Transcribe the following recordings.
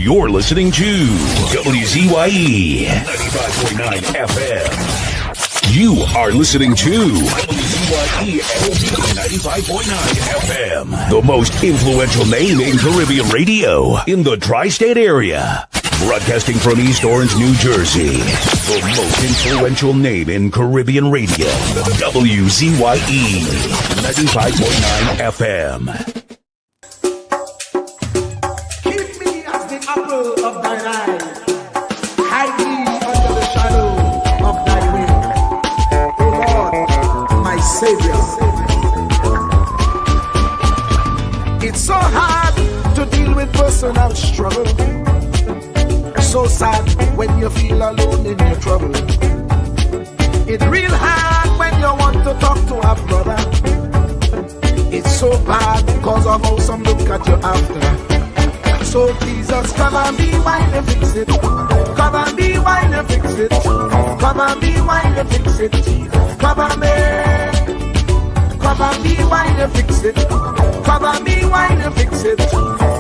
You're listening to WZYE 95.9 FM. You are listening to WZYE 95.9 FM. The most influential name in Caribbean radio in the tri-state area. Broadcasting from East Orange, New Jersey. The most influential name in Caribbean radio. WZYE 95.9 FM. Of thine eye, hide me under the shadow of thy wing, O Lord, my Savior. It's so hard to deal with personal struggle, so sad when you feel alone in your trouble. It's real hard when you want to talk to a brother. It's so bad because of how some look at you after. So Jesus, cover me while you fix it. Cover me while you fix it. Cover me while you fix it. Jesus, cover me. Cover me while you fix it. Cover me while you fix it.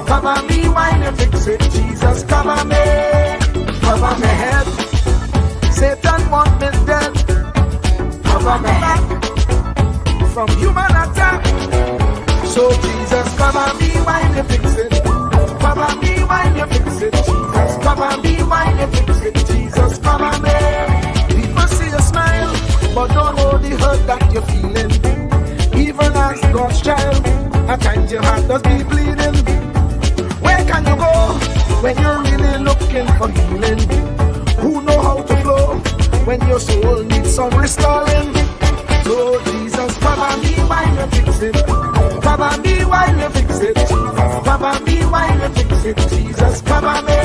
Cover me while you fix it. Jesus, cover me. Cover my head. Satan want me dead. Cover my back from human attack. So Jesus, cover me while you fix it. Cover me while you fix it, Jesus. Cover me while you fix it, Jesus. Cover me. People see you smile, but don't know the hurt that you're feeling. Even as God's child, at times your heart does be bleeding. Where can you go when you're really looking for healing? Who know how to flow when your soul needs some restoring? So Jesus, cover me while you fix it. Cover me while you fix it, Jesus. Cover me while you fix it, Jesus. Cover me.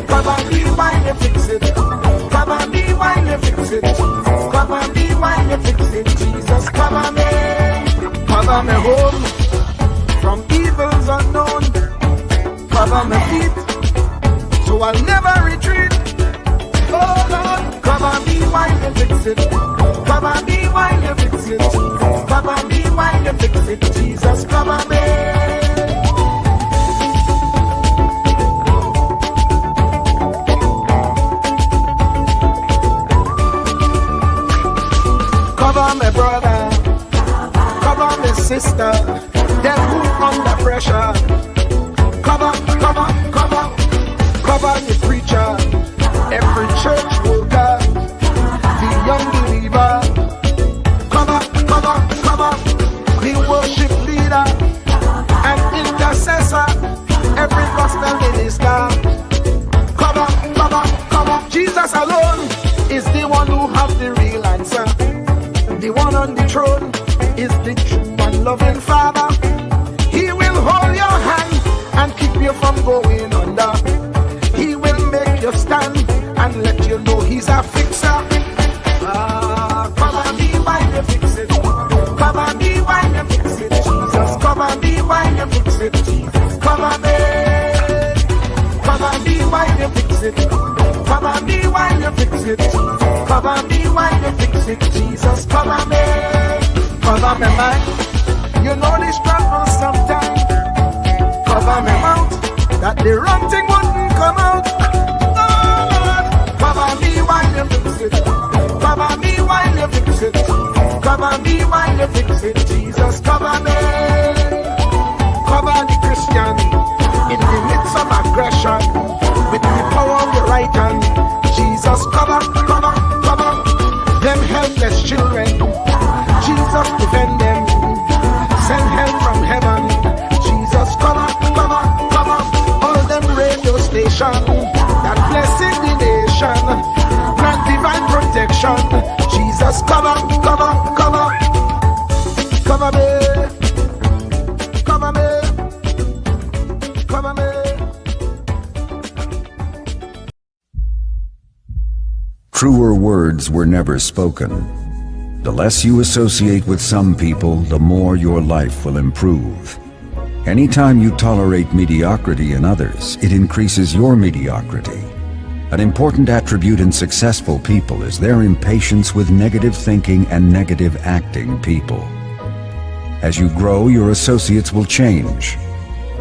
Cover me while you fix it. Cover me while you fix it, Jesus. Cover me while you fix it, Jesus. Cover me. Cover me home from evils unknown. Cover my feet so I'll never retreat. Oh Lord, cover me while you fix it. Cover me while you fix it, Jesus. Cover me while you fix it, Jesus. Cover me. Cover my brother, cover my sister, them who under pressure. Cover the preacher, every church worker, the young believer. Cover the worship leader and intercessor, every gospel minister. Cover. Jesus alone is the one who has the real answer. The one on the throne is the true and loving Father. He will hold your hand and keep you from going under. He will make you stand and let you know he's a fixer. Cover me while you fix it. Cover me while you fix it, Jesus. Cover me while you fix it, Jesus. Cover me. Cover me while you fix it. Cover me while you fix it, Jesus. Cover me while you fix it, Jesus. Cover me. Cover me mind. You know the struggle sometimes. Cover me mouth, that the wrong thing wouldn't come out. Oh Lord, cover me while you fix it. Cover me while you fix it. Cover me while you fix it, Jesus. Cover me. Cover the Christian in the midst of aggression with the power of your right hand. Jesus, cover them helpless children. Jesus, defend them. Send help from heaven. Jesus, cover all them radio stations that blessing the nation. Grant divine protection. Jesus, cover me. Truer words were never spoken. The less you associate with some people, the more your life will improve. Anytime you tolerate mediocrity in others, it increases your mediocrity. An important attribute in successful people is their impatience with negative thinking and negative acting people. As you grow, your associates will change.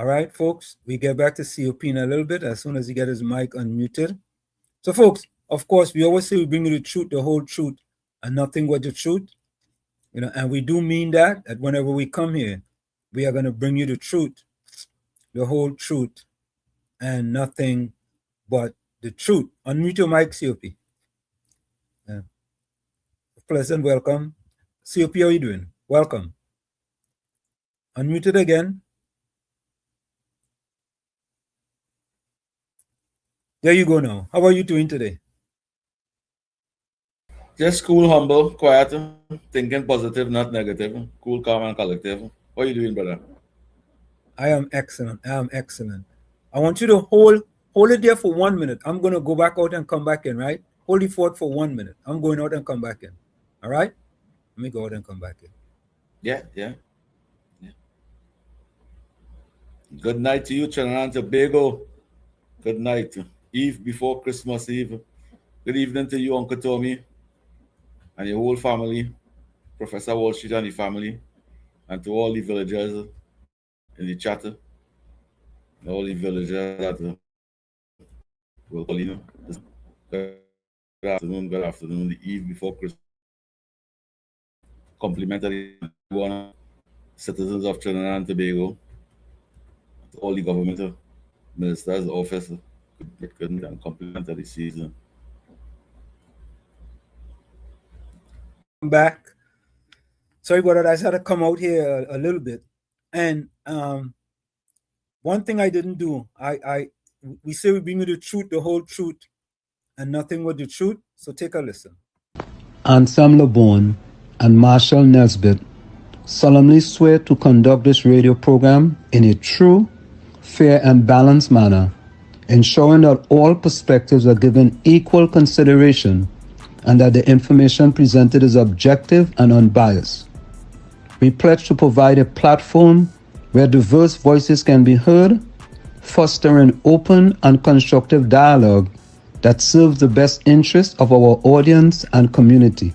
All right, folks, we get back to COP in a little bit as soon as he get his mic unmuted. So, folks, of course, we always say we bring you the truth, the whole truth, and nothing but the truth. You know, and we do mean that whenever we come here, we are going to bring you the truth, the whole truth, and nothing but the truth. Unmute your mic, COP. Yeah. Pleasant welcome. COP, how are you doing? Welcome. Unmuted again. There you go now. How are you doing today? Just cool, humble, quiet, thinking positive, not negative. Cool, calm, and collective. What are you doing, brother? I am excellent. I am excellent. I want you to hold it there for 1 minute. I'm going to go back out and come back in, right? Hold it forward for 1 minute. I'm going out and come back in. All right? Let me go out and come back in. Yeah. Good night to you, Trinidad and Tobago. Good night. Eve before Christmas Eve. Good evening to you, Uncle Tommy, and your whole family, Professor Wall Street and the family, and to all the villagers in the chat, all the villagers that will call you. Good afternoon, the eve before Christmas. Complimentary one citizens of Trinidad and Tobago, to all the government ministers, officers, and complimentary season. Back. Sorry about that. I just had to come out here a little bit. And one thing I didn't do, we say we bring you the truth, the whole truth, and nothing but the truth. So take a listen. Anselm LeBon and Marshall Nesbitt solemnly swear to conduct this radio program in a true, fair, and balanced manner, ensuring that all perspectives are given equal consideration and that the information presented is objective and unbiased. We pledge to provide a platform where diverse voices can be heard, fostering open and constructive dialogue that serves the best interests of our audience and community.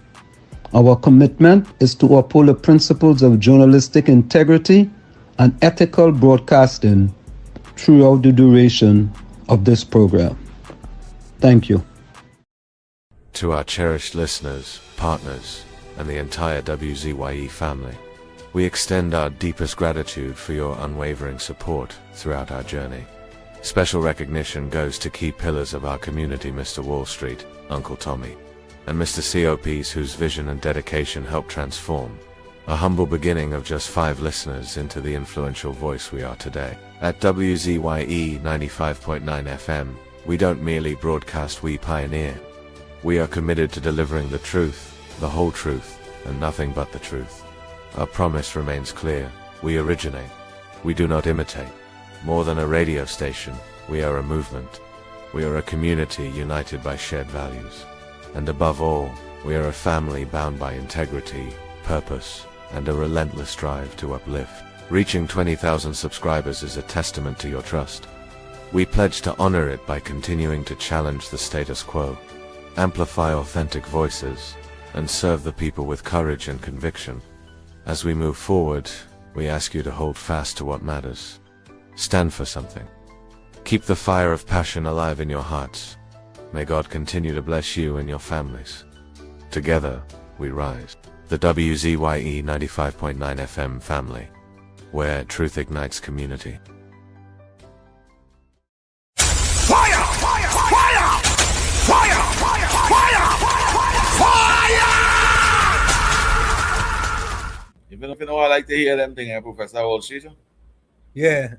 Our commitment is to uphold the principles of journalistic integrity and ethical broadcasting throughout the duration of this program. Thank you. To our cherished listeners, partners, and the entire WZYE family, we extend our deepest gratitude for your unwavering support throughout our journey. Special recognition goes to key pillars of our community, Mr. Wall Street, Uncle Tommy, and Mr. COPs whose vision and dedication helped transform a humble beginning of just 5 listeners into the influential voice we are today. At WZYE 95.9 FM, we don't merely broadcast, we pioneer. We are committed to delivering the truth, the whole truth, and nothing but the truth. Our promise remains clear. We originate. We do not imitate. More than a radio station, we are a movement. We are a community united by shared values. And above all, we are a family bound by integrity, purpose, and a relentless drive to uplift. Reaching 20,000 subscribers is a testament to your trust. We pledge to honor it by continuing to challenge the status quo, amplify authentic voices, and serve the people with courage and conviction. As we move forward, we ask you to hold fast to what matters. Stand for something. Keep the fire of passion alive in your hearts. May God continue to bless you and your families. Together, we rise. The WZYE 95.9 FM family, where truth ignites community. Fire! Fire! Fire! Fire! Fire! Fire! Fire! Even if you know I like to hear them things, Professor Wall Street. Yeah.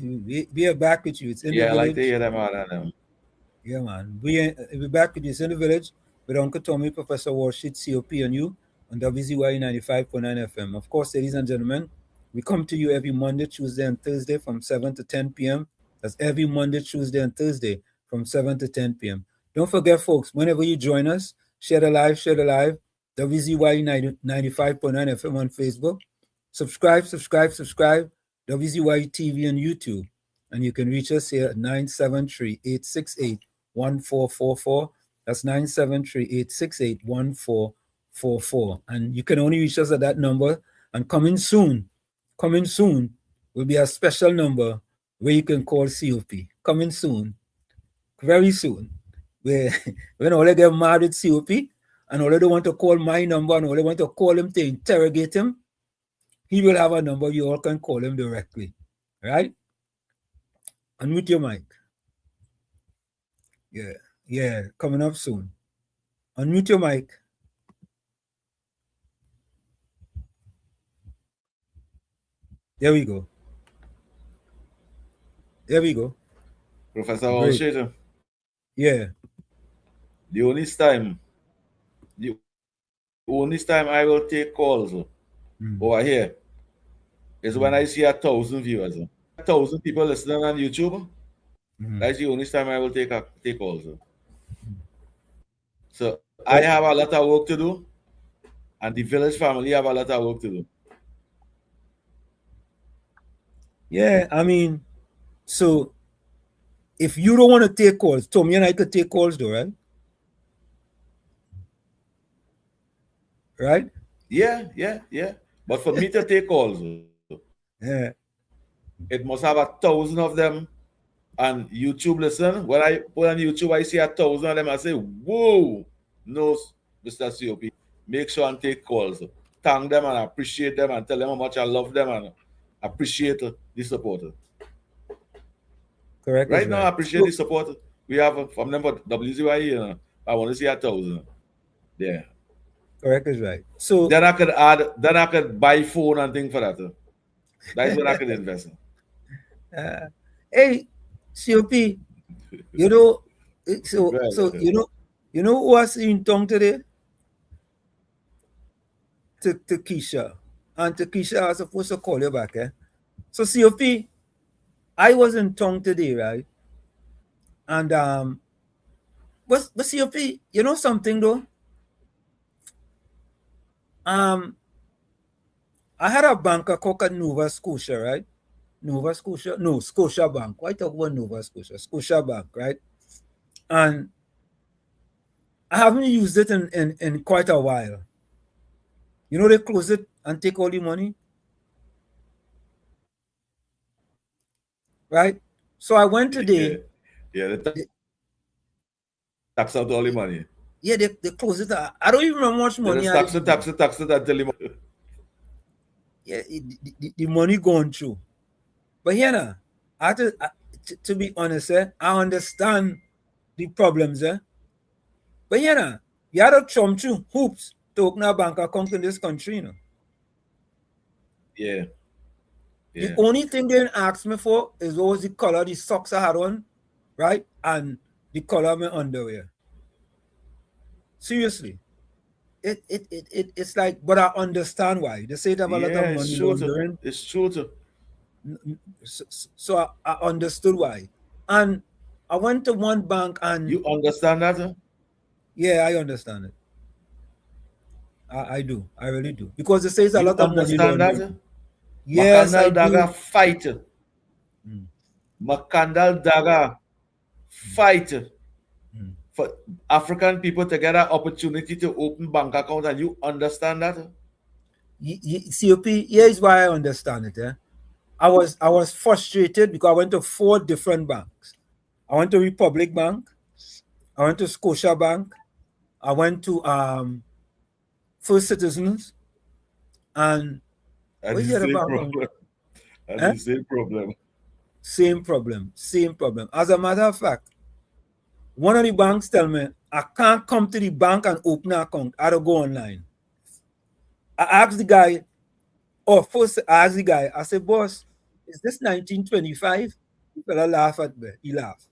we are back with you. It's in the Yeah, I village. like to hear them all of them. Yeah, man. We're back with you. It's in the village with Uncle Tommy, Professor Warshit, COP, and you on WZYE 95.9 FM. Of course, ladies and gentlemen, we come to you every Monday, Tuesday, and Thursday from 7 to 10 p.m. That's every Monday, Tuesday, and Thursday from 7 to 10 p.m. Don't forget, folks, whenever you join us, share the live. WZYE 95.9 FM on Facebook. Subscribe. WZYE TV on YouTube. And you can reach us here at 973-868-1444. That's 973-868-1444. And you can only reach us at that number. And coming soon, will be a special number where you can call COP. Coming soon, very soon. Where when all they get mad with COP and all they want to call my number and all they want to call him to interrogate him, he will have a number you all can call him directly. Right? Unmute your mic. Yeah, coming up soon. Unmute your mic. There we go. Professor Great. Olshita, Yeah. the only time I will take calls over here is when I see 1,000 viewers. 1,000 people listening on YouTube. That's the only time I will take calls. So I have a lot of work to do, and the village family have a lot of work to do. Yeah, I mean, so if you don't want to take calls, Tommy and I could take calls though, right? Right? Yeah. But for me to take calls, Yeah. it must have 1,000 of them on YouTube. Listen, when I put on YouTube, I see 1,000 of them. I say, whoa, no, Mr. COP, make sure and take calls. Thank them and appreciate them and tell them how much I love them and appreciate the support. Correct. Right now, right. I appreciate the support we have from them for WZYE. I want to see 1,000. Yeah. Correct is right. So then I could buy phone and thing for that. That's what I could invest in. Hey, COP, you know, so you know who was in tongue today? To Keisha. And to Keisha, I was supposed to call you back, eh? So COP, I was in tongue today, right? And but COP, you know something though? I had a bank account at Nova Scotia, right? Nova Scotia? No, Scotia Bank. Why talk about Nova Scotia? Scotia Bank, right? And I haven't used it in quite a while. You know, they close it and take all the money. Right? So I went today. Yeah, they tax out all the money. Yeah, they close it. I don't even remember how much money I tax it until the yeah, the money going through. But here now, I have to be honest, I understand the problems, But here now, you have to jump through hoops to open a bank account in this country, you know. Yeah. The only thing they asked me for is what was the color of the socks I had on, right? And the color of my underwear. Seriously. It's like, but I understand why. They say they have a lot of money laundering. It's true too. So I understood why. And I went to one bank and... You understand that? Yeah, I understand it. I do. I really do. Because it says a lot of money laundering. Yes, I Daga do. fight. Makandal Daga fight for African people to get an opportunity to open bank accounts, and you understand that? COP, here's why I understand it. I was frustrated because I went to 4 different banks. I went to Republic Bank, I went to Scotia Bank, I went to First Citizens, and where's the other bank? The same problem. Same problem. As a matter of fact, one of the banks tell me I can't come to the bank and open an account. I don't go online. I asked the guy, I said, boss, is this 1925? The fella laugh at me. He laughed.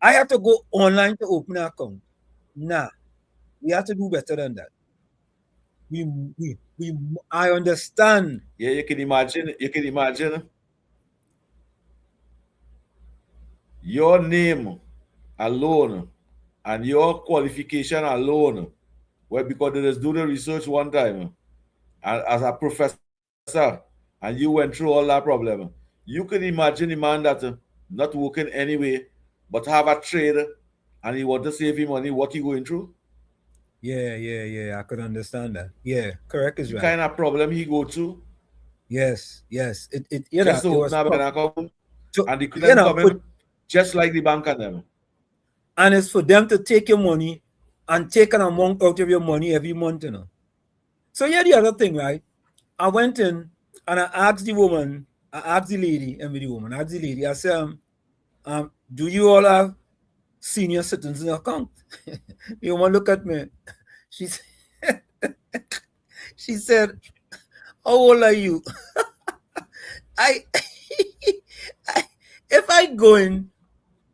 I have to go online to open an account. Nah, we have to do better than that. I understand. Yeah, you can imagine your name alone and your qualification alone. Well, because they just do the research one time as a professor and you went through all that problem. You can imagine a man that not working anyway, but have a trade and he want to save him money, what he going through? Yeah, I could understand that. Yeah, correct is The right. kind of problem he go through. Yes. It Just to it open was up an tough. account, So, and they couldn't come for, in just like the bank and them. and it's for them to take your money and take an amount out of your money every month, So yeah, the other thing, right? I went in and I asked the woman, I asked the lady, and with the woman, I asked the lady, I said, do you all have senior citizen account? The woman looked at me. She said, she said, how old are you? I, I if I go in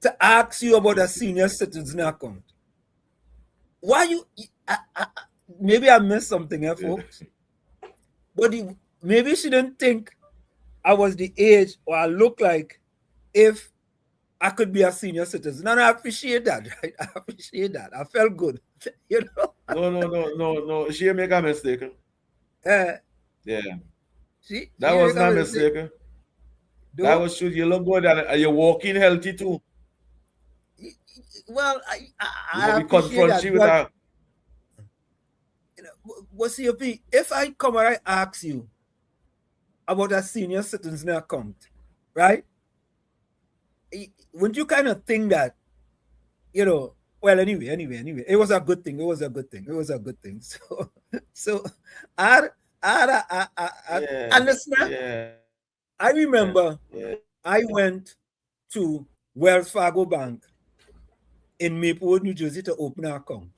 to ask you about a senior citizen account, why you maybe I missed something here, folks. But maybe she didn't think I was the age or I look like if I could be a senior citizen. And I appreciate that, right? I appreciate that. I felt good, you know. No. She make a mistake. Uh, Yeah, that she make wasn't a a mistake. mistake. That No, was true. You look good and you're walking healthy too. well, You I know, we appreciate confront that, you with but a what's your P? If I come and I ask you about a senior citizen account, right? Wouldn't you kind of think that, well, anyway, it was a good thing. It was a good thing. It was a good thing. So I, I yeah, understand. yeah, I remember yeah. I went to Wells Fargo Bank in Maplewood, New Jersey to open an account.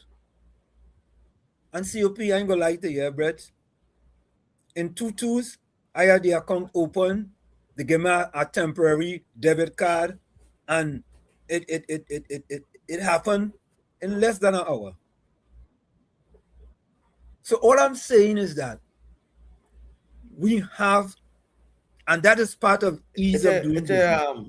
And COP, I ain't gonna lie to you, Brett. In tutus, I had the account open. They gave me a temporary debit card, and it happened in less than an hour. So all I'm saying is that we have, and that is part of ease of doing It's a business.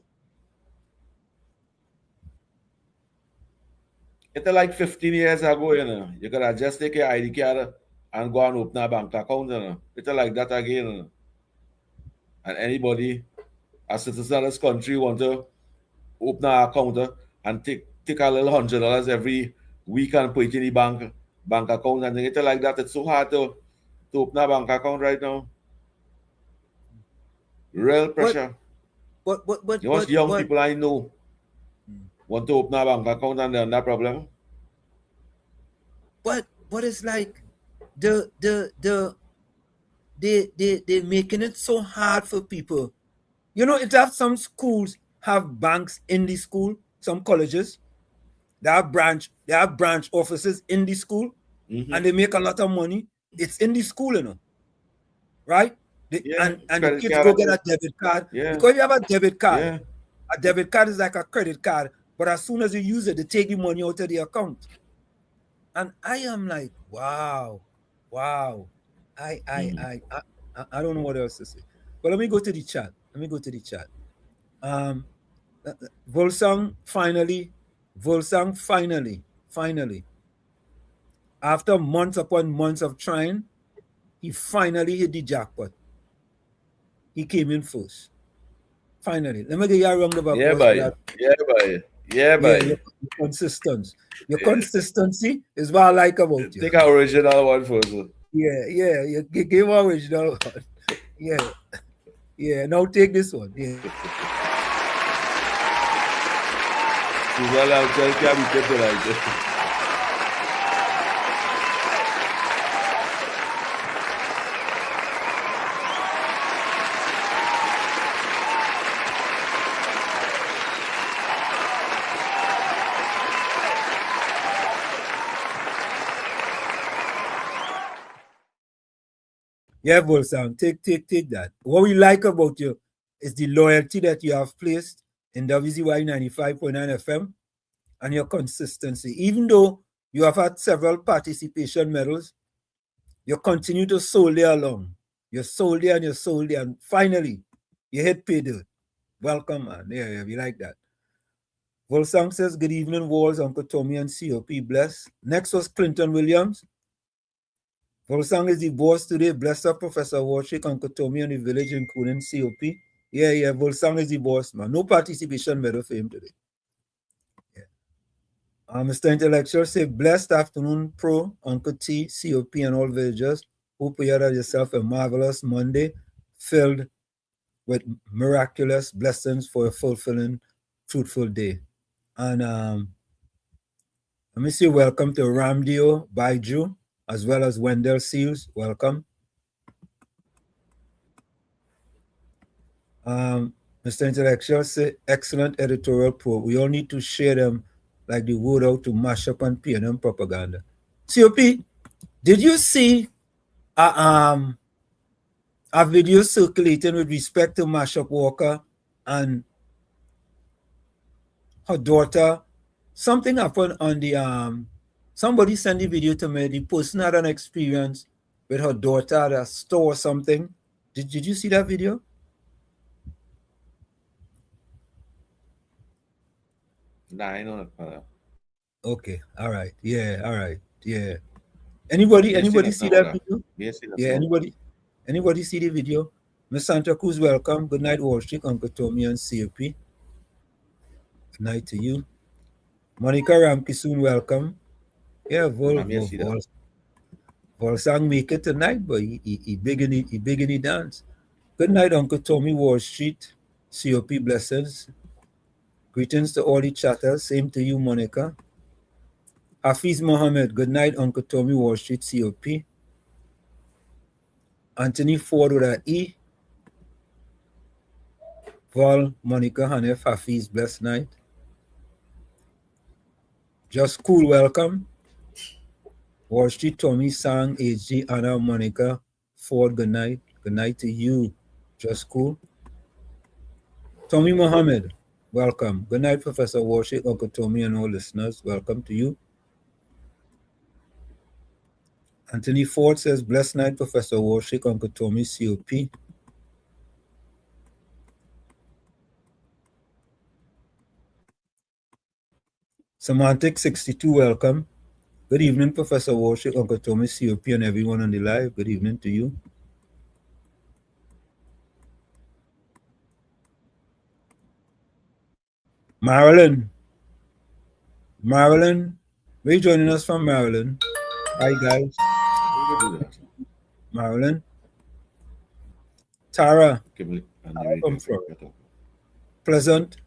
it's like 15 years ago, you know. You could just take your ID card and go and open a bank account, you know. It's like that again, you know. And anybody, a citizen of this country, want to open an account and take a little $100 every week and put it in the bank account, and it's like that. It's so hard to open a bank account right now. Real But pressure. but but but You know, but young but people I know want to open a bank account and they're not problem. but it's like the they're making it so hard for people. It have some schools have banks in the school, some colleges. They have branch offices in the school, and they make a lot of money. It's in the school, right? Yeah, And the credit kids go card. get a debit card. Yeah, Because you have yeah. a debit card is like a credit card, but as soon as you use it, they take the money out of the account. And I am like, wow. I I I I don't know what else to say. But let me go to the chat. Um Volsang finally, after months upon months of trying, he finally hit the jackpot. He came in first. Finally. Let me give you a round of Yeah, applause for boy. that. Yeah, boy. Yeah, Yeah, boy. your consistency. Your consistency is what I like about you. Take our original one first. Yeah. You gave our original one. Yeah. Yeah. Now take this one. Yeah. Susan, I'll tell you, we kept it like Yeah, Volsang, take that. What we like about you is the loyalty that you have placed in WZYE 95.9 FM and your consistency. Even though you have had several participation medals, you continue to soldier along. You're soldier and you're soldier, and finally, you hit pay dirt. Welcome, man. Yeah, we like that. Volsang says, good evening, Walls, Uncle Tommy and COP. Bless. Next was Clinton Williams. Volsang is the boss today. Bless up Professor Warshik, Uncle Tommy, and the village, including COP. Yeah. Volsang is the boss, man. No participation medal for him today. Yeah. Mr. Intellectual say, blessed afternoon, Pro, Uncle T, COP, and all villagers. Hope you had yourself a marvelous Monday filled with miraculous blessings for a fulfilling, fruitful day. And let me say welcome to Ramdio Baiju, as well as Wendell Seals. Welcome. Mr. Intellectual say excellent editorial pro. We all need to share them like the word out to mash up and PNM propaganda. COP, did you see a video circulating with respect to Mashup Walker and her daughter? Something happened on the somebody sent the video to me. The person had an experience with her daughter at a store or something. Did you see that video? Nah, I know that. Okay, all right, yeah, all right, yeah. Anybody see that video? Yeah, anybody see the video? Miss Santa Cruz, welcome. Good night, Wall Street, Uncle Tommy and COP. Good night to you. Monica Ramkisoon, welcome. Yeah, Volsang make it tonight, but he big in the dance. Good night, Uncle Tommy, Wall Street, COP blessings. Greetings to all the chatters. Same to you, Monica. Hafiz Mohammed, good night, Uncle Tommy, Wall Street, COP. Anthony Ford with an E. Val, Monica, Hanef, Hafiz, blessed night. Just Cool, welcome. Wall Street, Tommy, Sang, HG, Anna, Monica, Ford, good night. Good night to you. Just Cool. Tommy Mohammed, welcome. Good night, Professor Wall Street, Uncle Tommy, and all listeners. Welcome to you. Anthony Ford says, blessed night, Professor Wall Street, Uncle Tommy, COP. Semantic 62, welcome. Good evening, Professor Wall Street, Uncle Tommy, COP, and everyone on the live. Good evening to you. Marilyn, where are you joining us from, Marilyn? Hi, guys. Marilyn. Tara, from Florida. Pleasant,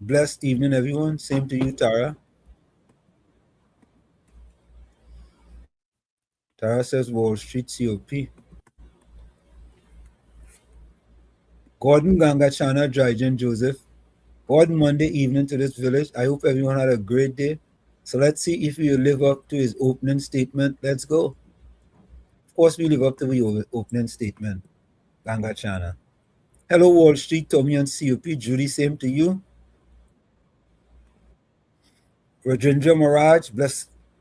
blessed evening, everyone. Same to you, Tara. Tara says Wall Street, COP. Gordon Gangachana, Dryden Joseph. Gordon, Monday evening to this village. I hope everyone had a great day. So let's see if you live up to his opening statement. Let's go. Of course, we live up to the opening statement. Gangachana. Hello, Wall Street, Tommy and COP. Judy, same to you. Rajendra Maraj,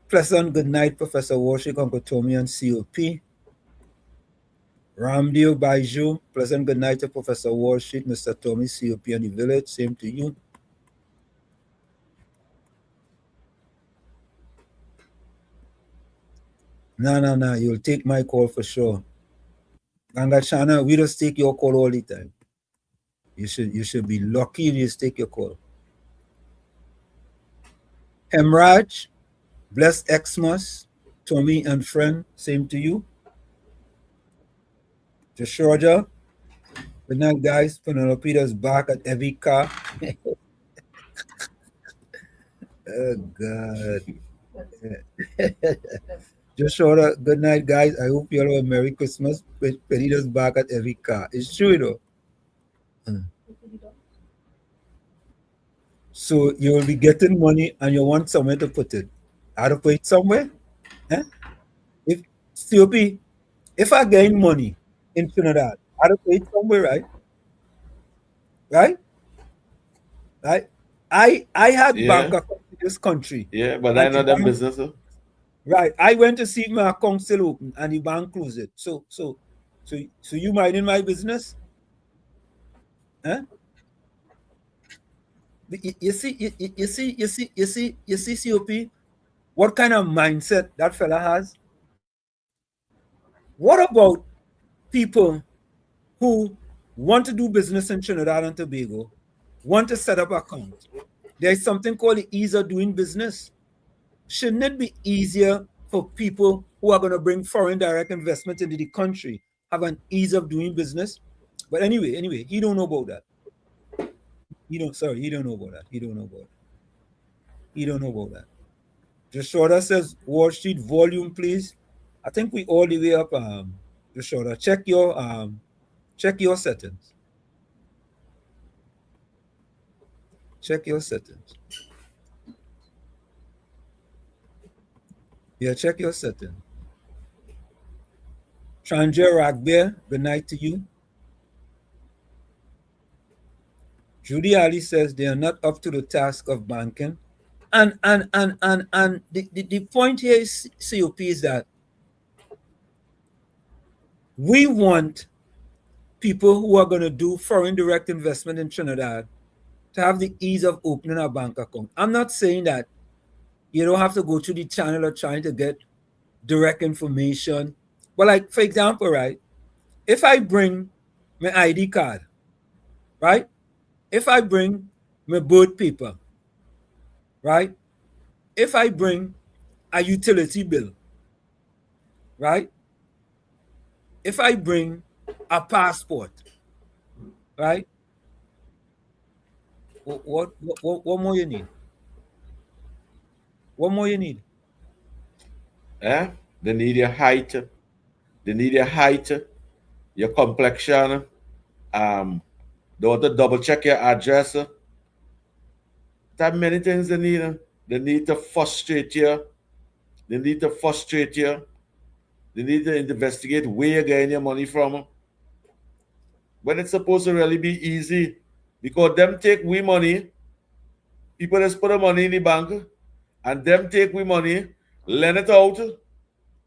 pleasant good night, Professor Wall Street, Uncle Tommy and COP. Ramdio Baiju, pleasant good night to Professor Wall Street, Mr. Tommy, COP and the village. Same to you. No, you'll take my call for sure. Gangachana, we just take your call all the time. You should be lucky if you just take your call. Hemraj, blessed Xmas, Tommy and friend, same to you. Joshua, good night, guys. Penelope's back at every car. Oh, God. Joshua, good night, guys. I hope you all have a Merry Christmas. Penita's back at every car. It's true, though. So you will be getting money and you want somewhere to put it. I have to put it somewhere. If COP, if I gain money in Trinidad, I have to put it somewhere, right? Right? I had bank account in this country. Yeah, but I know that business. Right. I went to see my account still open and the bank closed it. So you minding my business? Huh? You see, COP, what kind of mindset that fella has? What about people who want to do business in Trinidad and Tobago, want to set up accounts? There's something called the ease of doing business. Shouldn't it be easier for people who are going to bring foreign direct investment into the country, have an ease of doing business. But anyway, he don't know about that. He don't know about that. He don't know about that. He don't know about that. Joshua says Wall Street volume, please. I think we all the way up. Joshua, check your settings. Check your settings. Yeah, check your settings. Tranjer Ragbear, good night to you. Judy Ali says they are not up to the task of banking. And the point here is COP is that we want people who are going to do foreign direct investment in Trinidad to have the ease of opening a bank account. I'm not saying that you don't have to go through the channel of trying to get direct information. But like, for example, right, if I bring my ID card, right, if I bring my birth paper, right, if I bring a utility bill, right, if I bring a passport, right, what more you need? What more you need? They need your height. They need your height, your complexion. They want to double check your address. There are many things they need. They need to frustrate you. They need to frustrate you. They need to investigate where you're getting your money from. When it's supposed to really be easy. Because them take we money, people just put the money in the bank, and them take we money, lend it out,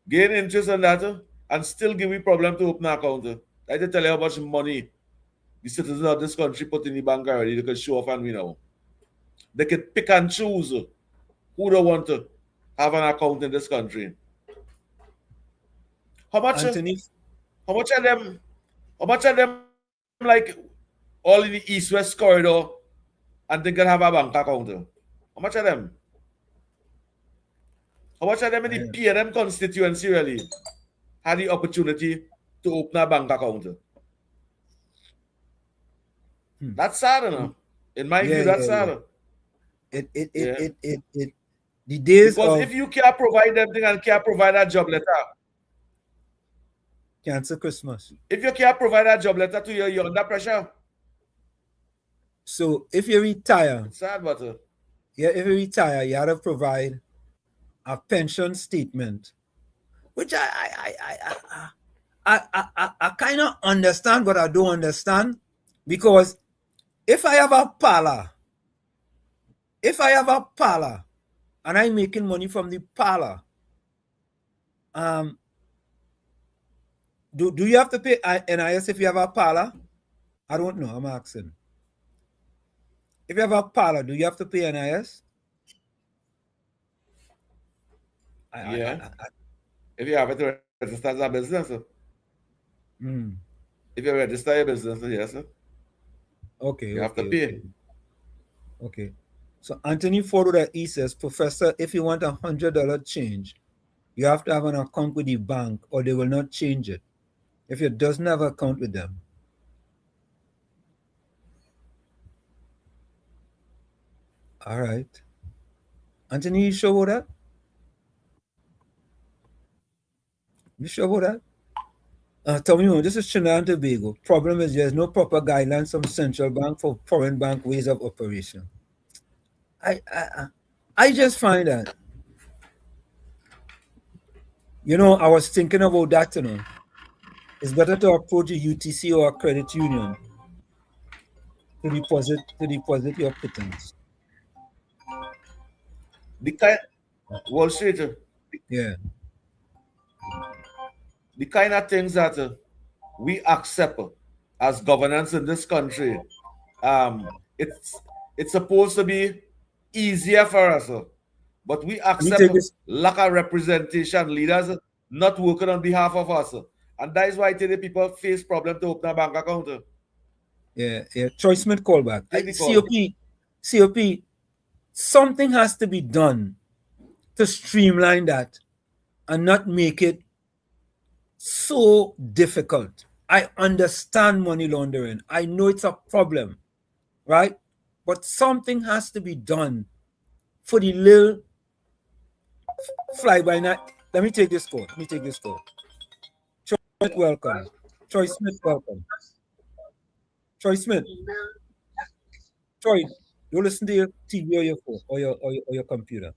gain interest on that, and still give me problem to open an account. I can tell you how much money the citizens of this country put in the bank already. They can show off and we know. They can pick and choose who they want to have an account in this country. How much? Anthony, How much of them? How much of them like all in the east-west corridor and they can have a bank account? How much of them? How much of them in the PNM constituency really had the opportunity to open a bank account? That's sad, enough. In my view, that's sad. The days because of if you can't provide them thing and can't provide a job letter, cancel Christmas. If you can't provide a job letter to you, you're under pressure. So if you retire, it's sad, but yeah, if you retire, you have to provide a pension statement, which I kind of understand, but I don't understand, because if I have a parlor, and I'm making money from the parlor, do you have to pay NIS if you have a parlor? I don't know. I'm asking. If you have a parlor, do you have to pay NIS? If you have it registered as a business. If you register your business, yes. Okay. You have to pay. Okay. So Anthony Ford E says, Professor, if you want $100 change, you have to have an account with the bank or they will not change it. If you doesn't have an account with them. All right. Anthony, you sure about that? You sure about that? Tell me, this is Trinidad and Tobago. Problem is there's no proper guidelines from central bank for foreign bank ways of operation. I just find that, I was thinking about that, It's better to approach a UTC or a credit union to deposit your pittance. The kind Wall Street. Yeah. The kind of things that we accept as governance in this country, it's supposed to be easier for us, but we accept lack of representation, leaders not working on behalf of us, and that is why today people face problem to open a bank account. Yeah. Choice-mate callback. COP, something has to be done to streamline that and not make it so difficult. I understand money laundering. I know it's a problem, right? But something has to be done for the little fly by night. Let me take this call. Troy Smith, welcome. Troy Smith, welcome. Troy Smith. Troy, you listen to your TV or your phone or your computer.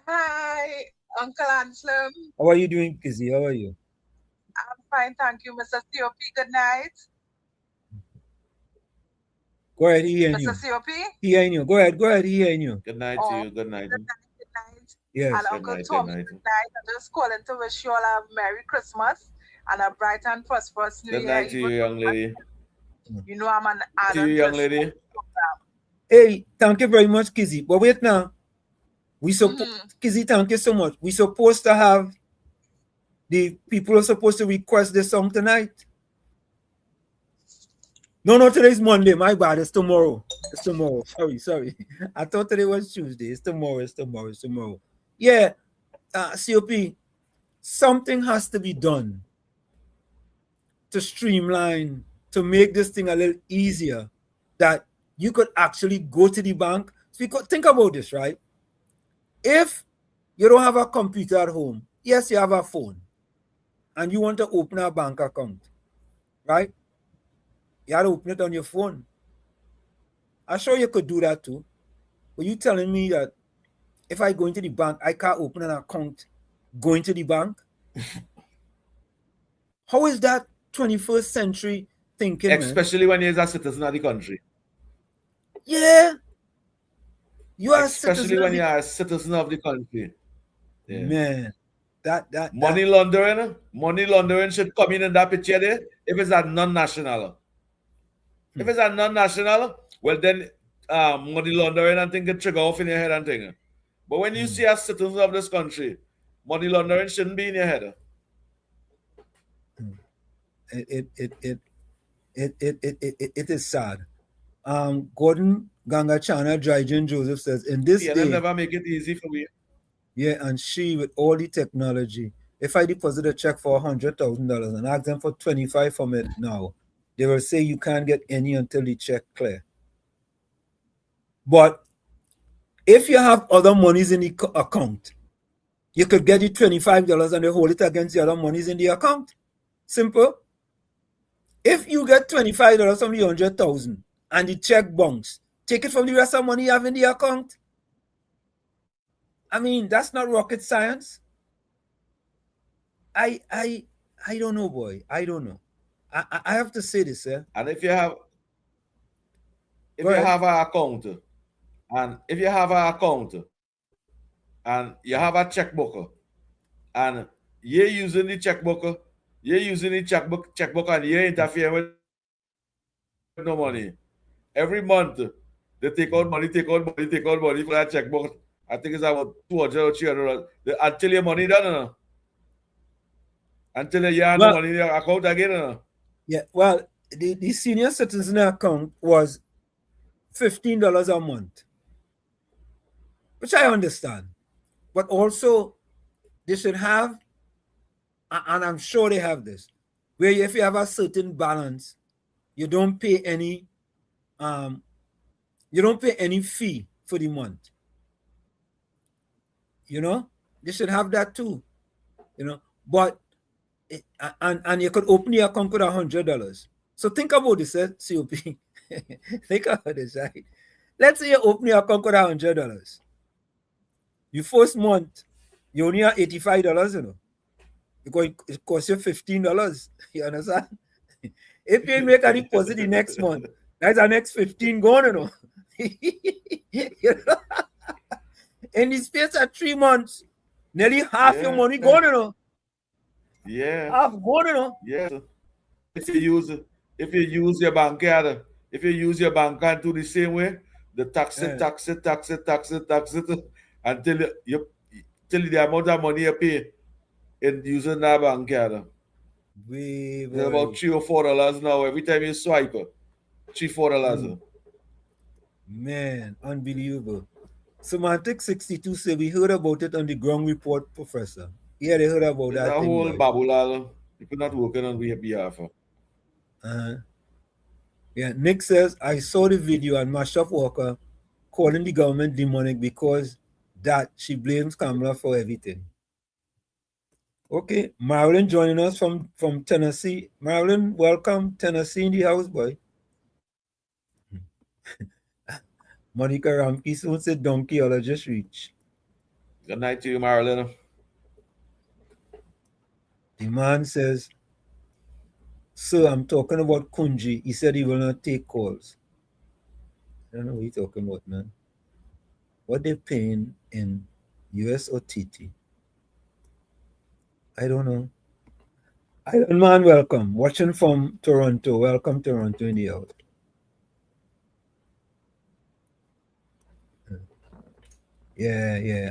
Hi, Uncle Anselm. How are you doing, Kizzy? How are you? I'm fine, thank you, Mr. COP. Good night. Go ahead, he hearing you. Mr. COP? He hearing you. Go ahead, he hearing you. Good night to you. Good night. Good night. Yes. And Good Uncle night, Tommy, good good night. night. I'm just calling to wish you all a Merry Christmas and a bright and prosperous New Good Year. night to you, young lady. You know I'm an To you, young lady. Hey, thank you very much, Kizzy. But wait now. Kizzy, thank you so much. We supposed to have the people are supposed to request the song tonight. No, today's Monday. My bad. It's tomorrow. Sorry. I thought today was Tuesday. It's tomorrow. Yeah, COP, something has to be done to streamline, to make this thing a little easier, that you could actually go to the bank. So you could think about this, right? If you don't have a computer at home, yes, you have a phone, and you want to open a bank account, right? You have to open it on your phone. I'm sure you could do that too. But you telling me that if I go into the bank, I can't open an account going to the bank? How is that 21st century thinking, Especially when you're a citizen of the country. Yeah. You are Especially when you're a citizen of the country. Yeah. Man, that money laundering should come in that picture there if it's a non-national. If it's a non-national, well then money laundering and thing get trigger off in your head and thing. But when you see a citizen of this country, money laundering shouldn't be in your head. It is sad. Gordon Gangachana Drygen Joseph says, in this day, never make it easy for me. Yeah, and she with all the technology, if I deposit a check for $100,000 and ask them for 25 from it now, they will say you can't get any until the check clear. But if you have other monies in the account, you could get the $25 and they hold it against the other monies in the account. Simple. If you get $25 from the 100,000 and the check bounce, take it from the rest of the money you have in the account. I mean, that's not rocket science. I don't know, boy. I don't know. I have to say this, eh? And if you have an account, and you have a checkbook, and you're using the checkbook, and you're interfering with no money. Every month, they take out money for that checkbook. I think it's about $200 or $300 until your money done. Until you have the money in your account again. Yeah, well, the senior citizen account was $15 a month, which I understand. But also, they should have, and I'm sure they have this, where if you have a certain balance, you don't pay any fee for the month. You know, they should have that too. You know, but and you could open your account with $100. So think about this, COP. Think about this, right? Let's say you open your account with $100. Your first month, you only have $85, you know, because it costs you $15. You understand? If you make a deposit the next month, that's the next 15 gone, you know. You know? In the space of 3 months, nearly half your money gone, you know. Yeah. Half gone, you know. Yeah. If you use your bank card, do the same way, the tax it until the amount of money you pay in using that bank card. It's about $3 or $4 now every time you swipe. $3-4. Man, unbelievable. Semantic 62 said we heard about it on the ground report, Professor. Yeah, they heard about that thing. Whole babulal. People not working on behalf of. Yeah, Nick says, I saw the video and Mashup Walker calling the government demonic because that she blames Kamala for everything. Okay, Marilyn joining us from Tennessee. Marilyn, welcome. Tennessee in the house, boy. Monica Ramke soon said donkey or just reach. Good night to you, Marilyn. The man says, sir, I'm talking about Kunji. He said he will not take calls. I don't know what he's talking about, man. What they paying in US or TT? I don't know. Iron Man, welcome. Watching from Toronto. Welcome, Toronto, in the house. Yeah.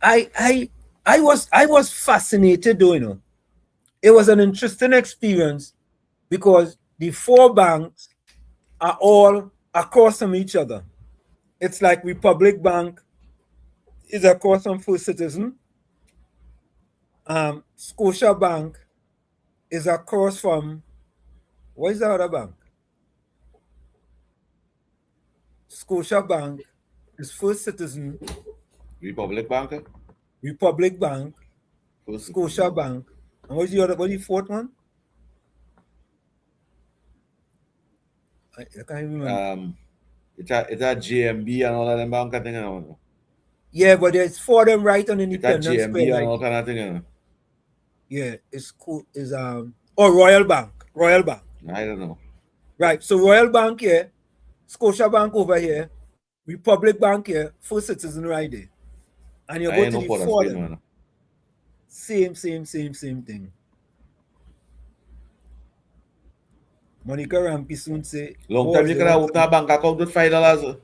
I was fascinated, though. It was an interesting experience because the four banks are all across from each other. It's like Republic Bank is across from First Citizen. Scotia Bank is across from, what is the other bank? Scotia Bank is First Citizen. Republic Bank. Republic Bank. Scotia Bank. And what's the fourth one? I can't remember. It's a GMB and all of them bank, I think. Yeah, but there's four of them right on Independence Square. GMB and right? all kind of thing. Yeah, it's cool. Royal Bank. Royal Bank. I don't know. Right. So Royal Bank here, Scotia Bank over here, Republic Bank here, First Citizen right there. And you go to the four of them. Same thing. Monica Rampi soon say, long time you can have opened a bank account with $5.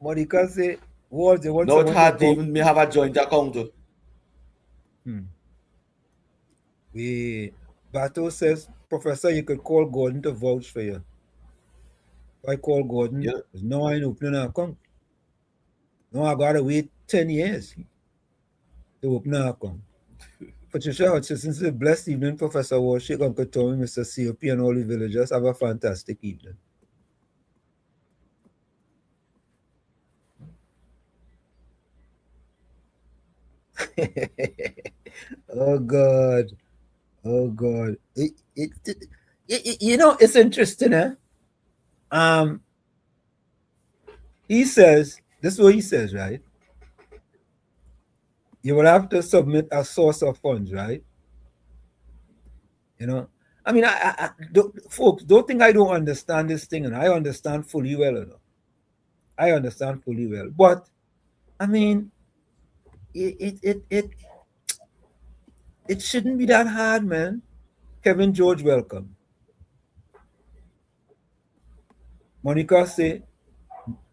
Monica say, what they want? No, it's hard to even have a joint account. Bato says, Professor, you could call Gordon to vouch for you. If I call Gordon, there's no I ain't opening an account. No, I gotta wait 10 years to open an account. Patricia Hutchinson said, blessed evening, Professor Warshik, Uncle Tommy, Mr. COP, and all the villagers. Have a fantastic evening. Oh God. It's interesting, he says, this is what he says, right? You will have to submit a source of funds, right? I mean, folks, don't think I don't understand this thing, and I understand fully well. I understand fully well, but I mean, it shouldn't be that hard, man. Kevin George, welcome. Monica say,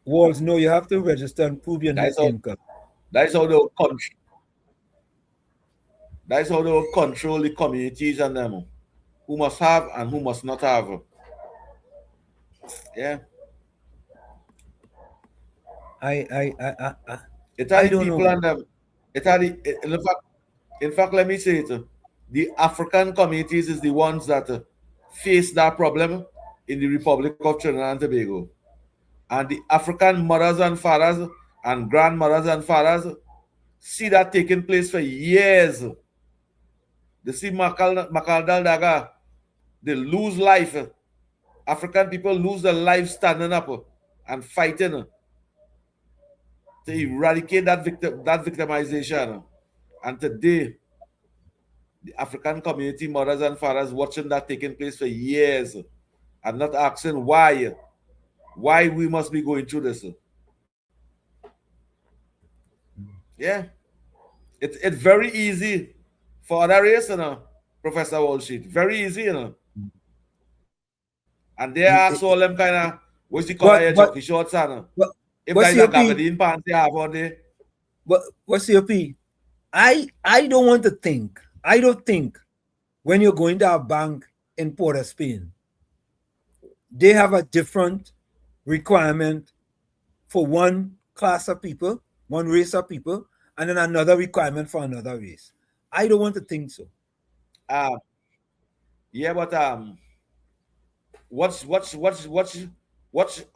Walls, no, you have to register and prove your net income. That's how they'll control the communities and them who must have and who must not have. Yeah. It's the people know. And them. In fact, let me say it. The African communities is the ones that face that problem in the Republic of Trinidad and Tobago. And the African mothers and fathers and grandmothers and fathers see that taking place for years. They see Makaldal Daga, they lose life. African people lose their life standing up and fighting to eradicate that victimization. And today, the African community mothers and fathers watching that taking place for years and not asking why we must be going through this. Yeah. It's very easy for other race, Professor Walshit. Very easy, And they ask all them kind of, what's the color of your jockey shorts, if there's a gabardine pants you have on there. But what's your P? I don't want to think. I don't think when you're going to a bank in Port of Spain, they have a different requirement for one class of people, one race of people, and then another requirement for another race. I don't want to think so. Yeah, but what's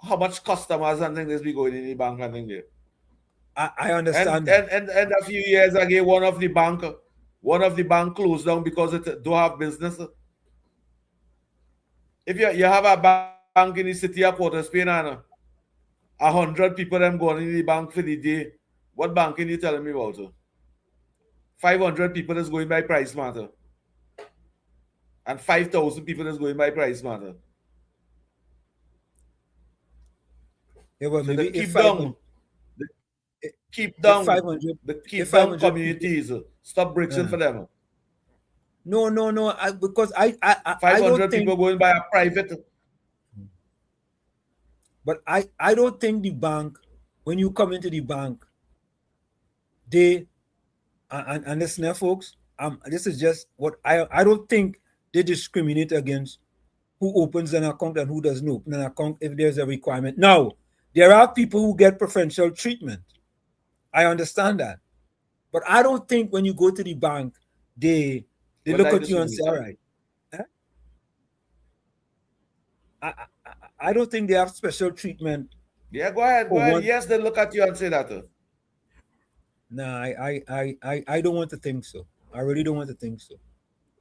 how much customers and things be going in the bank and things there? I understand that. And a few years ago, one of the bank closed down because it don't have business. If you have a bank in the city of Port of Spain and 100 people them going in the bank for the day, what bank can you telling me about? 500 people is going by price matter, and 5,000 people is going by price matter. Yeah, but So maybe they if keep down 500, the keep if down 500 communities. Stop bricking for them. No, because I 500 don't think, people going by a private. but I don't think the bank, when you come into the bank, they and listen here, folks. This is just what I don't think they discriminate against who opens an account and who doesn't open an account if there's a requirement. Now, there are people who get preferential treatment. I understand that. But I don't think when you go to the bank, they look at you and say, all right. I don't think they have special treatment. Yeah, go ahead. Yes, they look at you and say that. No, I don't want to think so. I really don't want to think so.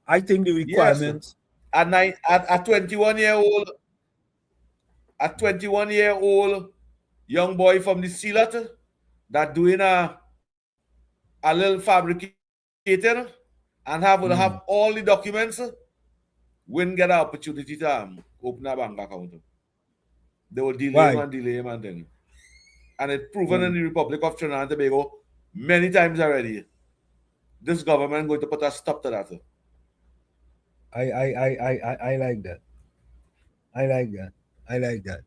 I think the requirements. Yes. At 21-year-old, a 21-year-old young boy from the Sealat that doing a little fabricator and have all the documents, wouldn't get an opportunity to open a bank account. They will delay him and thing. And it's proven in the Republic of Trinidad and Tobago many times already. This government going to put a stop to that. I like that. I like that.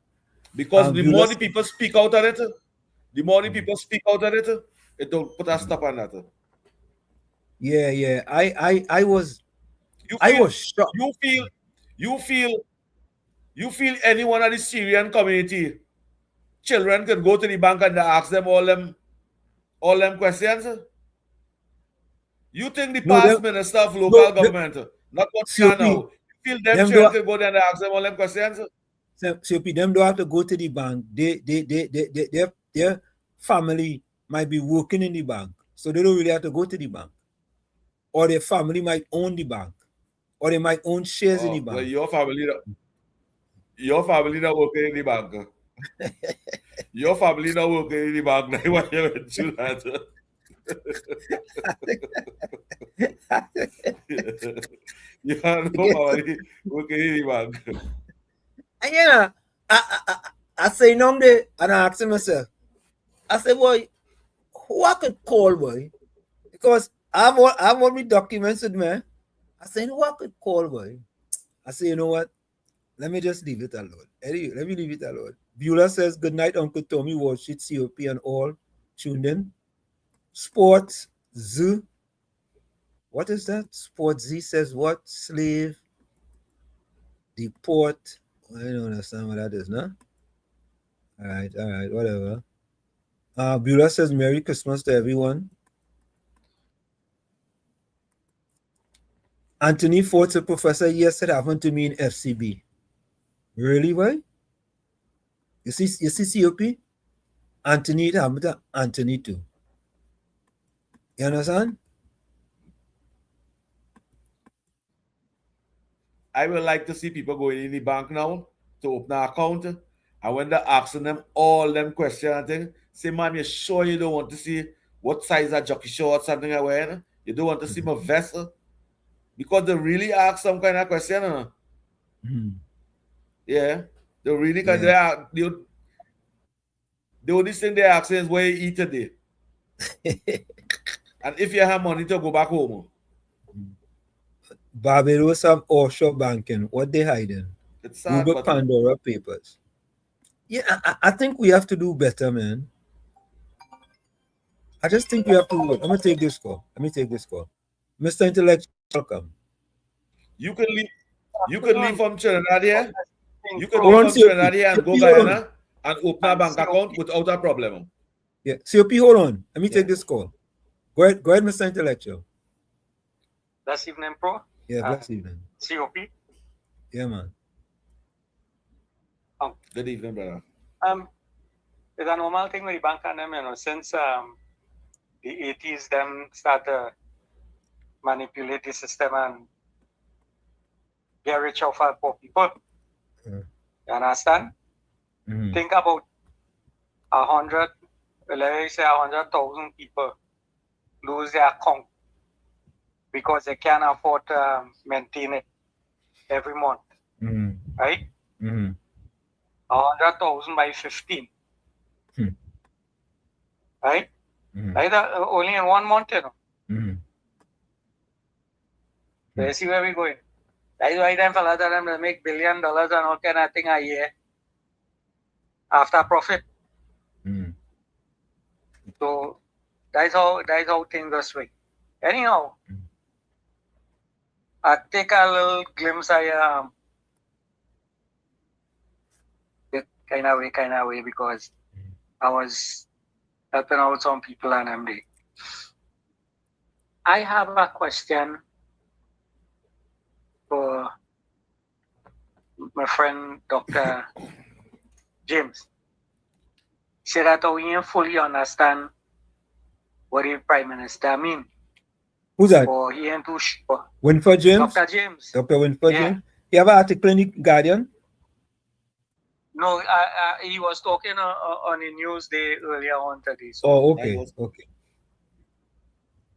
Because the more the people speak out on it, it don't put a stop on that. Yeah. I was shocked. You feel anyone of the Syrian community, children can go to the bank and ask them all them questions? You think the past minister of local government, not what they are now, you feel them children can go there and ask them all them questions? COP, them don't have to go to the bank. Their family might be working in the bank, so they don't really have to go to the bank. Or their family might own the bank, or they might own shares in the bank. Well, your family not working in the bank. Your family not working in the bank. Now why you do that? You have no family working in the bank. And yeah, I say no day, and I ask myself, I say, boy, who I could call, boy? Because I have all my documents with me. I say, who I could call, boy? I say, you know what? Let me just leave it alone. Anyway, let me leave it alone. Beulah says, good night, Uncle Tommy. Watch it, COP and all. Tuned in. Sports Z. What is that? Sports Z says what? Slave. Deport. I don't understand what that is, no? All right, whatever. Beulah says, Merry Christmas to everyone. Anthony Ford said, Professor, yes, it happened to me in FCB. Really, why? You see COP? Anthony, it happened to Anthony too. You understand? I would like to see people going in the bank now to open an account. And when they're asking them all them questions and things, say, ma'am, you sure you don't want to see what size of jockey shorts something I wear? You don't want to see my vest? Because they really ask some kind of question. Yeah. They really can. The only thing they're asking is where you eat today. And if you have money to go back home. Barbados have offshore banking. What they hiding? It's sad, Uber Pandora papers. Yeah, I think we have to do better, man. I just think we have to do it. Let me take this call. Mr. Intellectual, welcome. You can leave from Trinidad here. You can leave from Trinidad here and go Guyana and open a bank account without a problem. Yeah. COP, hold on. Let me Yeah. take this call. Go ahead, Mr. Intellectual. Bless evening, Pro. Yeah, bless evening. COP. Yeah, man. Good evening, brother. It's a normal thing with the bank and them, since the 80s, them start to manipulate the system and get rich off of poor people. Mm. You understand? Mm-hmm. Think about 100,000 people lose their account because they can't afford to maintain it every month. Mm-hmm. Right? Mm-hmm. 100,000 by 15. Right? Mm-hmm. Right? Only in 1 month, Mm-hmm. So you see where we're going. That's why them fellas tell them to make $1 billion and all kind of thing a year after profit. Mm-hmm. So that's how things are swing. Anyhow, I take a little glimpse of kind of way because I was helping out some people and MD. I have a question for my friend Dr. James. He said that we didn't fully understand what the Prime Minister mean. Who's that? Or he ain't too sure. Winford James? Dr. James. Dr. Winford Yeah. James? You have an article in the Guardian? No, he was talking on the news day earlier on today. So Oh, okay. Okay.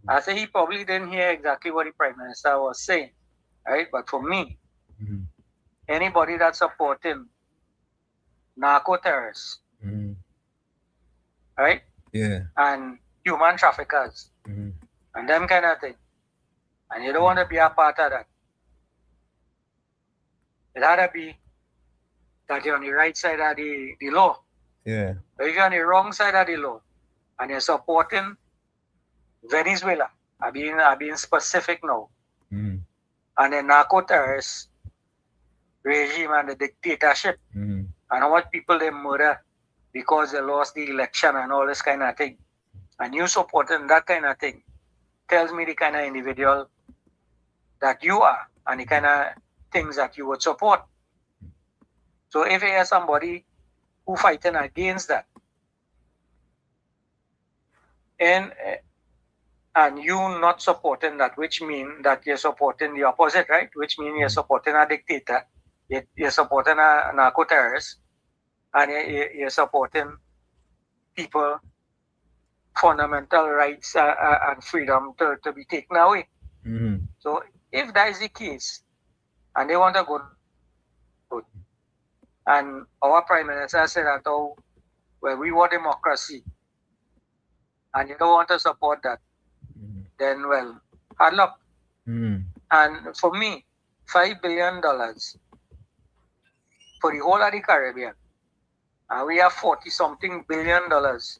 I say he probably didn't hear exactly what the Prime Minister was saying, right? But for me, anybody that's supporting narco-terrorists, right? Yeah. And human traffickers, and them kind of thing, and you don't want to be a part of that, it had to be that you're on the right side of the law. Yeah. But if you're on the wrong side of the law, and you're supporting Venezuela, I'm being specific now, and the narco-terrorist regime and the dictatorship, and how much people they murder because they lost the election and all this kind of thing, and you supporting that kind of thing, tells me the kind of individual that you are and the kind of things that you would support. So if you hear somebody who fighting against that, and you not supporting that, which means that you're supporting the opposite, right? Which means you're supporting a dictator, you're supporting a narco-terrorist, and you're supporting people fundamental rights and freedom to be taken away. So if that is the case, and they want to go, and our Prime Minister said that, oh, well, we want democracy, and you don't want to support that, then, well, hard luck. And for me, $5 billion for the whole of the Caribbean, and we have 40-something billion dollars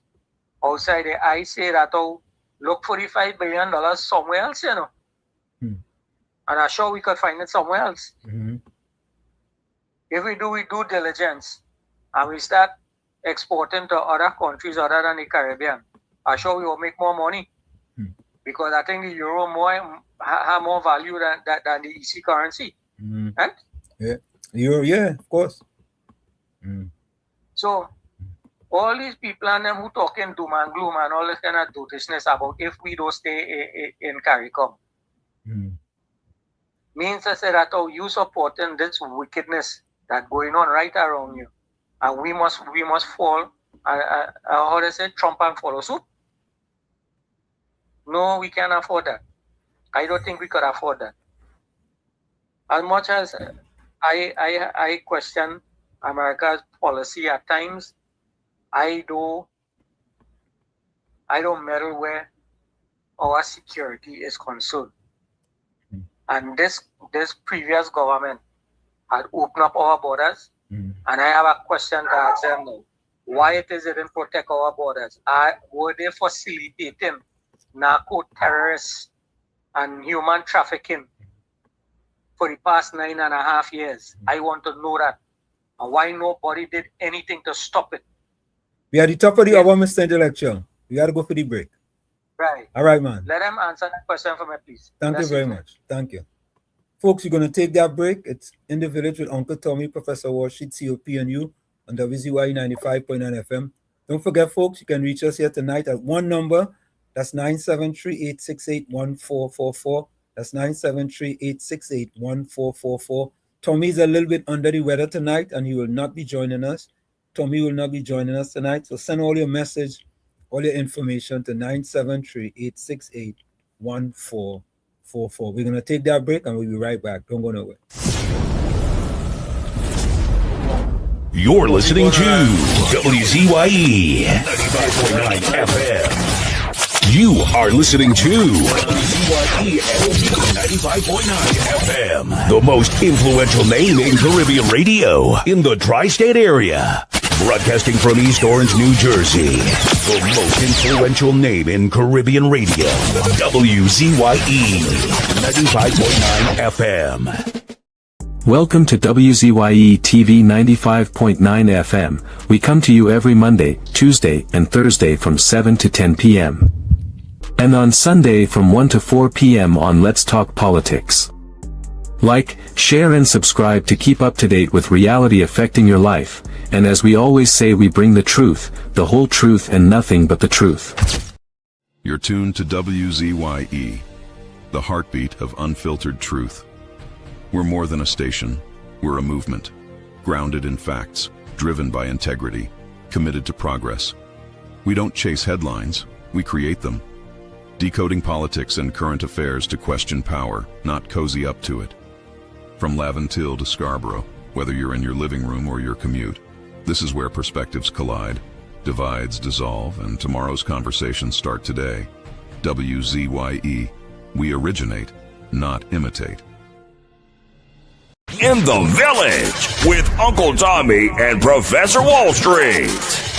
outside there. I say that, oh, look for the $5 billion somewhere else, And I'm sure we could find it somewhere else. If we do due diligence and we start exporting to other countries other than the Caribbean, I'm sure we will make more money. Because I think the euro have more value than the EC currency. Right? Yeah. Euro, yeah, of course. So all these people and them who talking doom and gloom and all this kind of dotishness about if we don't stay in CARICOM, means I say that, oh, you supporting this wickedness that going on right around you, and we must fall. How they say, Trump and follow suit. No, we can't afford that. I don't think we could afford that. As much as I question America's policy at times, I don't meddle where our security is concerned. And this previous government had opened up our borders, and I have a question to ask them now. Why it didn't protect our borders? Were they facilitating narco-terrorists and human trafficking for the past 9.5 years? I want to know that. and why nobody did anything to stop it. We are the top of the hour, Mr. Intellectual. We got to go for the break. Right. All right, man. Let them answer that question for me, please. Thank you very much. Thank you. Folks, you're going to take that break. It's In the Village with Uncle Tommy, Professor Wall Street, COP, and you on WZYE 95.9 FM. Don't forget, folks, you can reach us here tonight at one number. That's 973-868-1444. That's 973-868-1444. Tommy's a little bit under the weather tonight, and he will not be joining us. Tommy will not be joining us tonight. So send all your message, all your information to 973-868-1444. We're going to take that break, and we'll be right back. Don't go nowhere. You're listening to WZYE 95.9 FM. You are listening to WZYE 95.9 FM, the most influential name in Caribbean radio in the tri-state area. Broadcasting from East Orange, New Jersey, the most influential name in Caribbean radio. WZYE 95.9 FM. Welcome to WZYE TV 95.9 FM. We come to you every Monday, Tuesday, and Thursday from 7 to 10 p.m. And on Sunday from 1 to 4 p.m. on Let's Talk Politics. Like, share and subscribe to keep up to date with reality affecting your life. And as we always say, we bring the truth, the whole truth, and nothing but the truth. You're tuned to WZYE, the heartbeat of unfiltered truth. We're more than a station, we're a movement, grounded in facts, driven by integrity, committed to progress. We don't chase headlines, we create them. Decoding politics and current affairs to question power, not cozy up to it. From Laventille to Scarborough, whether you're in your living room or your commute, this is where perspectives collide, divides dissolve, and tomorrow's conversations start today. WZYE, we originate, not imitate. In the Village with Uncle Tommy and Professor Wall Street.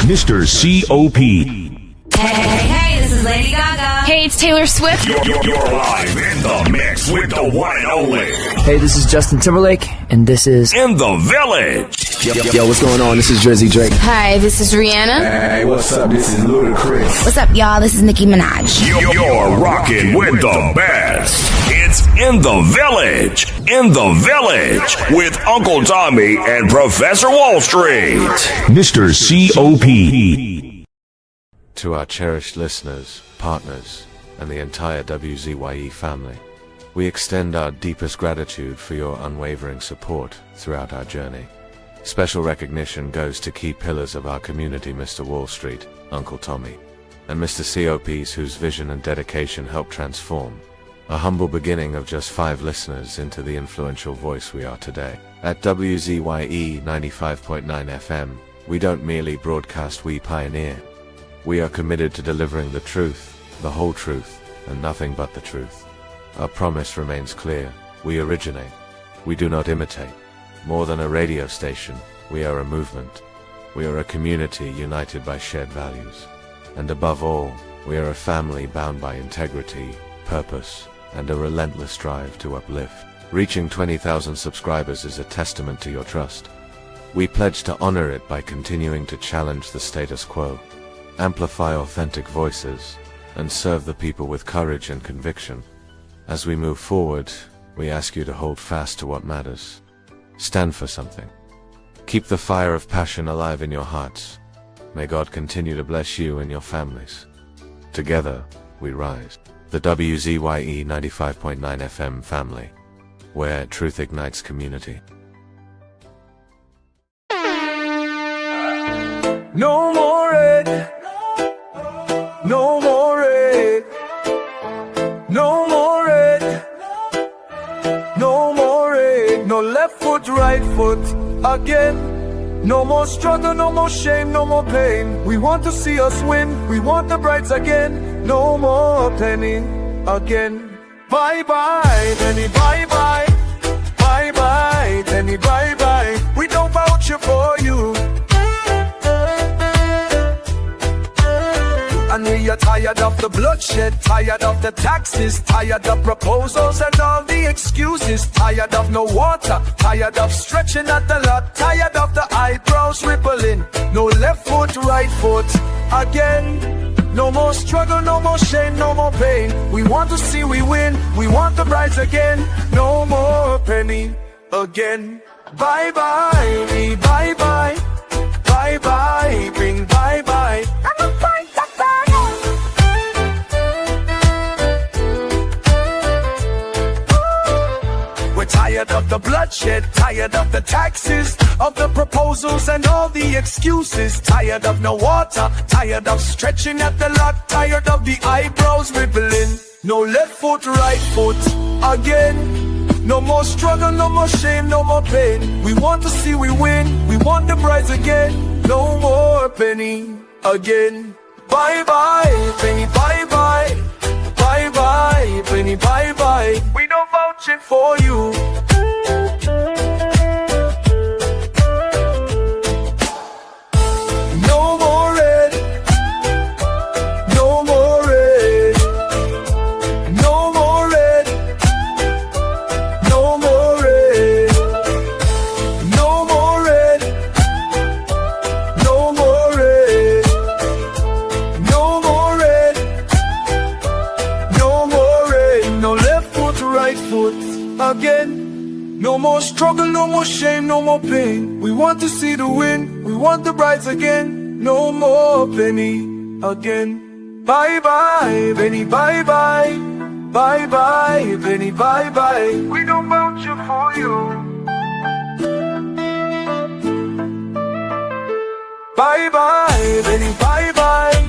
Mr. COP. Hey, this is Lady Gaga. Hey, it's Taylor Swift. You're live in the mix with the one and only. Hey, this is Justin Timberlake, and this is In the Village. Yo, what's going on? This is Jersey Drake. Hi, this is Rihanna. Hey, what's up? This is Ludacris. What's up, y'all? This is Nicki Minaj. You're rocking with the best. It's In the Village. In the Village with Uncle Tommy and Professor Wall Street. Mr. COP. To our cherished listeners, partners, and the entire WZYE family, we extend our deepest gratitude for your unwavering support throughout our journey. Special recognition goes to key pillars of our community, Mr. Wall Street, Uncle Tommy, and Mr. COPs whose vision and dedication helped transform a humble beginning of just 5 listeners into the influential voice we are today. At WZYE 95.9 FM, we don't merely broadcast, we pioneer. We are committed to delivering the truth, the whole truth, and nothing but the truth. Our promise remains clear. We originate. We do not imitate. More than a radio station, we are a movement. We are a community united by shared values. And above all, we are a family bound by integrity, purpose, and a relentless drive to uplift. Reaching 20,000 subscribers is a testament to your trust. We pledge to honor it by continuing to challenge the status quo, amplify authentic voices, and serve the people with courage and conviction. As we move forward, we ask you to hold fast to what matters. Stand for something. Keep the fire of passion alive in your hearts. May God continue to bless you and your families. Together, we rise. The WZYE 95.9 FM family, where truth ignites community. No more red. No more red. No more red. No more red. No left foot, right foot again. No more struggle, no more shame, no more pain. We want to see us win. We want the brides again. No more penny again. Bye bye, penny, bye bye. Bye bye, penny, bye bye. We don't vouch for you. And we We are tired of the bloodshed, tired of the taxes, tired of proposals and all the excuses, tired of no water, tired of stretching at the lot, tired of the eyebrows rippling, no left foot, right foot again. No more struggle, no more shame, no more pain. We want to see we win, we want the prize again. No more penny again. Bye bye, me bye bye. Bye bye, bring bye bye. I'm a point of We're tired of the bloodshed, tired of the taxes, of the proposals and all the excuses, tired of no water, tired of stretching at the lot, tired of the eyebrows rippling. No left foot, right foot again. No more struggle, no more shame, no more pain. We want to see we win, we want the prize again. No more penny again. Bye bye, penny bye bye. Bye bye, penny bye bye. We don't vouching for you. No more red. No more red. No more red. No more red. No more red. No more red. No more red. No more red. No left foot, right foot again. No more struggle, no more shame, no more pain. We want to see the win, we want the prize again. No more penny again. Bye bye, penny bye bye. Bye bye, penny bye bye. We don't vouch for you. Bye bye, penny bye bye.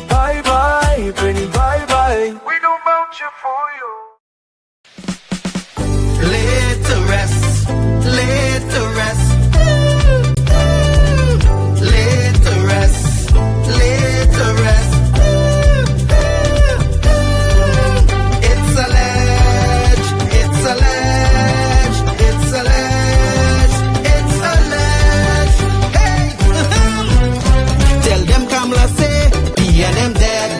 Bye bye, penny bye bye. We don't vouch for you. Laid to rest, laid to rest, laid to rest, laid to rest. It's a ledge, it's a ledge, it's a ledge, it's a ledge. Hey, tell them Kamala say, B&M dead.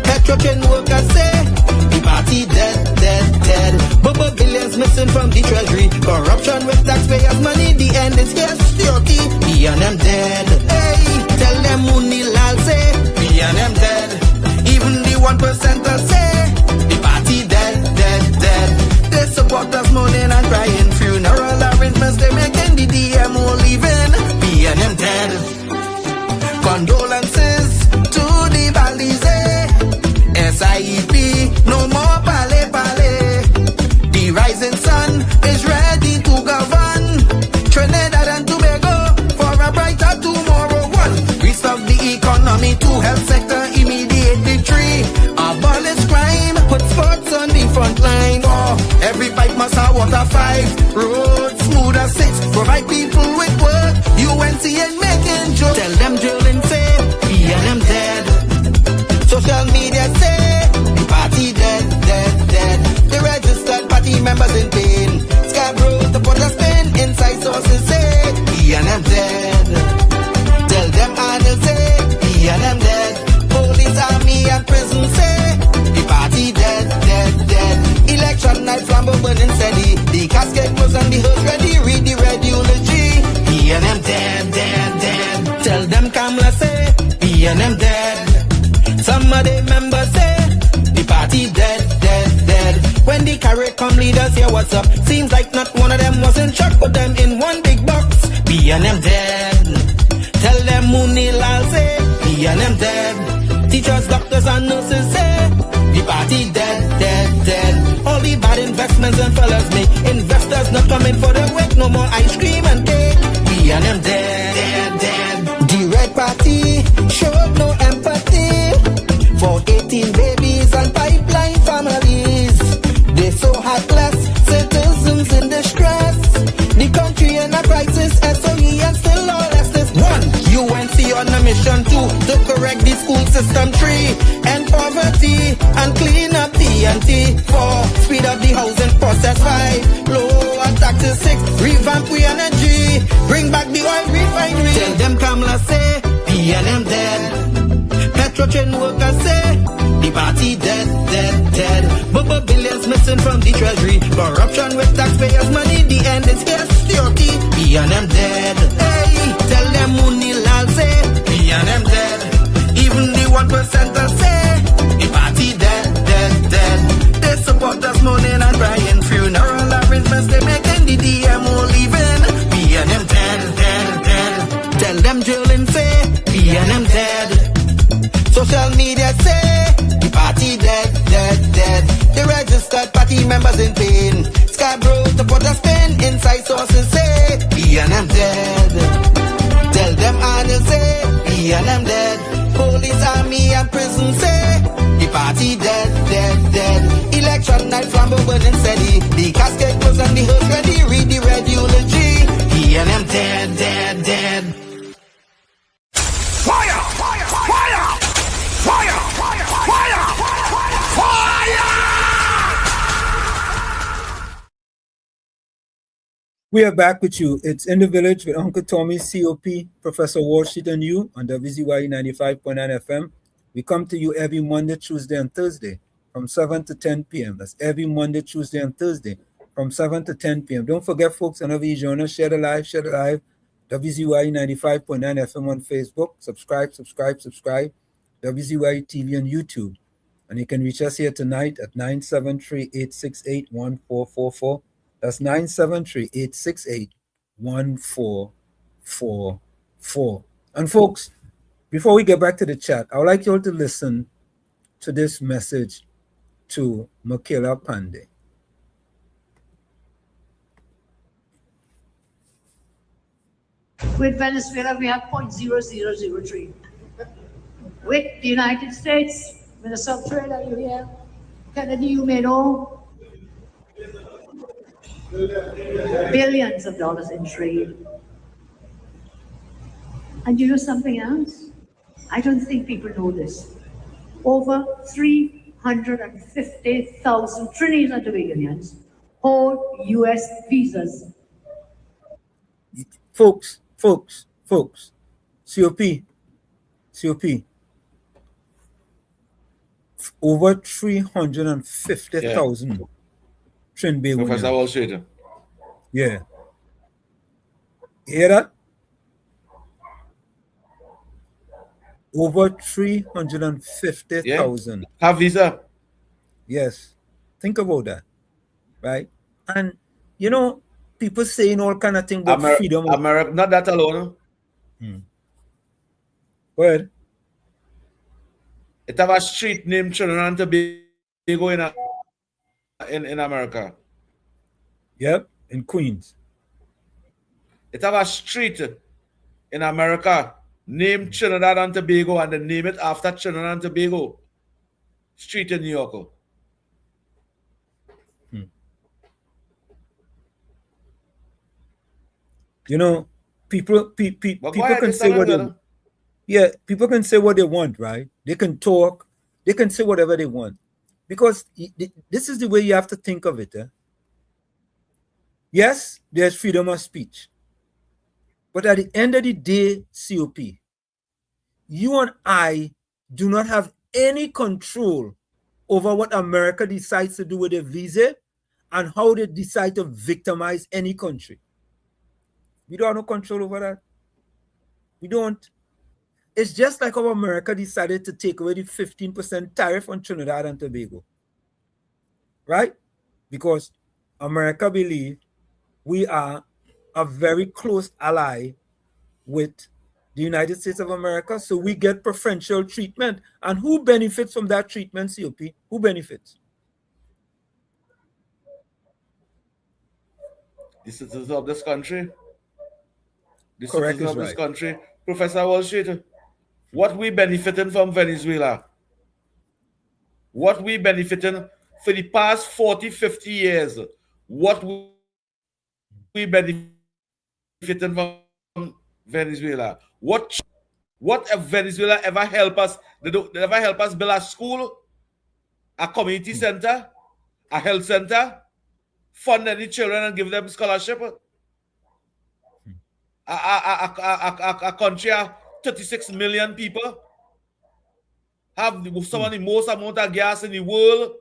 Petrochen workers say, the party dead, dead, dead. Bubble billions missing from the treasury. Corruption with taxpayers' money. The end is here, security. B&M dead. Hey, tell them Munilal say, B&M dead. Even the 1%ers say, the party dead, dead, dead. They support us mourning and crying. Funeral arrangements they making. The DMO leaving. B&M dead. Condolences to the Balize. SIEP, no more pale pale. The rising sun is ready to govern Trinidad and Tobago for a brighter tomorrow. One, restart the economy. Two, health sector, immediate victory. Abolish crime, put sports on the front line. Four, every pipe must have water. Five, roads smooth as six. Provide people with work. UNC and making jokes. Tell them drilling say, B&M dead. Social media say, the party dead, dead, dead. The registered party members in pain. Scarborough to put a spin. Inside sources say, B&M dead. Tell them Arnold say, B&M dead. Police, army and prison say, the party dead, dead, dead. Election night flambeau burning steady. The casket was on the hearse ready. Read the red eulogy. B&M dead, dead, dead. Tell them Kamala say, B&M dead. Some of the members say, the party dead, dead, dead. When the carrot come leaders hear what's up. Seems like not one of them was in shock. Put them in one big box. B&M dead. Tell them Munilal say, B&M dead. Teachers, doctors and nurses say, the party dead, dead, dead. All the bad investments and fellas make. Investors not coming for the work. No more ice cream and cake. B&M dead, dead, dead. The red party showed no empathy for 18 babies and pipeline families. They so heartless, citizens in distress. The country in a crisis, SOE and still lawlessness. One, UNC on a mission. Two, to correct the school system. Three, end poverty and clean up TNT. Four, speed up the housing process. Five, lower taxes. Six, revamp we energy. Bring back the oil refinery. Tell them Kamala say, B&M dead. Metro train workers say the party dead. Bubba billions missing from the treasury. Corruption with taxpayers' money. The end is here. Security, we and them dead. Hey, tell them Mooney Lal say we and them dead. Even the 1% say the party dead. They support us mourning and crying. Funeral arrangements they making. The DMO leaving. We and them dead. Tell them drilling say we and them dead. Social media say the party dead. The registered party members in pain. Scarborough to Port of Spain. Inside sources say we and them dead. Tell them Arnold say we and them dead. Police, army and prison say the party dead. Election night flambeau burning steady. The casket closed and the hearse ready. Read the red eulogy. We and them dead. Fire! We are back with you. It's In the Village with Uncle Tommy, COP, Professor Washington and you on WZYE 95.9 FM. We come to you every Monday, Tuesday, and Thursday from 7 to 10 p.m. That's every Monday, Tuesday, and Thursday from 7 to 10 p.m. Don't forget, folks, on every genre, share the live. WZYE 95.9 FM on Facebook. Subscribe. WZYE TV on YouTube. And you can reach us here tonight at 973-868-1444. That's 973-868-1444. And folks, before we get back to the chat, I would like you all to listen to this message to Michaela Pandey. With Venezuela, we have 0.0003. With the United States, with the sub-trade that you hear, Kennedy, you may know, billions of dollars in trade. And you know something else? I don't think people know this. Over 350,000 Trinidadians and Tobagonians hold U.S. visas. Folks, COP. Over 350,000 Trinidadians. Professor Washington. Yeah. You hear that? Over 350,000. Have visa. Yes. Think about that. Right? And, you know, people saying all kind of things about freedom. America, not that alone. Go ahead. It have a street named Trinidad and Tobago in America. Yep, in Queens. It have a street in America named Trinidad and Tobago, and they name it after Trinidad and Tobago. Street in New York. You know, people can say what they, people can say what they want, right? They can talk, they can say whatever they want, because this is the way you have to think of it. Yes, there's freedom of speech, but at the end of the day, COP, you and I do not have any control over what America decides to do with a visa and how they decide to victimize any country. We don't have no control over that. We don't. It's just like how America decided to take away the 15% tariff on Trinidad and Tobago. Right? Because America believes we are a very close ally with the United States of America, so we get preferential treatment. And who benefits from that treatment, COP? Who benefits? The citizens of this country. The Correct, citizens of this right. country. Professor Walshit, what we benefiting from Venezuela? What we benefiting for the past 40, 50 years? What we benefiting from Venezuela? What have Venezuela ever help us? They ever help us build a school, a community center, a health center, fund any children and give them scholarship? A country of 36 million people. have some of the most amount of gas in the world,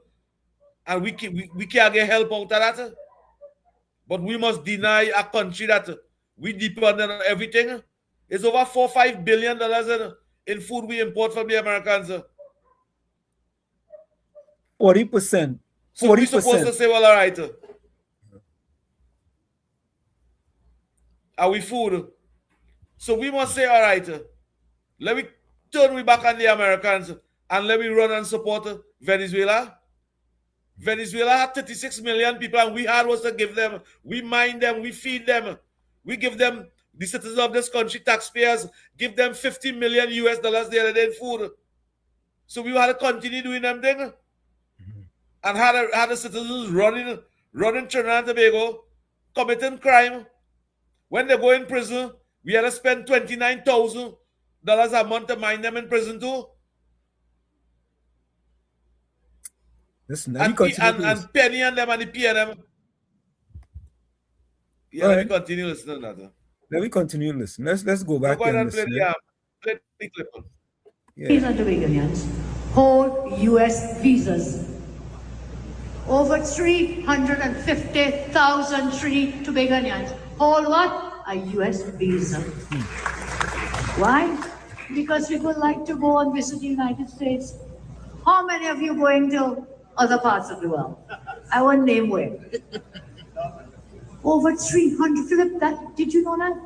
and we can't get help out of that. But we must deny a country that we depend on everything. It's over $4-5 billion in food we import from the Americans. 40%. So we're supposed to say, well, all right. Are we food? So we must say, all right, let me turn we back on the Americans and let me run and support Venezuela. Venezuela had 36 million people, and we had was to give them, we mine them, we feed them, we give them, the citizens of this country, taxpayers, give them $50 million US the other day in food. So we had to continue doing them thing. And had the citizens running Trinidad and Tobago, committing crime. When they go in prison, we had to spend $29,000 a month to mine them in prison too. Listen, and penny on them and the PNM. Yeah, let me continue listening to that. Let me continue listening. Let's go back and listen. Play the clip. Yeah. These are Tobagonians hold U.S. visas. Over 350,000 Tobagonians hold what? A U.S. visa. Why? Because people like to go and visit the United States. How many of you going to other parts of the world? I won't name where. Over 300, Philip, did you know that?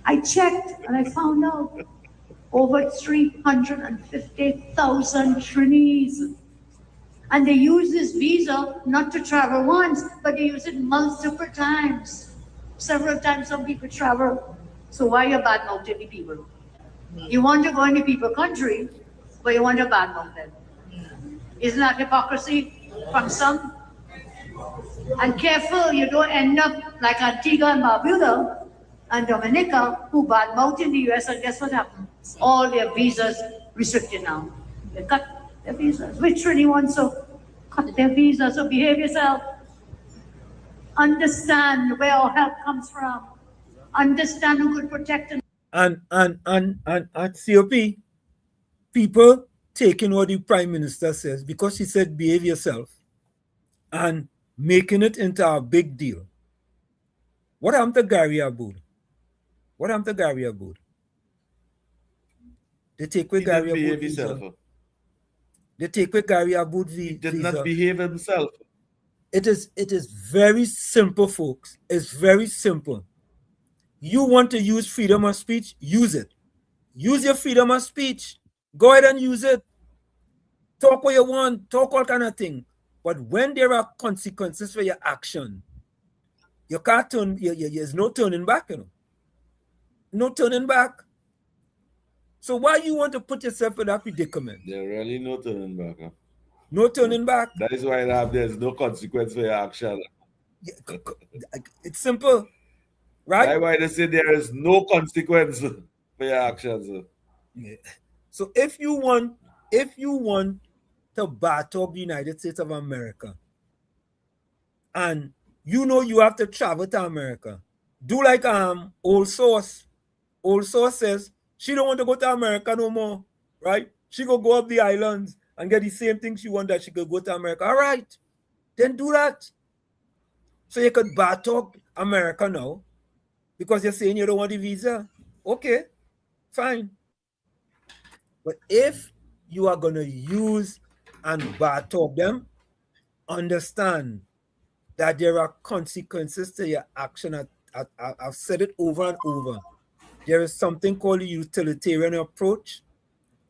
I checked and I found out over 350,000 Trinis. And they use this visa not to travel once, but they use it multiple times. Several times some people travel. So why are you bad-mouthing the people? You want to go in the people country, but you want to bad-mouth them. Isn't that hypocrisy from some? And careful, you don't end up like Antigua and Barbuda and Dominica, who bad-mouthed in the US, and guess what happened? All their visas restricted now. They cut their visas. Which really wants to cut their visas? So behave yourself. Understand where our help comes from. Understand who could protect them. And COP, people taking what the Prime Minister says, because he said behave yourself, and making it into a big deal. What happened to Gary Aboud? What happened to Gary Aboud? They take away Gary Aboud visa. They take away Gary Aboud visa. He did not behave himself. It is very simple, folks. It's very simple. You want to use freedom of speech? Use it. Use your freedom of speech. Go ahead and use it. Talk what you want. Talk all kind of thing. But when there are consequences for your action, you can't turn. There's no turning back. You know. No turning back. So why you want to put yourself in that predicament? There's really no turning back. Huh? No turning back. That is why there's no consequence for your action. Yeah, it's simple, right? That's why they say there is no consequence for your actions. Yeah. So if you want to battle the United States of America, and you know you have to travel to America, do like Old Source. Old Source says she don't want to go to America no more, right? She go up the islands and get the same thing she want, that she could go to America. All right, then do that. So you could battle America now because you're saying you don't want the visa. Okay, fine. But if you are going to use and battle them, understand that there are consequences to your action. I've said it over and over. There is something called the utilitarian approach.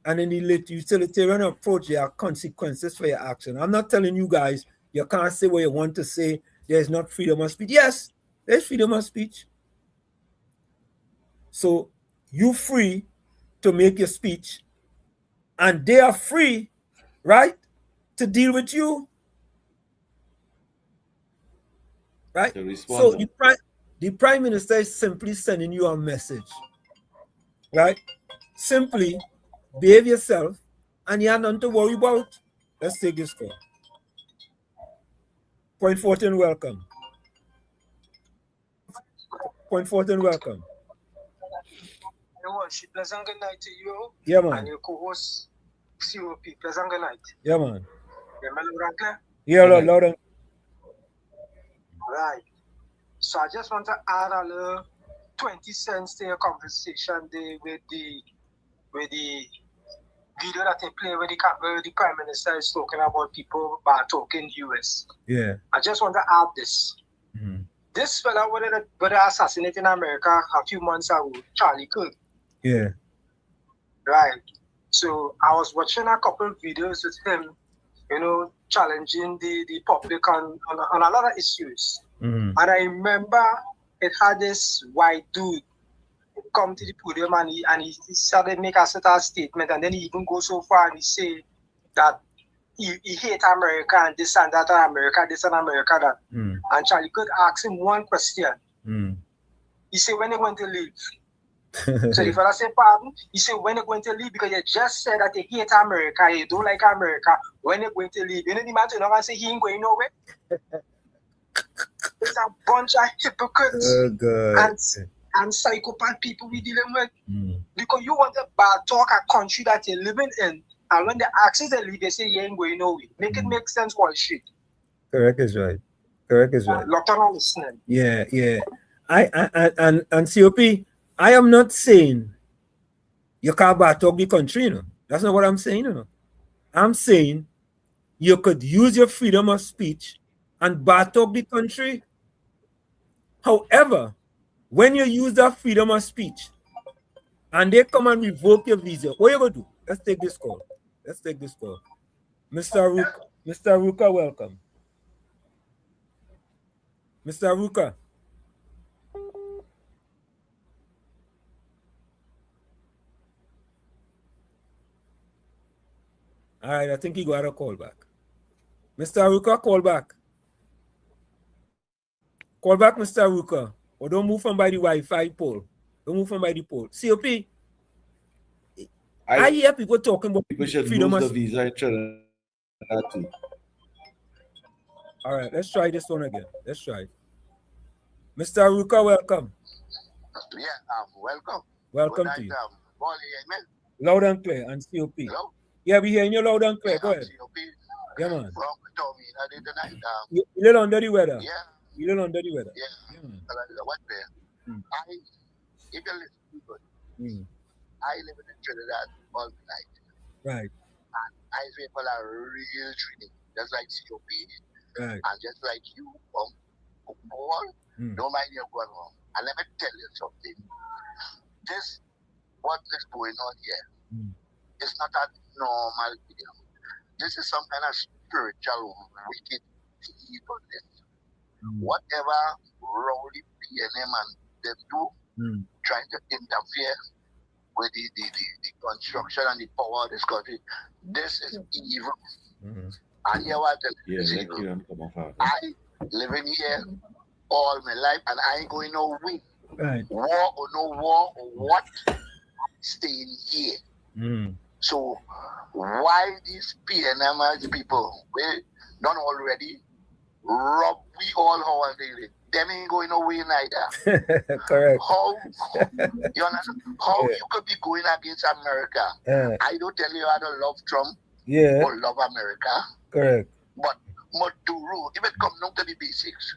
And in the utilitarian approach, there are consequences for your action. I'm not telling you guys you can't say what you want to say. There's not freedom of speech. Yes, there's freedom of speech. So you're free to make your speech, and they are free, right, to deal with you. Right? So the Prime Minister is simply sending you a message. Right? Simply behave yourself, and you have nothing to worry about. Let's take this call. Point 14, welcome. Point 14, welcome. She doesn't good night to you. Yeah, man. And your co-host. COP, pleasant good night. Yeah, man. Remember loud and clear? Yeah, loud and Right. So I just want to add a little 20 cents to your conversation there with the video that they play where the Prime Minister is talking about people bad talking US. Yeah. I just want to add this. Mm-hmm. This fella were assassinated in America a few months ago, Charlie Kirk. Yeah. Right. So I was watching a couple of videos with him, challenging the public on a lot of issues. Mm-hmm. And I remember it had this white dude come to the podium and he started make a certain statement, and then he even goes so far and he say that he hate America and this and that and America, this and America that. Mm. And Charlie could ask him one question. Mm. He said, when are you going to leave? So the fella said, pardon? He said, when are you going to leave? Because you just said that you hate America, you don't like America. When are you going to leave? You know the man turn around and say he ain't going nowhere. It's a bunch of hypocrites. Oh, God. And psychopath people we dealing with. Mm. Because you want to bad talk a country that you're living in, and when they ask you to leave, they say you ain't going nowhere. Make it make sense what shit. Correct is right. Correct is right. Lot of listening. Yeah, yeah. And COP, I am not saying you can't bad talk the country, you know. That's not what I'm saying, you know. I'm saying you could use your freedom of speech and bad talk the country. However, when you use that freedom of speech and they come and revoke your visa, what are you going to do? Let's take this call. Mr. Ruka, welcome. Mr. Ruka. All right, I think he got a call back. Mr. Ruka, call back. Call back, Mr. Ruka. Or don't move from by the Wi-Fi pole. Don't move from by the pole. COP, I hear people talking about people should freedom lose of the visa in Trinidad too. All right, let's try this one again. Let's try it. Mr. Ruka, welcome. Yeah, welcome. Welcome Good to you. Night, Loud and clear, and COP. Hello? Yeah, we hearing you loud and clear. Go ahead. COP. Yeah, man. From Tommy, tonight. You little under the weather. Yeah. You little under the weather. Yeah. What there? Mm. If you listen good, Mm. I live in Trinidad all the night. Right. And I people are real treating, just like COP. Right. And just like you, all, don't mind your going on. And let me tell you something. This, what is going on here, is not a normal video. This is some kind of spiritual wicked evilness. Whatever Rowley PNM and them do, trying to interfere with the construction and the power of this country, this is evil. And here what I living here all my life and I ain't going no way. Right. War or no war or what, staying here. So why these PNMers people, we done already rob we all how they live. Them ain't going nowhere neither. Correct. How you understand? How you could be going against America? I don't tell you I don't love Trump or love America. Correct. But Maduro, if it comes down to the basics,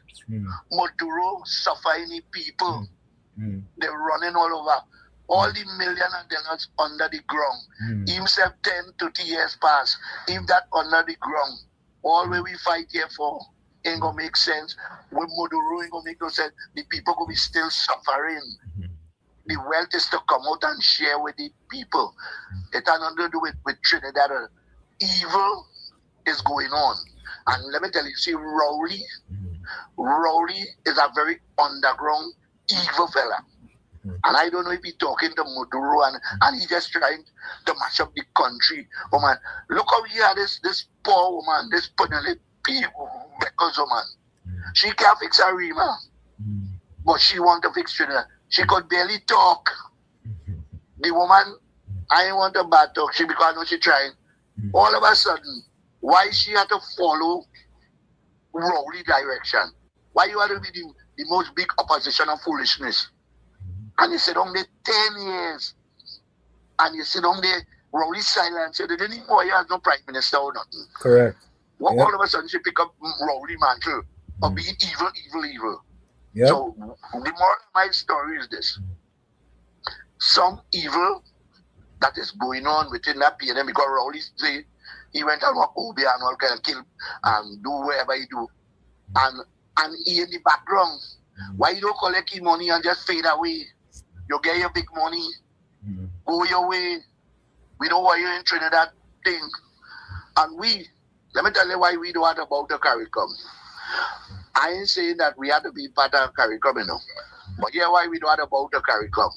Maduro suffering people. They're running all over. All the million of dollars under the ground. Himself 10 to 30 years past. If that under the ground, all we fight here for ain't gonna make sense. With Maduro ain't gonna make no sense. The people gonna be still suffering. The wealth is to come out and share with the people. It has nothing to do with Trinidad. Evil is going on. And let me tell you, see, Rowley is a very underground evil fella. And I don't know if he's talking to Maduro and he's just trying to mash up the country. Woman, look how he had this poor woman, this Penelope Beckers woman. She can't fix her Rima, but she want to fix Trinidad. She could barely talk. The woman, I ain't want to bad talk, because I know she trying. All of a sudden, why she had to follow Rowley direction? Why you had to be the most big opposition of foolishness? And you sit on there 10 years. And you sit on there Rowley silence. They didn't even know he has no prime minister or nothing. Correct. Well, all of a sudden she pick up Rowley mantle of being evil. Yep. So the moral of my story is this. Some evil that is going on within that PNM because Rowley say he went and walk Obi and all kind of kill and do whatever he do. And he in the background. Why you don't collect his money and just fade away? You get your big money, go your way. We don't want you in Trinidad thing. And let me tell you why we don't want about the CARICOM. I ain't saying that we have to be part of CARICOM, you know. But yeah, why we don't want about the CARICOM.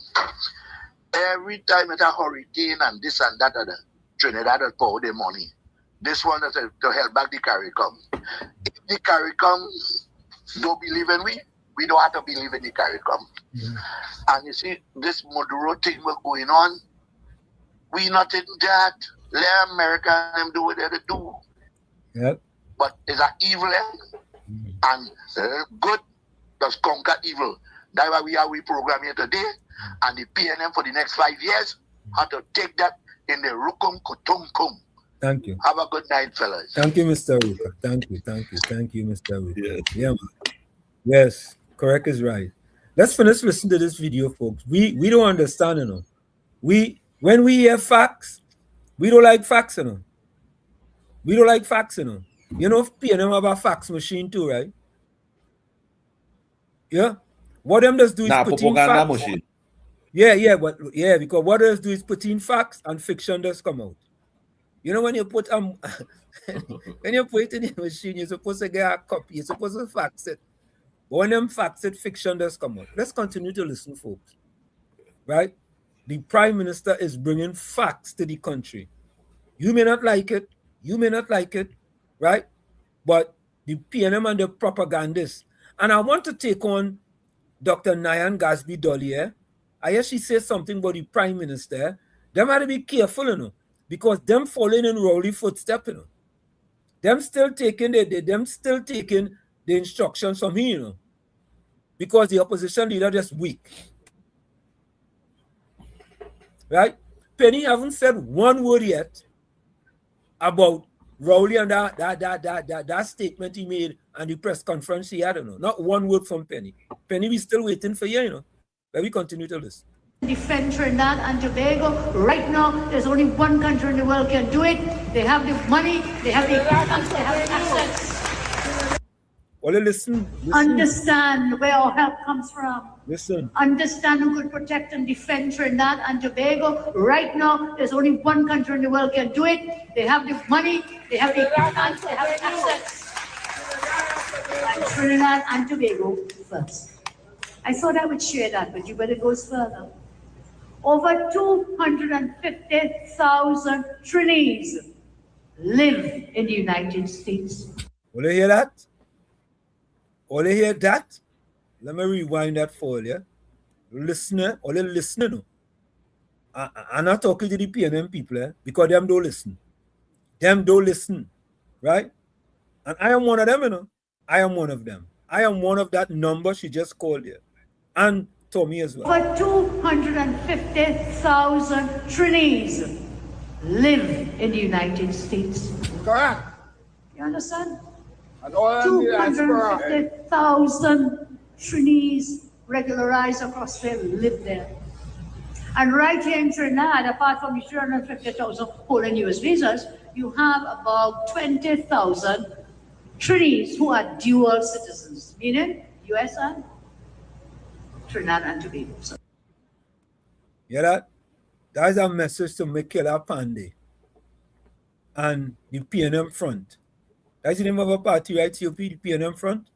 Every time it's a hurricane and this and that, and Trinidad has poured their money. This one is to help back the CARICOM. If the CARICOM don't believe in we don't have to believe in the CARICOM. And you see, this Maduro thing was going on. We not in that. Let America them do what they do. Yep. But it's an evil and good does conquer evil. That's why we program here today. And the PNM for the next 5 years have to take that in the Rukum Kutumkum. Thank you. Have a good night, fellas. Thank you, Mr. Ruka. Thank you, Mr. Ruka. Yeah, man. Yes, correct is right. Let's finish listening to this video, folks. We don't understand, you know. When we hear facts, we don't like facts, you know. We don't like facts, you know. You know, PNM have a fax machine too, right? Yeah. What them just do is put in facts. Machine. Yeah, because what else do is put in facts and fiction does come out. You know, when you put when you put it in the machine, you're supposed to get a copy, you're supposed to fax it. But when them fax it, fiction does come out. Let's continue to listen, folks. Right? The Prime Minister is bringing facts to the country. You may not like it, right? But the PNM and the propagandists. And I want to take on Dr. Nyan Gasby Dollier. I hear she says something about the Prime Minister. Them have to be careful, you know, because them following in Rowley footsteps, you know. Them still taking the instructions from him, you know, because the opposition leader just weak. Right? Penny haven't said one word yet about Rowley and that statement he made and the press conference he had, you know. Not one word from Penny. Penny, we still waiting for you, you know. But we continue to listen. Defend Trinidad and Tobago. Right now, there's only one country in the world can do it. They have the money, they have the equipment, they have the assets. Well, listen. Understand where our help comes from. Listen. Understand who could protect and defend Trinidad and Tobago. Right now, there's only one country in the world can do it. They have the money, they have the equipment, they have the assets. And Trinidad and Tobago first. I thought I would share that with you, but it goes further. Over 250,000 Trinis live in the United States. Will you hear that? Will you hear that? Let me rewind that for you. Listener, or the listener, no. I'm not talking to the PNM people, because them don't listen. Them don't listen, right? And I am one of them, you know. I am one of them. I am one of that number she just called here. And Tommy as well. Over 250,000 Trinis live in the United States. Correct. You understand? And all 250,000 Trinis regularized across there live there. And right here in Trinidad, apart from the 350,000 holding US visas, you have about 20,000 Trinis who are dual citizens, meaning US and Trinidad and Tobago. Yeah, that is a message to Michaela Pandey and the PNM Front. That's the name of a party, right? COP, the PNM Front?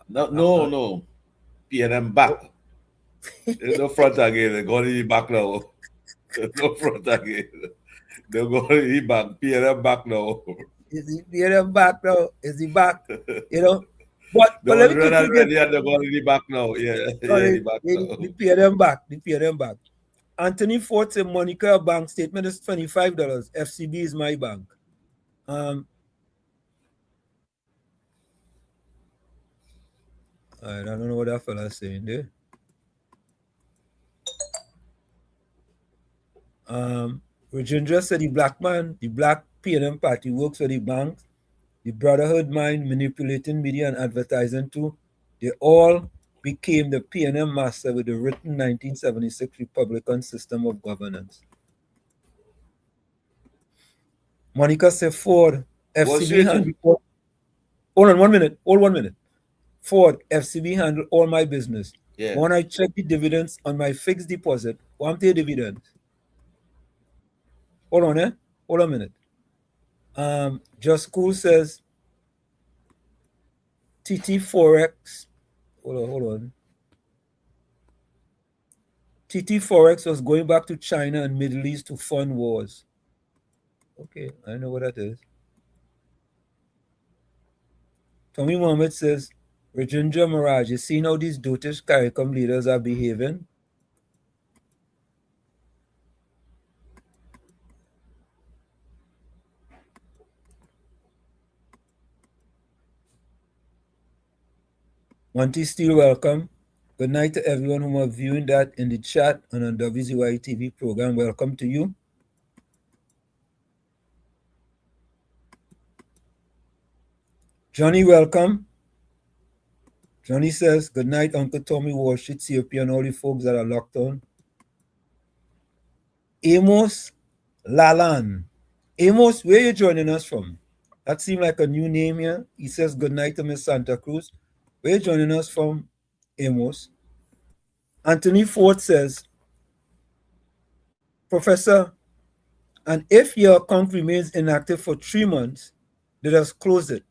No. PNM back. There's no front again. They're going to the back now. There's no front again. They're going to the back. PNM back now. Is the PNM back now? Is he back? You know? But let me quickly get... They're going to the back now. The PNM back. The PNM back. Anthony Ford said Monica bank statement is $25. FCB is my bank. I don't know what that fella is saying there. Rajendra said the black man, the black PNM party works for the banks, the Brotherhood mind manipulating media and advertising too. They all became the PNM master with the written 1976 Republican system of governance. Monica said Ford, FCB handled. Hold on 1 minute. Hold 1 minute. Ford, FCB handled all my business. Yeah. When I check the dividends on my fixed deposit, one pay dividends. Hold on, Hold on a minute. Just Cool says TT Forex. Hold on. TT Forex was going back to China and Middle East to fund wars. Okay, I know what that is. Tommy Mohammed says, Rajendra Mirage, you see how these dotish CARICOM leaders are behaving? Monty Steele, welcome. Good night to everyone who are viewing that in the chat and on WZYE TV program. Welcome to you. Johnny, welcome. Johnny says, good night, Uncle Tommy Wall Street, COP, and all the folks that are locked on. Amos Lalan. Amos, where are you joining us from? That seemed like a new name here. He says, good night to Miss Santa Cruz. Where are you joining us from, Amos? Anthony Ford says, Professor, and if your account remains inactive for 3 months, let us close it.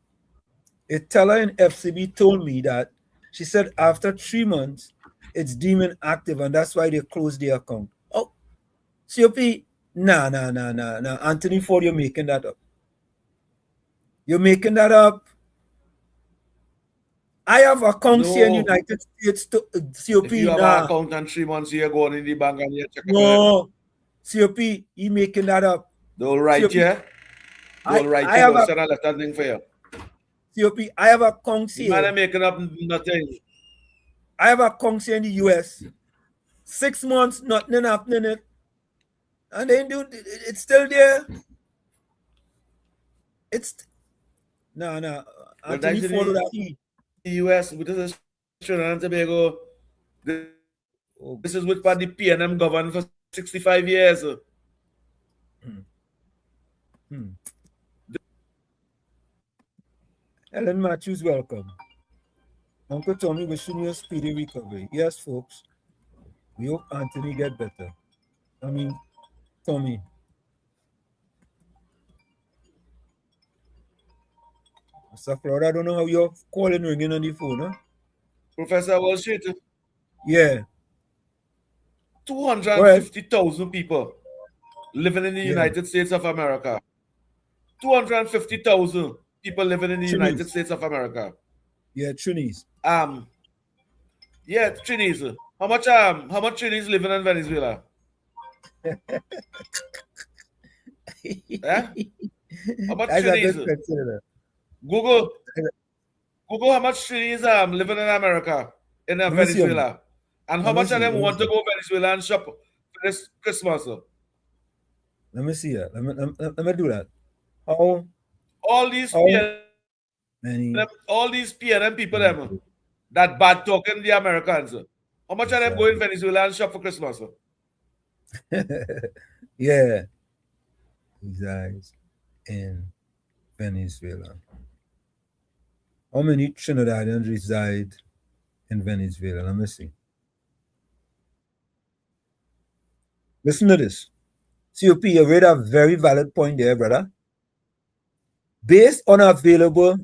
A teller in FCB told me that she said after 3 months, it's deemed inactive, and that's why they closed the account. Oh, COP, nah. Anthony Ford, you're making that up. You're making that up. I have accounts here in the United States to COP. If you have an account and 3 months, you're going in the bank and you check it. No, COP, you making that up. They'll write you. They'll write you. They'll send a letter thing for you. COP, I have accounts here. Man, I'm making up nothing. I have accounts here in the US. 6 months, nothing happening. And they do. It's still there. It's no. Anthony Ford that the US, with this Trinidad and Tobago. This is with the PNM governed for 65 years. Ellen Matthews, welcome. Uncle Tommy wishing you a speedy recovery. Yes, folks. We hope Anthony get better. I mean, Tommy. Mr. Florida, I don't know how you're calling ringing on the phone, huh? Professor Wall Street. Yeah. 250,000 people living in the United States of America. 250,000 people living in the United States of America. Yeah, Trinis. Yeah, Trinis. How much Trinis living in Venezuela? Yeah? How much Trinis? Google how much Trinis living in America, in Venezuela. And how much of them want to go to Venezuela and shop for this Christmas? Let me see that. Let me do that. All these PNM people them that bad talking the Americans. How much of them go in Venezuela and shop for Christmas? Yeah. Resides in Venezuela. How many Trinidadians reside in Venezuela? Let me see. Listen to this. COP, you made a very valid point there, brother. Based on available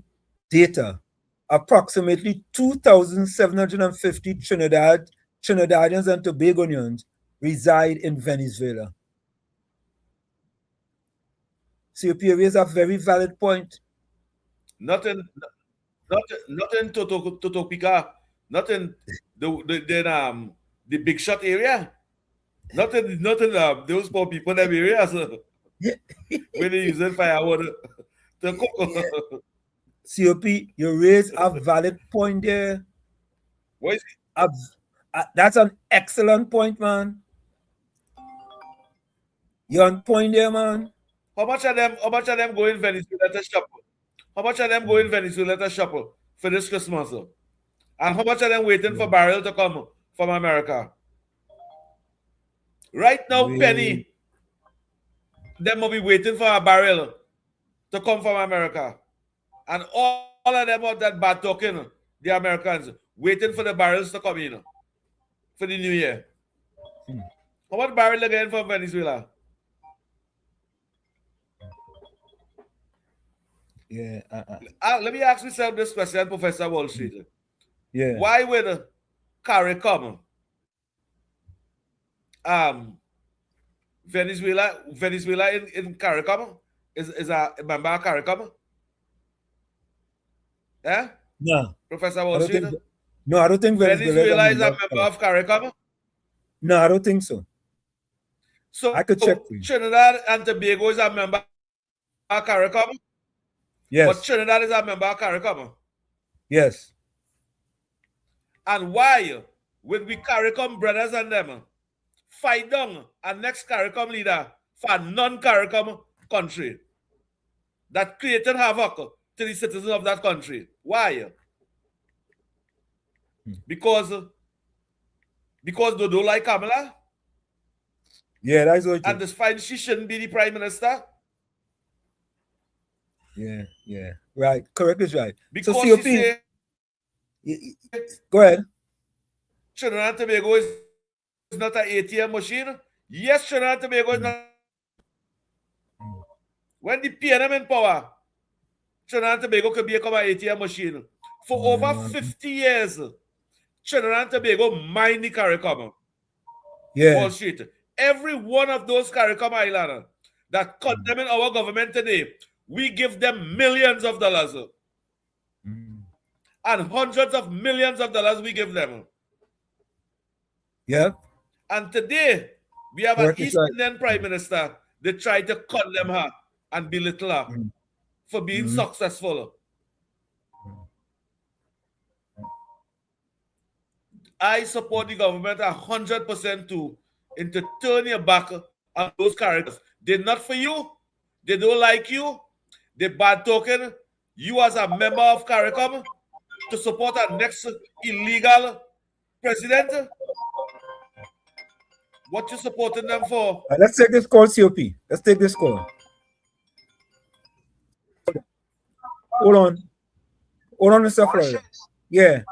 data, approximately 2,750 Trinidadians and Tobagonians reside in Venezuela. COP, you raised a very valid point. Not in Totopica, not in the big shot area. Not in those poor people in them areas when they using firewood to cook. COP, you raise a valid point there. What is it? That's an excellent point, man. You on point there, man? How much of them go in Venezuela to shop? How much of them go in Venezuela to shop for this Christmas? And how much of them waiting for barrel to come from America? Right now, Penny, them will be waiting for a barrel to come from America. And all of them out that bad talking, the Americans, waiting for the barrels to come in for the new year. How much barrel again from Venezuela? Yeah. Let me ask myself this question, Professor Wall Street. Yeah. Why would CARICOM, Venezuela in CARICOM is a member of CARICOM? Yeah? No. Professor Wall Street? No, I don't think Venezuela is a member of CARICOM? No, I don't think so. So I could check for you. Trinidad and Tobago is a member of CARICOM? Yes. But Trinidad is a member of CARICOM? Yes. And why would we CARICOM brothers and them fight down a next CARICOM leader for a non-CARICOM country that created havoc to the citizens of that country? Why? Because they don't like Kamala? Yeah, that's what. And despite she shouldn't be the prime minister? Yeah. Right. Correct is right. Because so COP, she say, go ahead. Trinidad and Tobago is not an ATM machine. Yes, Trinidad and Tobago is not. When the PNM in power, Trinidad and Tobago could become an ATM machine. For over 50 years, Trinidad and Tobago mine the CARICOM. Wall Street. Every one of those CARICOM islands that condemning our government today, we give them millions of dollars. And hundreds of millions of dollars we give them. Yeah. And today, we have an East Indian Prime Minister. They try to condemn her and belittle her for being successful. I support the government 100% too, and to turn your back on those characters. They're not for you. They don't like you. They bad talking. You as a member of CARICOM to support our next illegal president. What you supporting them for? Let's take this call, COP. Let's take this call. Hold on, Mr. Florida. Yeah.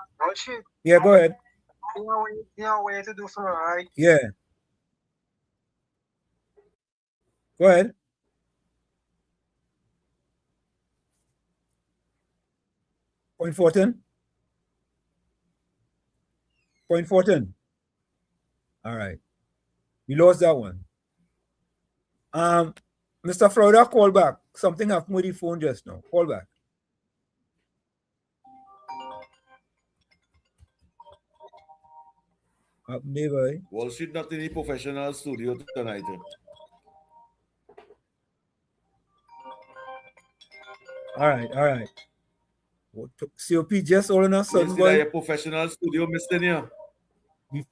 Yeah, go ahead. You know what to do for me, right? Yeah. Go ahead. Point 14. Point 14. All right. We lost that one. Mr. Florida, call back. Something happened with the phone just now. Call back. Never. Wall Street not in the professional studio tonight. All right. COP just all on a sudden. Boy, a professional studio missing here. The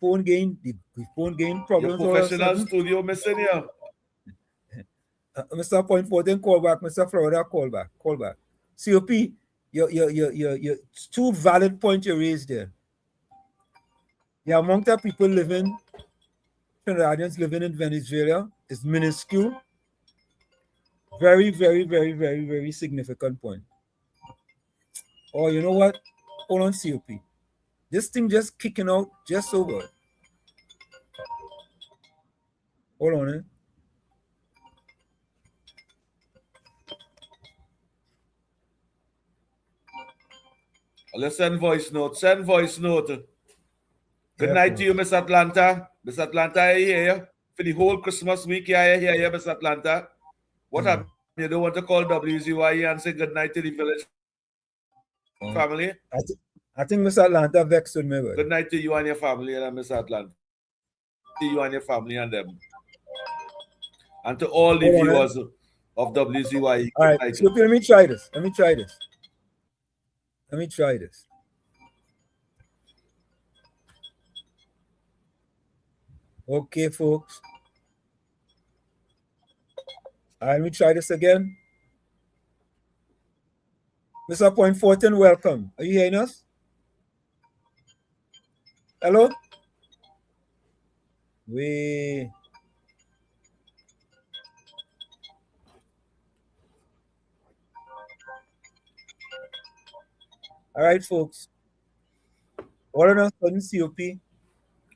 phone gain problems. Your professional studio missing here. Mr. Point 14, call back. Mr. Florida, call back. COP, your two valid points you raised there. The amount of people Trinidadians living in Venezuela is minuscule. Very, very, very, very, very significant point. Oh, you know what? Hold on, COP. This thing just kicking out just so good. Hold on, Let's send voice note. Good night to you, Miss Atlanta. Miss Atlanta, are you here? For the whole Christmas week, yeah, Miss Atlanta. What happened? You don't want to call WZYE and say good night to the village family? I think Miss Atlanta vexed with me. Buddy. Good night to you and your family and Miss Atlanta. To you and your family and them. And to all the viewers of WZYE. All right, so let me try this. Okay, folks. All right, let me try this again. Mr. Point Fortin, welcome. Are you hearing us? Hello? All right, folks. All of a sudden, COP,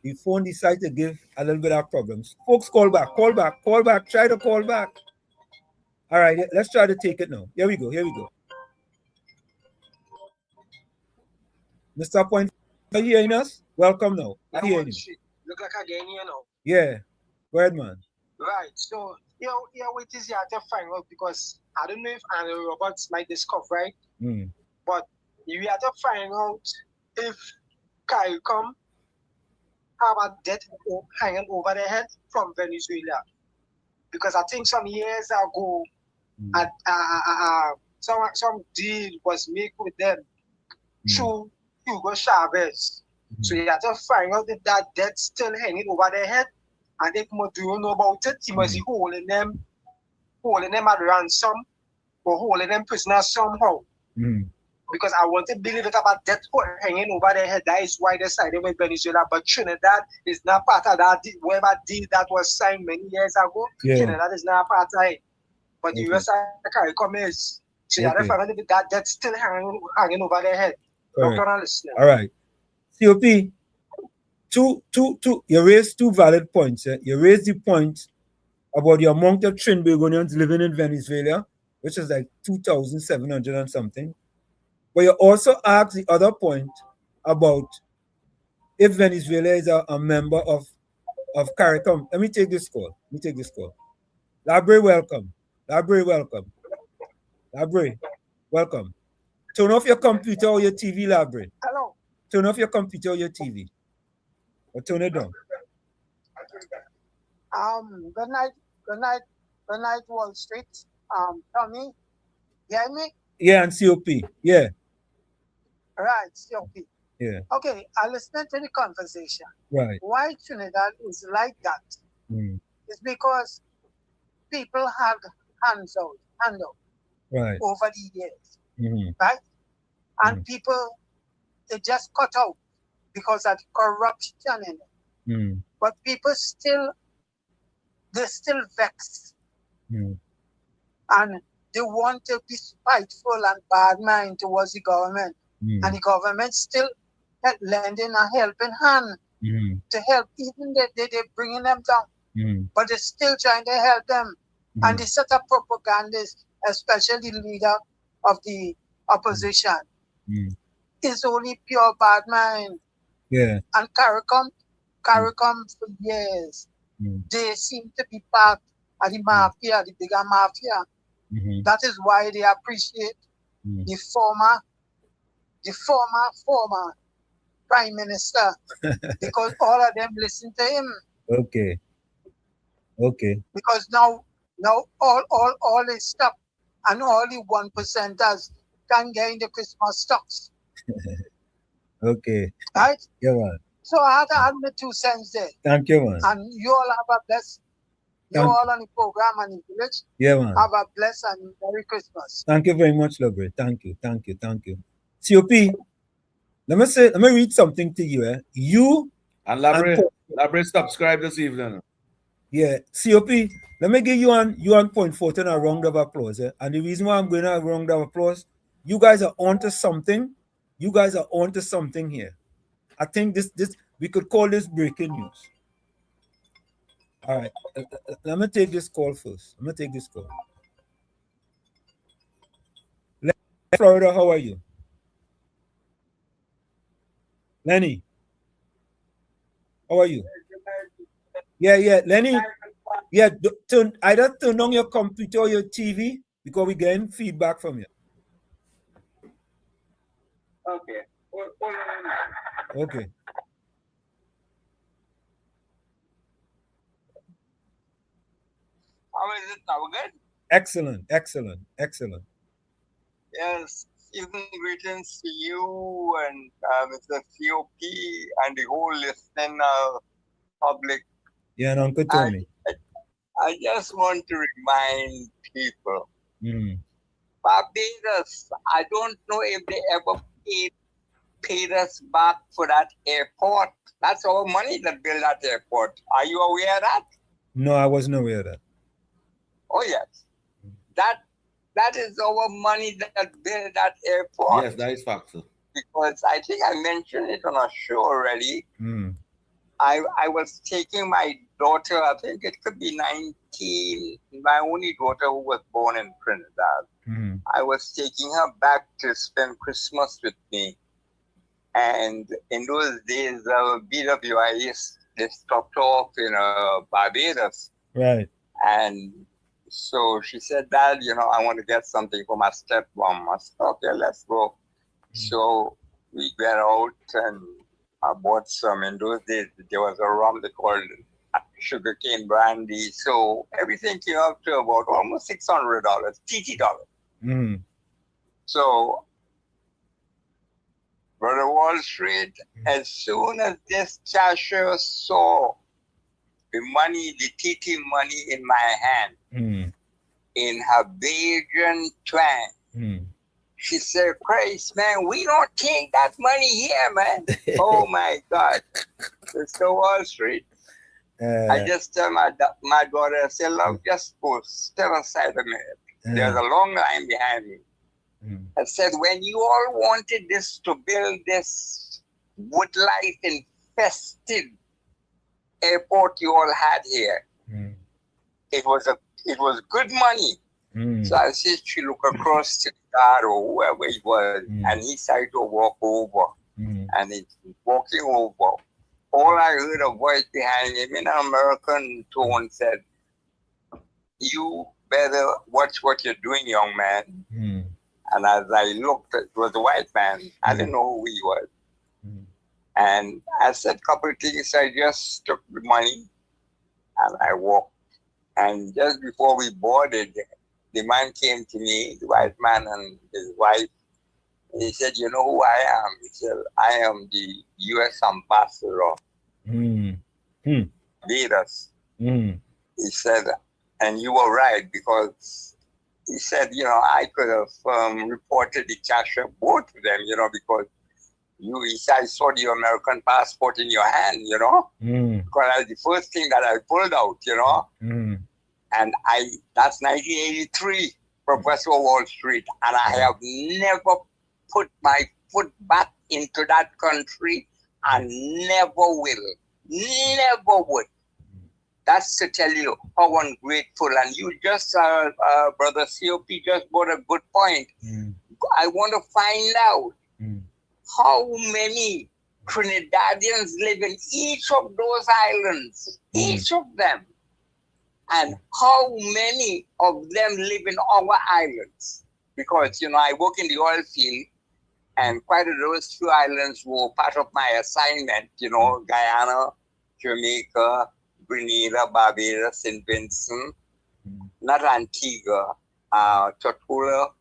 the phone decided to give a little bit of problems. Folks, call back, try to call back. All right, let's try to take it now. Here we go. Mr. Point, are you hearing us? Welcome now. Look like I get here now. Yeah. Go ahead, man. Right. So, what is here to find out, because I don't know if Andrew Roberts might discover, right? But you have to find out if CARICOM have a debt hanging over their head from Venezuela. Because I think some years ago, some deal was made with them through Hugo Chavez. So you have to find out if that debt still hanging over their head. And if Maduro know about it, he must be holding them at ransom or holding them prisoners somehow. Because I want to believe it about debt hanging over their head. That is why they sided with Venezuela. But Trinidad is not part of that whatever deal that was signed many years ago. Trinidad is not part of it. But the US CARICOM is. So you have to find out if that debt still hanging over their head. All right. COP, you raised two valid points. You raised the point about the amount of Trinbagonians living in Venezuela, which is like 2,700 and something. But you also asked the other point about if Venezuela is a member of CARICOM. Let me take this call. Labre, welcome. Labre, welcome. Turn off your computer or your TV, Labre. Hello. Turn off your computer or your TV. Or turn it down. Good night, Wall Street. Tommy, you hear me? Yeah, and COP. Yeah. Right, COP. Yeah. Okay, I listened to the conversation. Right. Why Trinidad is like that? It's because people have handled right. over the years. Right? And people, they just cut out because of corruption in it. But people they're still vexed. And they want to be spiteful and bad mind towards the government. And the government still lending a helping hand to help, even they're bringing them down. But they're still trying to help them. And they set up propagandists, especially the leader of the opposition. It's only pure bad mind. Yeah. And CARICOM for years, they seem to be part of the mafia, the bigger mafia. That is why they appreciate the former prime minister, because all of them listen to him. Okay. Because now all this stuff and all the 1%ers can get in the Christmas stocks. Okay. Right? Yeah, man. So I had to add my 2 cents there. Thank you, man. And you all have a blessed. You all on the program and the village. Yeah, man. Have a blessed and Merry Christmas. Thank you very much, Labre. Thank you. COP, let me read something to you. You and Labre subscribe this evening. Yeah, COP, let me give you on Point Fortin a round of applause. And the reason why I'm going to have a round of applause, you guys are onto something. Here. I think this we could call this breaking news. All right, let me take this call first. Florida, how are you? Lenny, how are you? Yeah, Lenny. Yeah, either turn on your computer or your TV because we're getting feedback from you. Okay. Okay. How is it now? Good? Excellent. Yes. Even greetings to you and Mr. COP and the whole listening public. Yeah, and Uncle Tony. I just want to remind people, Barbados, I don't know if they ever paid us back for that airport. That's our money that built that airport. Are you aware of that? No, I wasn't aware of that. Oh yes. That is our money that built that airport. Yes, that is fact, sir. Because I think I mentioned it on a show already. I was taking my daughter, I think it could be 19, my only daughter who was born in Trinidad. I was taking her back to spend Christmas with me. And in those days, BWI, they stopped off in Barbados. Right. And so she said, Dad, I want to get something for my stepmom. I said, okay, let's go. So we went out and I bought some. In those days, there was a rum they called sugarcane brandy. So everything came up to about almost $600, TT dollars. So, Brother Wall Street, as soon as this cashier saw the money, the TT money in my hand, in her Bajan twang, she said, Christ, man, we don't take that money here, man. Oh, my God. Mr. Wall Street. I just tell my daughter, I said, look, just go step aside a minute. There's a long line behind me. I said, when you all wanted this to build this woodlife infested airport you all had here, it was good money. So I said, she look across to God or whoever it was, and he started to walk over. And he's walking over. All I heard a voice behind him in an American tone said, you better watch what you're doing, young man. And as I looked, it was a white man. I didn't know who he was. And I said a couple of things. I just took the money and I walked. And just before we boarded, the man came to me, the white man and his wife. He said, you know who I am? He said, I am the U.S. ambassador. Barbados. He said, and you were right, because he said, I could have reported the cashier, both of them, because he said, I saw the American passport in your hand, because that's the first thing that I pulled out, and that's 1983, Professor Wall Street, and I have never put my foot back into that country and never will, never would. That's to tell you how ungrateful. And you just, Brother COP, just brought a good point. I want to find out how many Trinidadians live in each of those islands, each of them, and how many of them live in our islands. Because, I work in the oil field, and quite a those few islands were part of my assignment, Guyana, Jamaica, Grenada, Barbados, St. Vincent, not Antigua, Tortuga,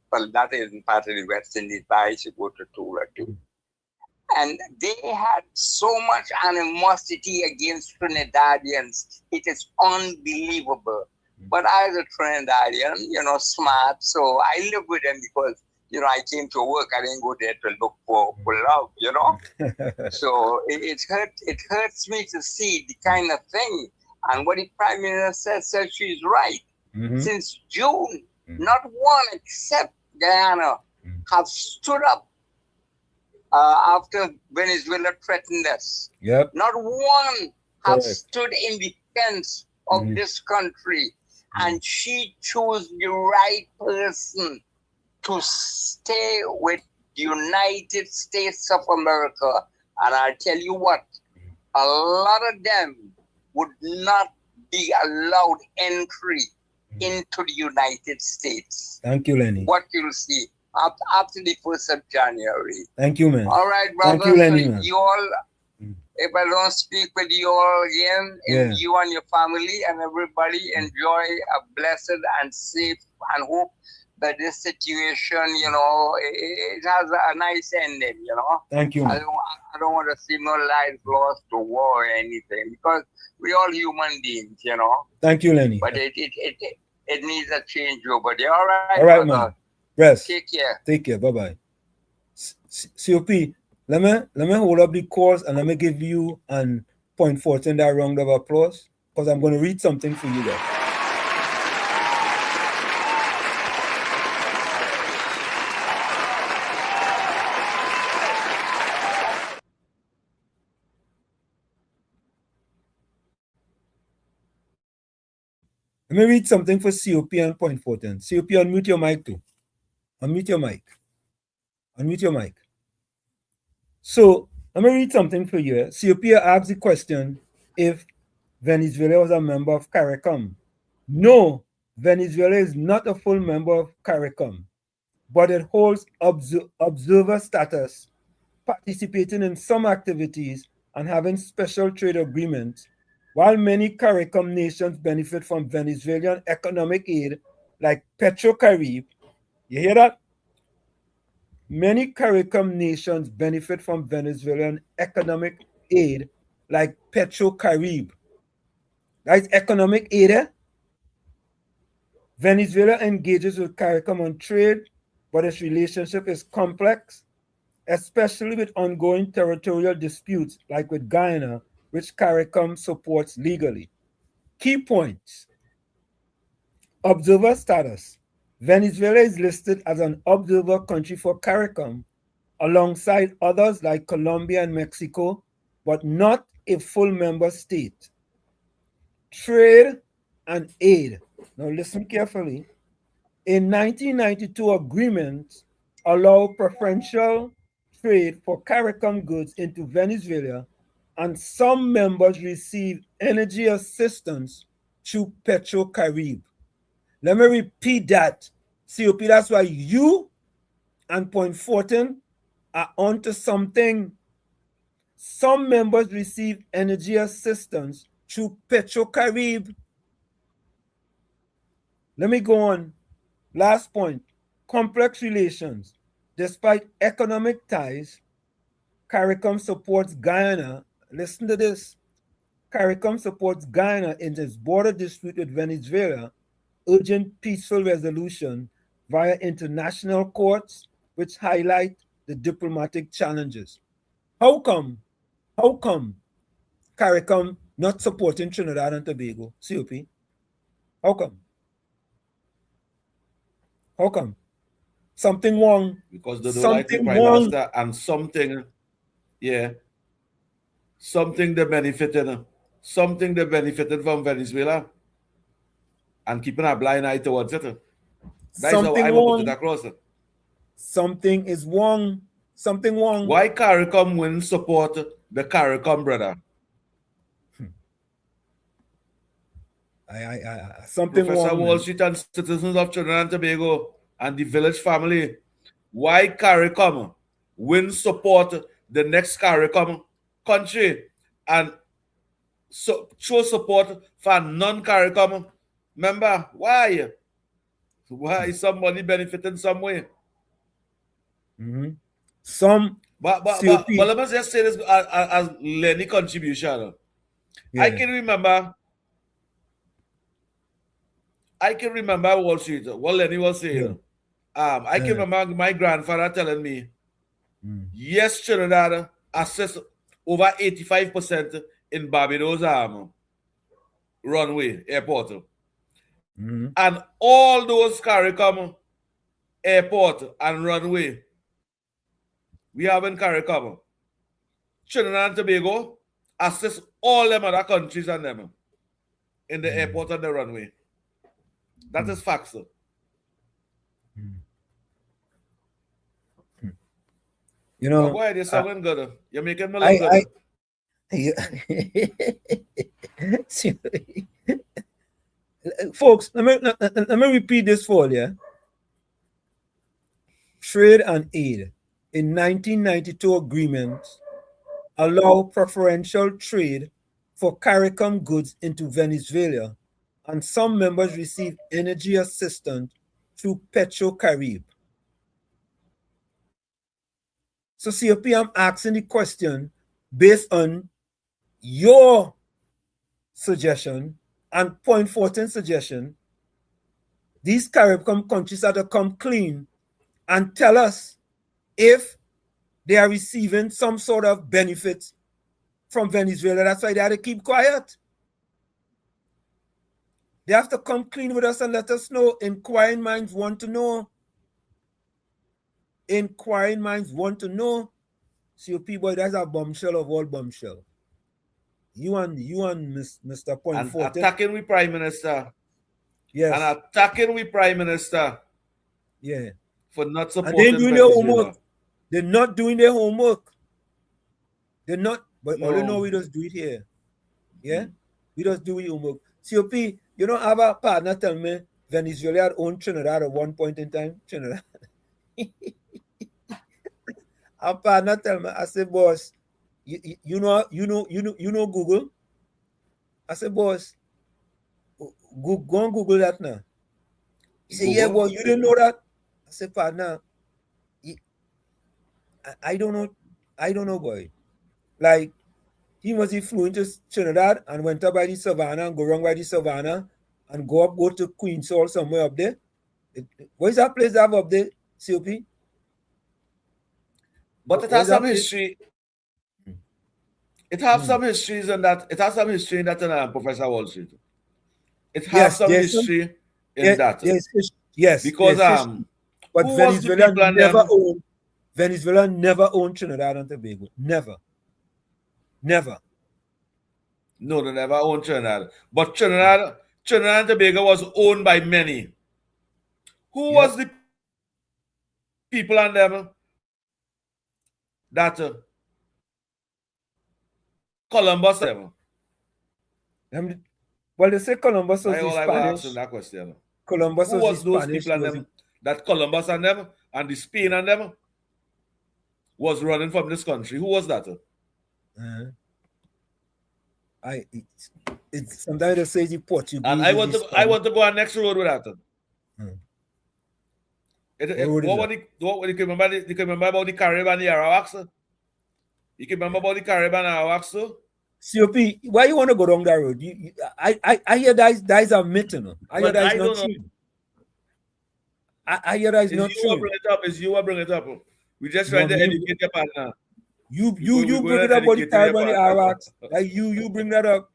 but that isn't part of the West Indies, but I used to go to Tortuga too. And they had so much animosity against Trinidadians. It is unbelievable. But I was a Trinidadian, smart, so I live with them because, I came to work. I didn't go there to look for love, So it hurts me to see the kind of thing. And what the Prime Minister said she's right. Since June, not one except Guyana have stood up after Venezuela threatened us. Not one have stood in defense of this country. And she chose the right person to stay with the United States of America. And I'll tell you what, a lot of them would not be allowed entry into the United States. Thank you, Lenny. What you'll see after the 1st of January. Thank you, man. All right, brother. Thank you, Lenny, man. You all, if I don't speak with you all again, and you and your family and everybody enjoy a blessed and safe and hope but this situation, it has a nice ending, Thank you, I man. don't want to see no lives lost to war or anything, because we all human beings, Thank you, Lenny. But it needs a change over there. All right, All right, brother. man. Rest. Take care. Take care. Bye-bye. COP, let me hold up the calls and let me give you an point 14 that round of applause, because I'm going to read something for you guys. Let me read something for COP and point 14. COP, unmute your mic too. Unmute your mic. Unmute your mic. So, let me read something for you. COP asked the question if Venezuela was a member of CARICOM. No, Venezuela is not a full member of CARICOM, but it holds observer status, participating in some activities and having special trade agreements. While many CARICOM nations benefit from Venezuelan economic aid, like PetroCaribe, you hear that? Many CARICOM nations benefit from Venezuelan economic aid, like PetroCaribe. That's economic aid. Venezuela engages with CARICOM on trade, but its relationship is complex, especially with ongoing territorial disputes like with Guyana, which CARICOM supports legally. Key points. Observer status. Venezuela is listed as an observer country for CARICOM alongside others like Colombia and Mexico, but not a full member state. Trade and aid. Now listen carefully. A 1992 agreement allowed preferential trade for CARICOM goods into Venezuela, and some members received energy assistance through PetroCaribe. Let me repeat that. COP, that's why you and Point 14 are onto something. Some members received energy assistance through PetroCaribe. Let me go on. Last point, complex relations. Despite economic ties, CARICOM supports Guyana. Listen to this. CARICOM supports Guyana in its border dispute with Venezuela, urging peaceful resolution via international courts, which highlight the diplomatic challenges. How come CARICOM not supporting Trinidad and Tobago? COP? How come? How come? Something wrong. Because they don't like the Prime Minister, and something they benefited. Something they benefited from Venezuela and keeping a blind eye towards it. That's how I will put it across. Something is wrong. Something wrong. Why CARICOM wouldn't support the CARICOM brother? Something Professor wrong. Wall Street and citizens of Trinidad and Tobago and the village family. Why CARICOM wouldn't support the next CARICOM country and show support for non-CARICOM member? Why? Why is somebody benefiting some way? But let me just say this as Lenny contribution. Yeah. I can remember Wall Street, what Lenny was saying. Yeah. I can remember my grandfather telling me, yes, Trinidad assess over 85% in Barbados runway, airport. And all those CARICOM airport and runway we have in CARICOM, Trinidad and Tobago assist all them other countries and them in the airport and the runway. That is facts. You know, go ahead, you're sounding good. You're making me look good. Folks, let me repeat this for you. Trade and aid in 1992 agreements allow preferential trade for CARICOM goods into Venezuela, and some members receive energy assistance through Petro-Carib. So COP, I'm asking the question based on your suggestion and Point Fortin suggestion. These Caribbean countries have to come clean and tell us if they are receiving some sort of benefit from Venezuela. That's why they have to keep quiet. They have to come clean with us and let us know. Inquiring minds want to know. Inquiring minds want to know. COP boy, that's a bombshell of all bombshell. You and Mr. Point and Fortin. attacking with Prime Minister. Yes. And attacking with Prime Minister. Yeah. For not supporting and they're doing Venezuela. their homework. They're not doing their homework. They're not, but No. all you know, we just do it here. Yeah? We just do it homework. COP, you know, have a partner tell me Venezuela had owned Trinidad at one point in time. Trinidad. Our partner tell me, I said, boss, you know Google? I said, boss, go on Google that now. He said, yeah, well, you didn't know that? I said, partner, I don't know, boy. Like, he must be flew into Trinidad and went up by the Savannah and go wrong by the Savannah and go to Queen's Hall somewhere up there. What is that place they have up there, COP? But it has some history. It has some histories in that. It has some history in that, Professor Wall Street. It has some history in that. Yes. Because but Venezuela never owned Trinidad and Tobago. Never. No, they never owned Trinidad. But Trinidad and Tobago was owned by many. Who was the people on them that Columbus them? Well, they say Columbus was the Spanish. That question. Columbus Who was those Spanish, people on them that Columbus and them and the Spain and them was running from this country? Who was that? Sometimes they say the Portuguese. And I want to go on next road with that. What you can remember about the Caribbean and the Arawaks? You can remember about the Caribbean and Arawaks too? COP, why you want to go down that road? I hear that is a myth, you know. I hear that is not true. I hear that is not true. It's you who bring it up. We just trying to educate your partner. You bring it up about the Caribbean and the Arawaks. Like you bring that up.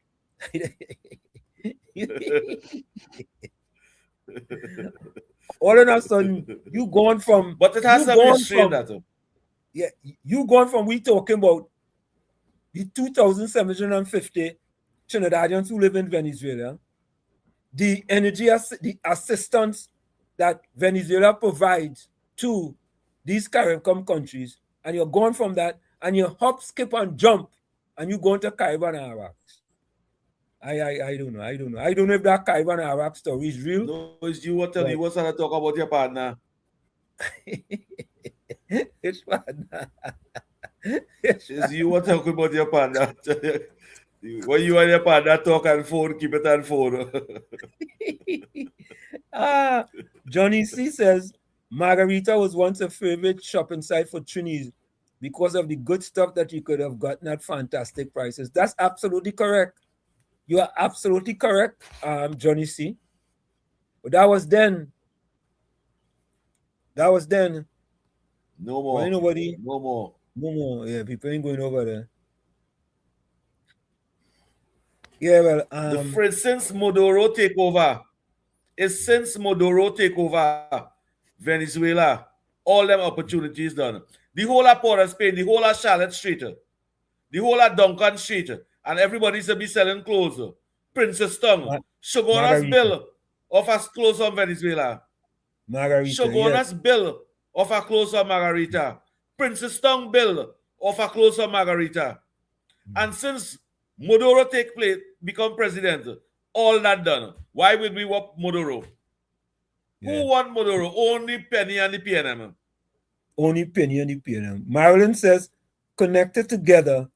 All of a sudden, you gone from. But it has some history in that. Yeah, you gone from we talking about the 2,750 Trinidadians who live in Venezuela, the energy, the assistance that Venezuela provides to these Caribbean countries, and you're gone from that, and you hop, skip, and jump, and you go into Caribbean and Iraq. I don't know. I don't know if that Caribbean and Iraq story is real. No, it's you what tell you what's to talk about your partner. It's partner. It's you what talk about your partner. When you and your partner talk on phone, keep it on phone. Johnny C says Margarita was once a favorite shopping site for Trinis because of the good stuff that you could have gotten at fantastic prices. That's absolutely correct. You are absolutely correct, Johnny C. But that was then. No more. Well, nobody. No more. Yeah, people ain't going over there. Yeah, well, since Maduro take over, Venezuela, all them opportunities done. The whole of Port of Spain, the whole of Charlotte Street, the whole of Duncan Street, and everybody's to be selling clothes. Princess Tongue, Shoguna's bill offers clothes on Venezuela. Shoguna's bill offer clothes on Margarita. Princess Tongue bill offer clothes on Margarita. And since Maduro become president, all that done. Why would we want Maduro? Yeah. Who want Maduro? Only Penny and the PNM. Only Penny and the PNM. Marilyn says, connected together,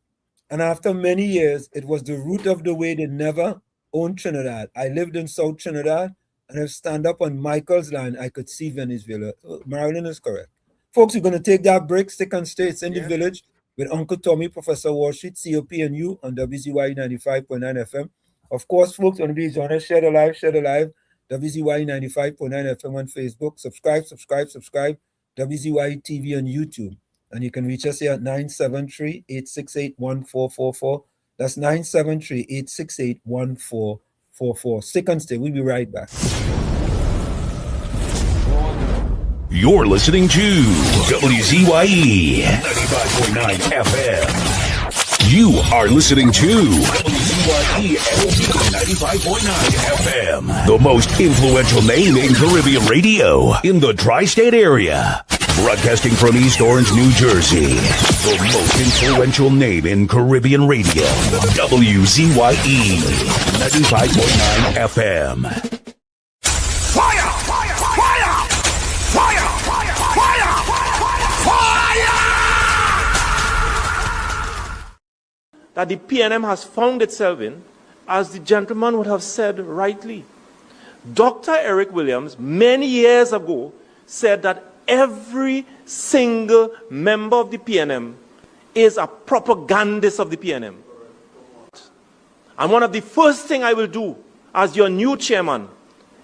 and after many years, it was the root of the way they never owned Trinidad. I lived in South Trinidad, and if stand up on Michael's line, I could see Venezuela. Marilyn is correct. Folks, we're going to take that break. Stick and stay. It's in the village with Uncle Tommy, Professor Wall Street, COP, and you on WZYE 95.9 FM. Of course, folks, on these honors, share the live, WZYE 95.9 FM on Facebook. Subscribe. WZYE TV on YouTube. And you can reach us here at 973-868-1444. That's 973-868-1444. Stick and stay. We'll be right back. You're listening to WZYE 95.9 FM. You are listening to WZYE 95.9 FM, the most influential name in Caribbean radio in the tri-state area. Broadcasting from East Orange, New Jersey, the most influential name in Caribbean radio, WZYE 95.9 FM. Fire! Fire! Fire! Fire! Fire! Fire! Fire! That the PNM has found itself in, as the gentleman would have said rightly. Dr. Eric Williams, many years ago, said that every single member of the PNM is a propagandist of the PNM. And one of the first things I will do as your new chairman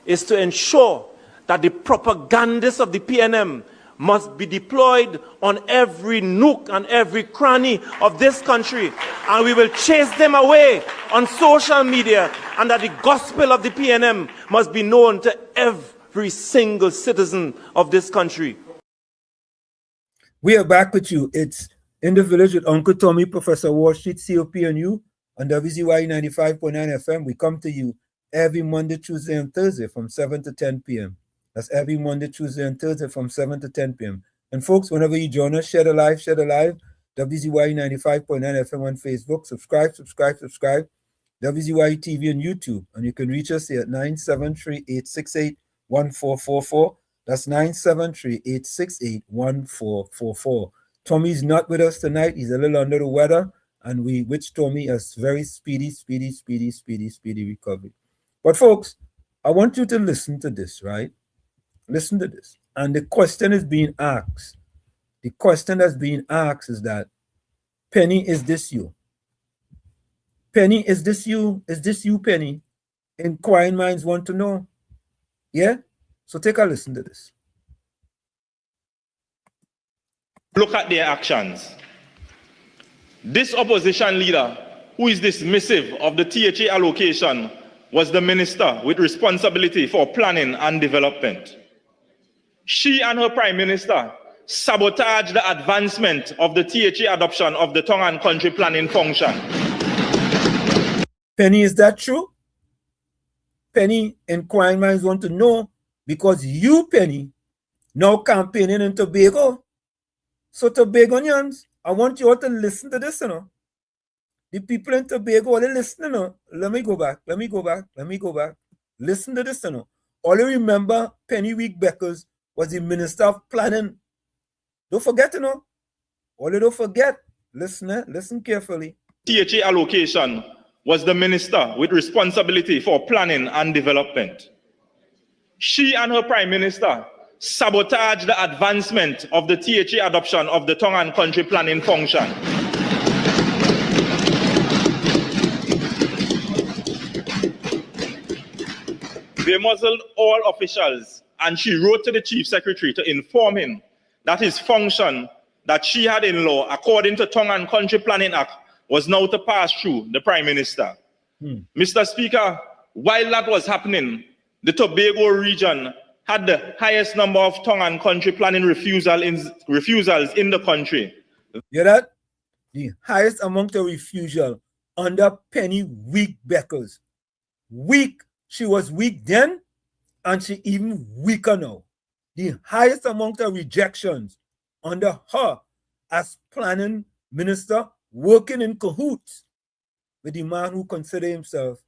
is to ensure that the propagandists of the PNM must be deployed on every nook and every cranny of this country. And we will chase them away on social media, and that the gospel of the PNM must be known to every single citizen of this country. We are back with you. It's in the village with Uncle Tommy, Professor Wall Street, COP, and you on WZYE 95.9 FM. We come to you every Monday, Tuesday, and Thursday from 7 to 10 p.m. That's every Monday, Tuesday, and Thursday from 7 to 10 p.m. And folks, whenever you join us, share the live. WZYE 95.9 FM on Facebook. Subscribe. WZYE TV on YouTube. And you can reach us here at 973-868-1444. That's 973-868-1444. Tommy's not with us tonight. He's a little under the weather. And we wish Tommy a very speedy recovery. But folks, I want you to listen to this, right? Listen to this. And the question is being asked. The question that's being asked is that, Penny, is this you? Penny, is this you? Is this you, Penny? Inquiring minds want to know. Yeah? So take a listen to this. Look at their actions. This opposition leader, who is dismissive of the THA allocation, was the minister with responsibility for planning and development. She and her prime minister sabotaged the advancement of the THA adoption of the tongue and country planning function. Penny, is that true? Penny, inquiring minds want to know, because you, Penny, now campaigning in Tobago. So Tobagonians, I want you all to listen to this, you know. The people in Tobago, all they listen, you know. Let me go back. Listen to this, you know. All you remember, Penny Week-Beckers was the Minister of Planning. Don't forget, you know. All you don't forget. Listen carefully. THA allocation was the minister with responsibility for planning and development. She and her prime minister sabotaged the advancement of the THA adoption of the tongue and country planning function. They muzzled all officials, and she wrote to the chief secretary to inform him that his function that she had in law, according to Tongue and Country Planning Act, was now to pass through the prime minister. Mr. Speaker, while that was happening, the Tobago region had the highest number of tongue and country planning refusals in the country. You hear that? The highest amount of refusal under Penny Week-Beckers. Weak. She was weak then, and she even weaker now. The highest amount of rejections under her as planning minister, working in cahoots with the man who considered himself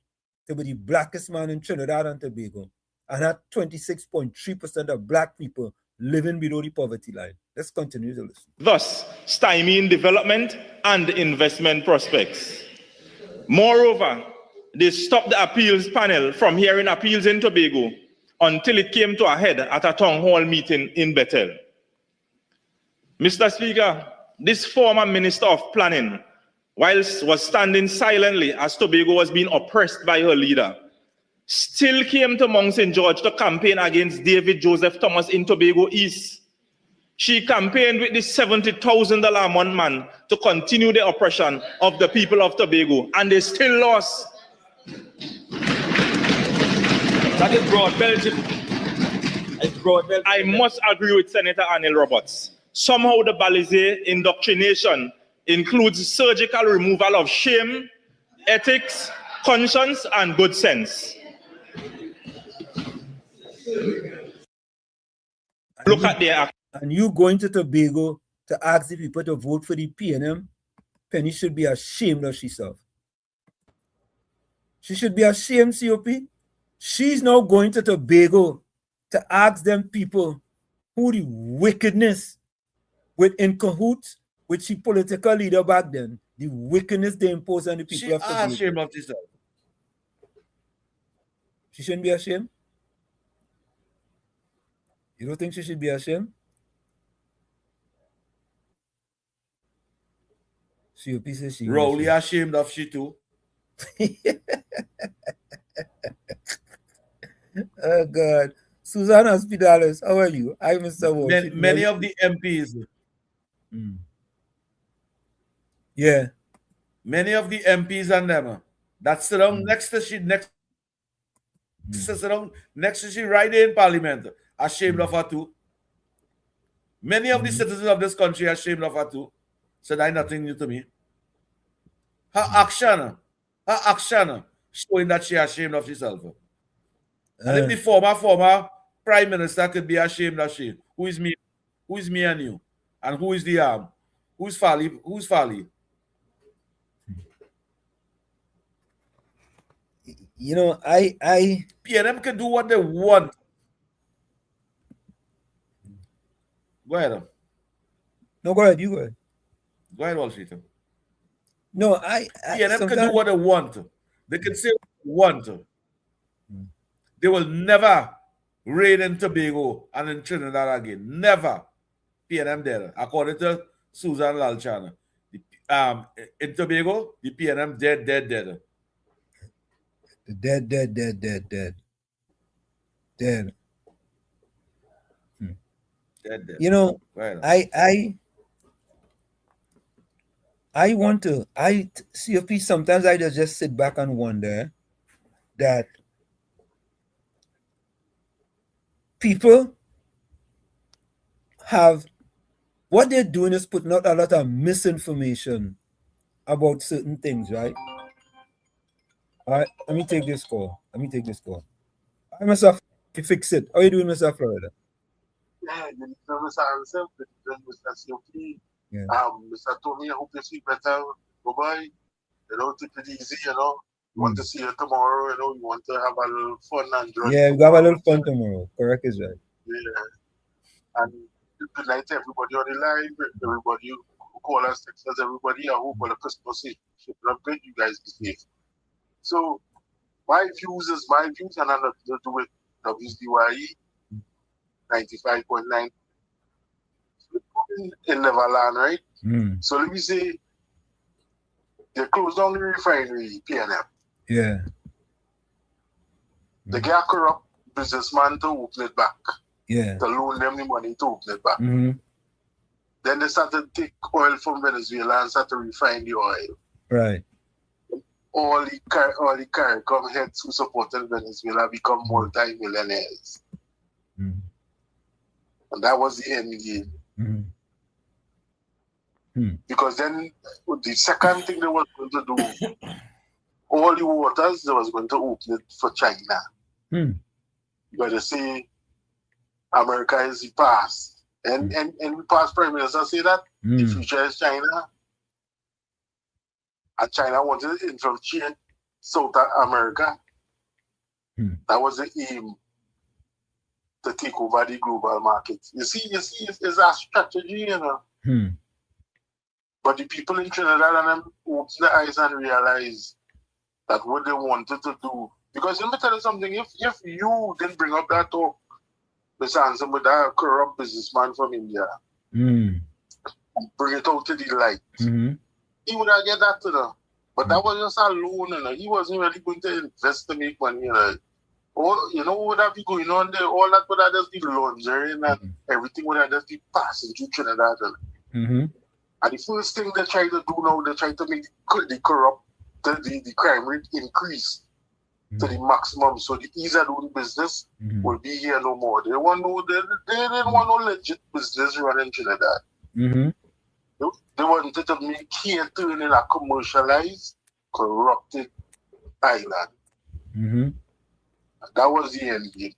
to be the blackest man in Trinidad and Tobago, and had 26.3% of black people living below the poverty line. Let's continue to listen. Thus, stymieing development and investment prospects. Moreover, they stopped the appeals panel from hearing appeals in Tobago until it came to a head at a town hall meeting in Bethel. Mr. Speaker, this former Minister of Planning, whilst was standing silently as Tobago was being oppressed by her leader, still came to Mount St. George to campaign against David Joseph Thomas in Tobago East. She campaigned with the $70,000 a month man to continue the oppression of the people of Tobago, and they still lost. That is broad Belgium. I must agree with Senator Anil Roberts. Somehow the Balize indoctrination includes surgical removal of shame, ethics, conscience, and good sense. Look at their act. And you going to Tobago to ask the people to vote for the PNM, Penny should be ashamed of herself. She should be ashamed, COP. She's now going to Tobago to ask them people who the wickedness with in cahoots with the political leader back then, the wickedness they impose on the people of Tobago. She ashamed of herself. She shouldn't be ashamed? You don't think she should be ashamed? COP says she Rowley ashamed of she too. Oh God. Susan Hospitales, how are you? I'm Mr. Walsh. Many of the MPs. Yeah. Many of the MPs and them that sit down next to she right there in Parliament, ashamed of her too. Many of the citizens of this country are ashamed of her too. So that's nothing new to me. Her action showing that she ashamed of herself. And if the former prime minister could be ashamed of she, who is me and you? And who is the who's Fali? Who's Fali? You know, I PNM can do what they want. Go ahead. No, go ahead. You go ahead. Go ahead, Wall Street. No, PNM can do what they want. They can say what they want. They will never raid in Tobago and in Trinidad again. Never. PNM there. According to Susan Lalchana. In Tobago, the PNM dead. Dead. Dead. You know, I want to, CFP, sometimes I just sit back and wonder that people have, what they're doing is putting out a lot of misinformation about certain things, right? All right, let me take this call. I Mr. Fix it. How are you doing, Mr. Florida? Yeah, Mr. Harrison, Mr. COP, Mr. Tommy, I hope you feel better. Bye-bye. You know, take it easy, you know. You want to see you tomorrow, you know, you want to have a little fun and joy. Yeah, we have a little fun tomorrow. Correct is right. Yeah. And good night to everybody on the line, everybody who call us, text us, everybody. I hope all the Christmas Eve should have good. You guys be safe. So, my views and I have to do with WZYE 95.9 in Neverland, right? So let me say they closed down the refinery, PNM. Yeah. They get a corrupt businessman to open it back. Yeah. To loan them the money to open it back. Then they started to take oil from Venezuela and start to refine the oil. Right. All the CARICOM heads who supported Venezuela become multi-millionaires. And that was the end game. Because then the second thing they were going to do, all the waters, they was going to open it for China. But they say America is the past. And the past prime minister say that the future is China. And China wanted to infiltrate South America. That was the aim, to take over the global market. You see, it's a strategy, you know. But the people in Trinidad and them opened their eyes and realized that what they wanted to do Because let me tell you something, if you didn't bring up that talk, Mr. Hanson, with that corrupt businessman from India, bring it out to the light, he would have get that to them. But that was just a loan, you know. He wasn't really going to invest to make money, you know. All, you know what that be going on there? All that would have just be laundering and everything would have just be passing through Trinidad. And the first thing they try to do now, they try to make the corrupt, the crime rate increase to the maximum. So the ease of doing business will be here no more. They want they didn't want no legit business running Trinidad. They wanted to make here turn in a commercialized, corrupted island. That was the end game.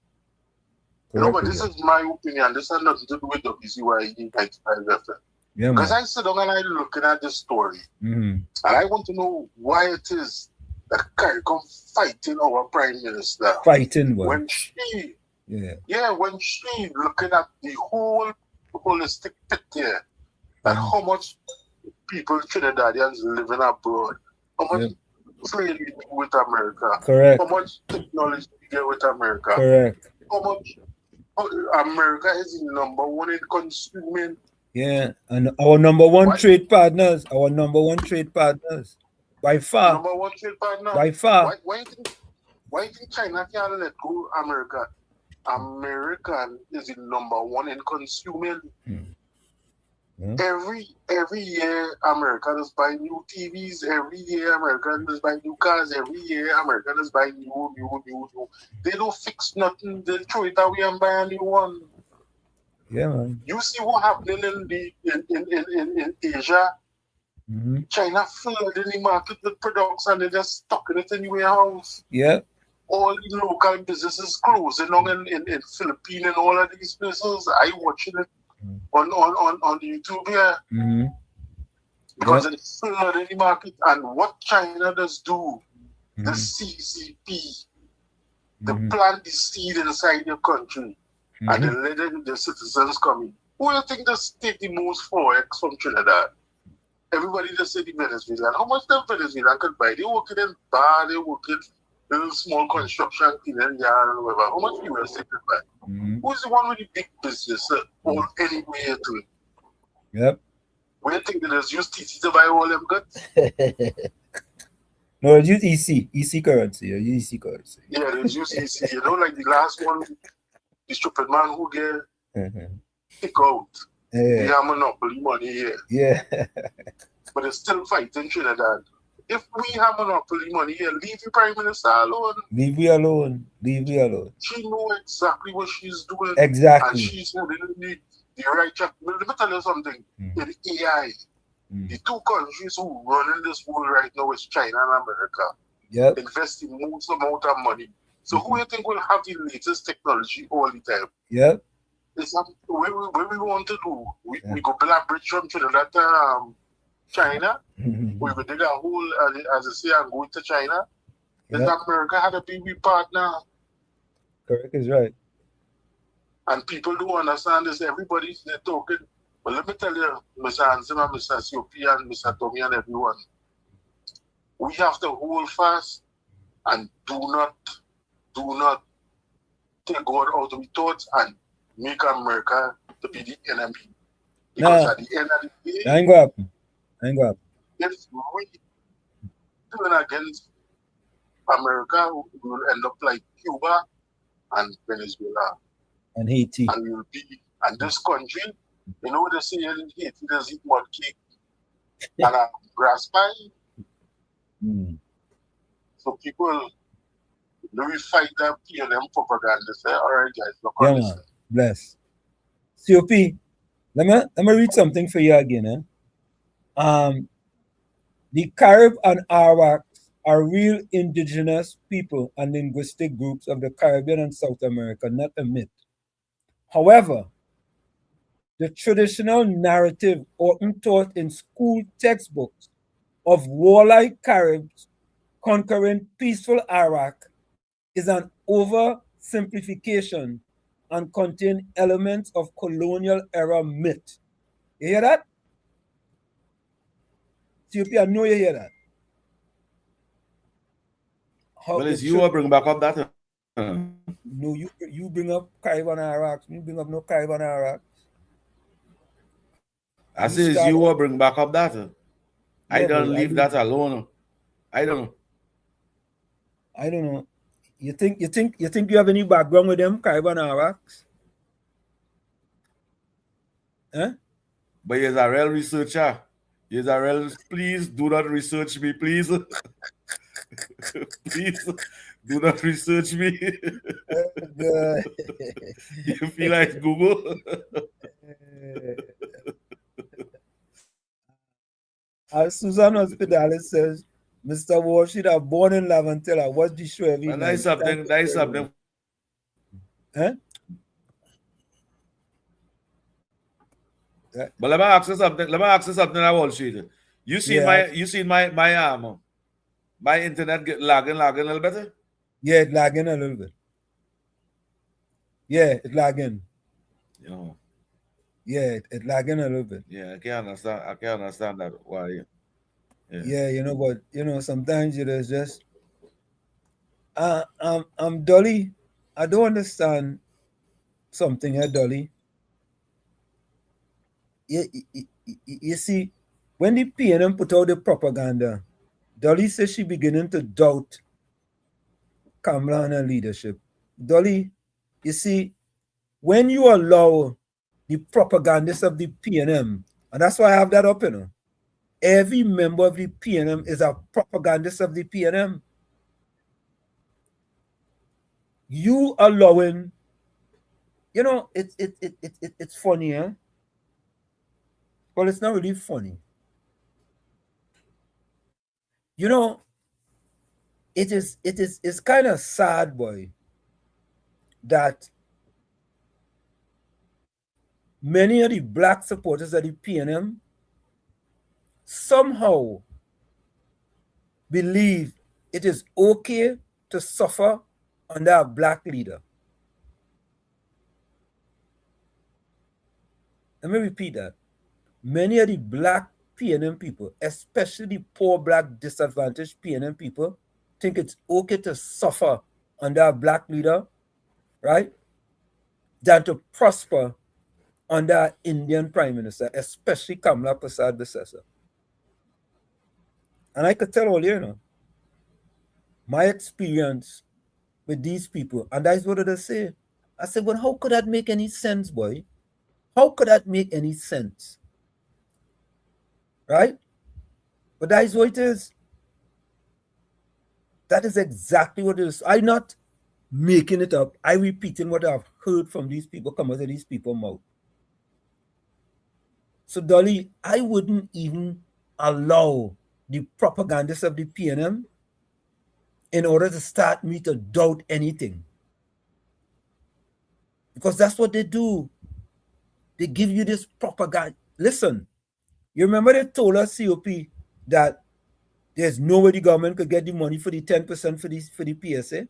You know, but this is my opinion. This has nothing to do with WZYE 95 FM. Because I sit down and I'm looking at this story. And I want to know why it is that CARICOM fighting our Prime Minister. When she, when she looking at the whole holistic picture, and how much people Trinidadians living abroad, how much trade we do with America, how much technology we get with America, how much America is number one in consuming. And our number one trade partners, by far. Number one trade partner. By far. Why you think China can't let go America? American is the number one in consuming. Every year, America is buying new TVs. Every year, America is buying new cars. Every year, America is buying new. They don't fix nothing. They throw it away and buy a new one. Yeah, man. You see what happening in Asia? China flooding the market with products and they're just stocking it in the warehouse. All the local businesses closing down in Philippines and all of these places. I watching it on YouTube here. Because it's flooding the market. And what China does do, the CCP, they plant the seed inside your country and they let the citizens come in. Who do you think does take the most forex from Trinidad? Everybody just say the Venezuelan. How much the Venezuelan could buy? They work in bar, they work in little small construction, cleaning yard and whatever. How much US they could buy? Who's the one with the big business or anywhere to it? Where do you think they just use TC to buy all them goods? No, use EC currency. Yeah, they use EC. You know, like the last one, the stupid man who get kicked out. They have monopoly money here. But they're still fighting Trinidad. If we have monopoly money here, leave the Prime Minister alone. Leave me alone. She knows exactly what she's doing. Exactly. And she's holding the right track. Let me tell you something. In AI, the two countries who run in this world right now is China and America. Investing most amount of money. So who do you think will have the latest technology all the time? It's not what we want to do. We go build a bridge from Trinidad to China. We go dig a hole, as I say, and go to China. Then America had a big partner. Correct is right. And people do understand this. Everybody's they're talking. But let me tell you, Mr. Hansen and Mr. Siopi and Mr. Tommy and everyone, we have to hold fast and do not take God out of the thoughts and make America to be the enemy. Because at the end of the day, I ain't gonna happen. If we turn against America, we will end up like Cuba and Venezuela. And Haiti. And we will be, and this country, you know what they say in Haiti, there's eat mud cake and a grass pie. So people, we fight that PLM propaganda. Say, all right, guys, look on this. Bless. COP, let me read something for you again. The Carib and Arawaks are real indigenous people and linguistic groups of the Caribbean and South America, not a myth. However, the traditional narrative often taught in school textbooks of warlike Caribs conquering peaceful Arawak is an oversimplification and contain elements of colonial era myth. You hear that? COP, I know you hear that. Well, it's you who bring back up that. No, you bring up Caribbean Iraq. You bring up no Caribbean Iraq. I say it's you who bring back up that. I don't leave that alone. I don't know. You think you have any background with them, Caribbean Iraqs? Huh? But you're a real researcher. Please do not research me, please. Please do not research me. You feel like Google? As Susan Hospitalis says, Mr. Wall should have born in Laventilla. Watch the show every night. Nice something. Huh? But let me ask you something I will show you. You seen my internet get lagging a little bit? Yeah, it's lagging a little bit. Yeah, it's lagging. Yeah, it's lagging a little bit. Yeah, I can't understand that. Why? Yeah, but sometimes it is just I'm Dolly. I don't understand something here, Dolly. You see, when the PNM put out the propaganda, Dolly says she beginning to doubt Kamala and her leadership. Dolly, you see, when you allow the propagandists of the PNM, and that's why I have that up, every member of the PNM is a propagandist of the PNM. You allowing, it's funny, huh? Well, it's not really funny. It's kind of sad, boy, that many of the black supporters of the PNM somehow believe it is okay to suffer under a black leader. Let me repeat that. Many of the black PNM people, especially the poor black disadvantaged PNM people, think it's okay to suffer under a black leader, right, than to prosper under an Indian Prime Minister, especially Kamala Persad-Bissessar. And I could tell all my experience with these people, and that's what they say. I said, well, how could that make any sense, boy? How could that make any sense? Right? But that is what it is. That is exactly what it is. I'm not making it up. I'm repeating what I've heard from these people come out of these people's mouth. So, Dolly, I wouldn't even allow the propagandists of the PNM in order to start me to doubt anything. Because that's what they do. They give you this propaganda. Listen, you remember they told us, COP, that there's no way the government could get the money for the 10% for the PSA?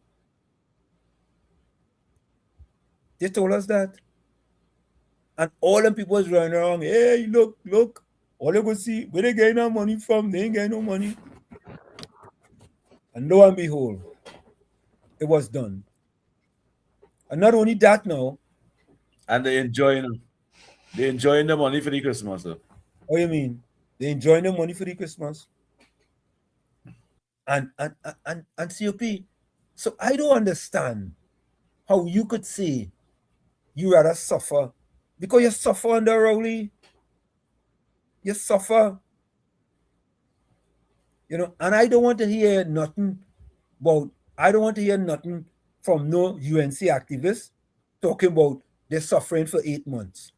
They told us that. And all them people was running around, hey, look, all they go see, where they getting our money from? They ain't getting no money. And lo and behold, it was done. And not only that now. And they enjoying the money for the Christmas. Though. What do you mean? They enjoying the money for the Christmas? And COP. So I don't understand how you could say you rather suffer because you suffer under Rowley. You suffer. And I don't want to hear nothing from no UNC activists talking about they're suffering for 8 months.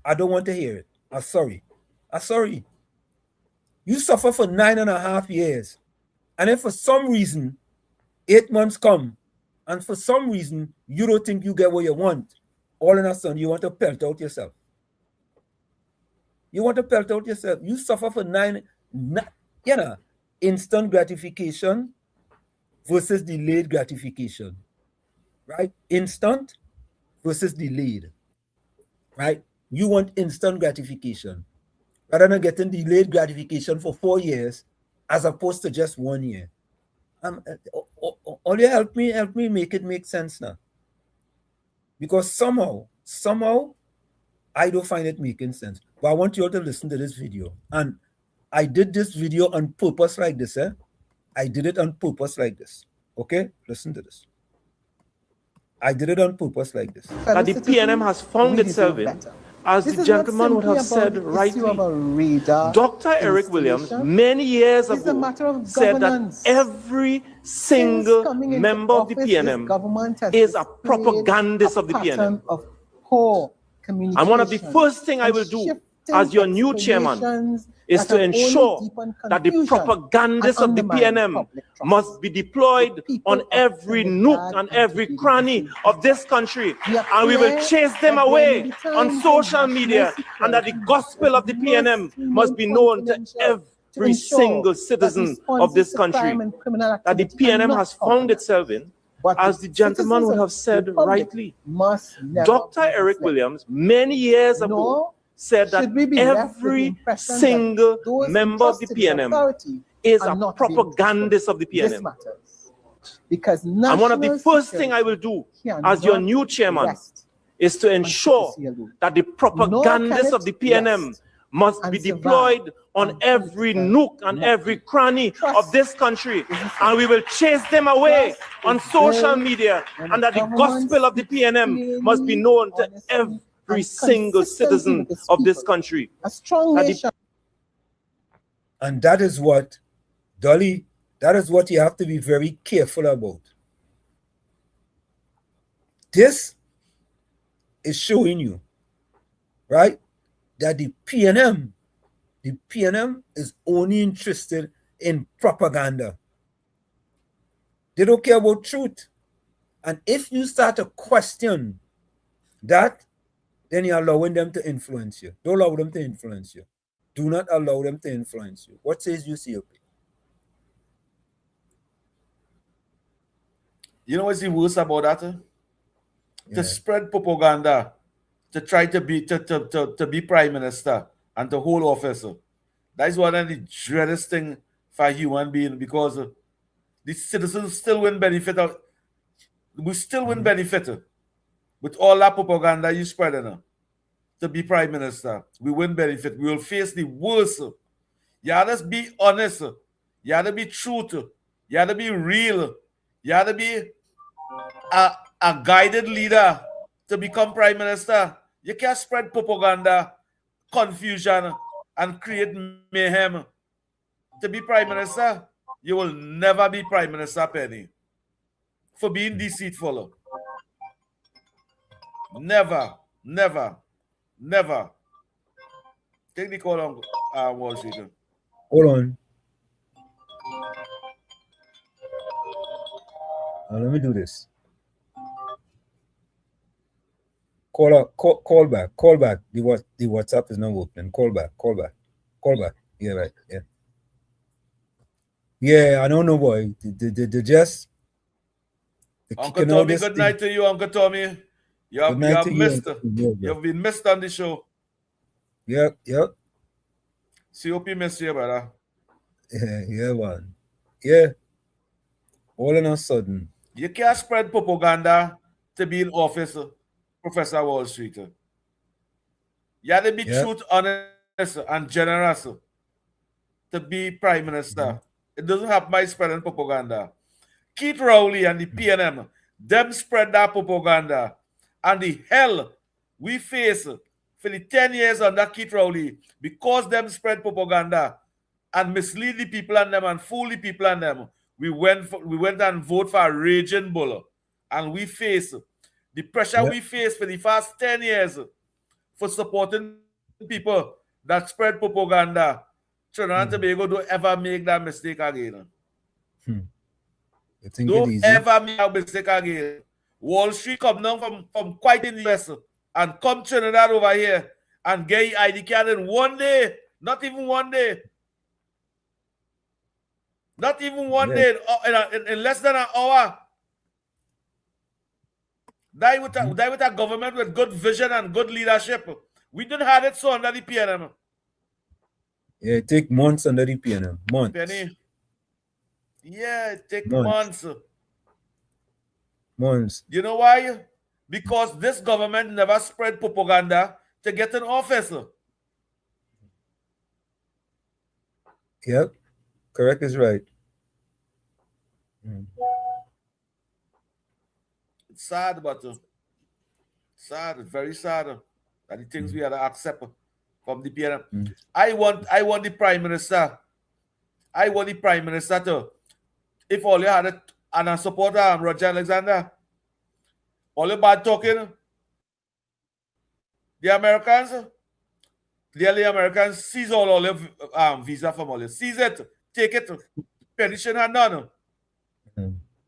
I don't want to hear it. I'm sorry. You suffer for 9.5 years. And if for some reason 8 months come, and for some reason you don't think you get what you want, all of a sudden you want to pelt out yourself. You suffer for 9, instant gratification versus delayed gratification, right? Instant versus delayed, right? You want instant gratification rather than getting delayed gratification for 4 years as opposed to just 1 year. all you help me make it make sense now. Because somehow, I don't find it making sense. But I want you all to listen to this video. And I did this video on purpose like this, eh? I did it on purpose like this. Okay? Listen to this. I did it on purpose like this. That the PNM has found itself in, as the gentleman would have said rightly. Dr. Eric Williams, many years ago, said that every single member of the PNM is a propagandist of the PNM. And one of the first things I will do as your new chairman is to ensure that the propagandists of the PNM must be deployed on every nook and every cranny of this country. And we will chase them away on social media, and that the gospel of the PNM must be known to every single citizen of this country. That the PNM has found itself in, as the gentleman would have said rightly. Dr. Eric Williams, many years ago, said that every single member of the PNM is a propagandist of the PNM. And one of the first things I will do as your new chairman is to ensure that the propagandists of the PNM must be deployed on every nook and every cranny of this country, and we will chase them away on social media, and that the gospel of the PNM must be known to every single citizen of this country. A strong nation. And that is what, Dolly, that is what you have to be very careful about. This is showing you, right, that the PNM is only interested in propaganda. They don't care about truth. And if you start to question that, then you're allowing them to influence you. Don't allow them to influence you. Do not allow them to influence you. What says you, COP? You know what's the worst about that? To spread propaganda, to try to be prime minister and to hold office. That is one of the dreadest things for a human being, because the citizens still win benefit of, we still win benefit with all that propaganda you spreading to be prime minister. We win benefit. We will face the worst. You have to be honest. You have to be truth. You have to be real. You have to be a guided leader to become prime minister. You can't spread propaganda, confusion, and create mayhem. To be prime minister, you will never be prime minister, Penny. For being deceitful. Never, never, never. Take the call on Wall Street. Hold on. Let me do this. Call back. The WhatsApp is not working. Call back. Yeah, right. Yeah. Yeah, I don't know, boy. They just. Uncle Tommy, good night to you, Uncle Tommy. You have missed. You've been missed on the show. Yep. COP missed you, brother. Yeah, man. Yeah. All in a sudden. You can't spread propaganda to be in office, Professor Wall Street. You have to be truth, honest, and generous to be prime minister. It doesn't happen by spreading propaganda. Keith Rowley and the PNM, them spread that propaganda. And the hell we face for the 10 years under Keith Rowley, because them spread propaganda and mislead the people and them and fool the people and them, we went and vote for a raging bull. And we face the pressure we face for the past 10 years for supporting people that spread propaganda. Trinidad and Tobago don't ever make that mistake again. Don't ever make that mistake again. Wall Street come down from quite in the US and come Trinidad over here and get your ID card in 1 day. Not even 1 day. Not even 1 day. In less than an hour. Die with a government with good vision and good leadership. We didn't have it so under the PNM. Yeah, it take months under the PNM. Months. Penny. Yeah, it take months. Months. You know why? Because this government never spread propaganda to get in office. Yep. Correct is right. It's sad, but sad, very sad that the things we had to accept from the PNM. I want the Prime Minister. I want the Prime Minister to, if all you had it and a supporter, Roger Alexander, all the bad talking, the Americans seize all your visa from all you. Seize it, take it, petition and none.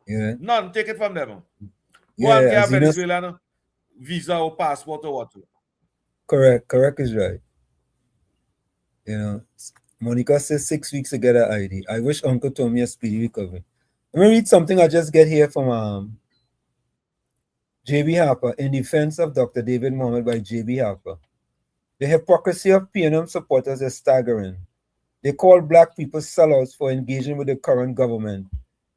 Yeah. None, take it from them. Go Yeah, and get a as you know, Venezuelan visa or passport or what. correct is right. You know, Monica says 6 weeks to get an ID. I wish Uncle Tommy a speedy recovery. Let me read something I just get here from J.B. Harper in defense of Dr. David Mohammed by J.B. Harper. The hypocrisy of PNM supporters is staggering. They call black people sellouts for engaging with the current government,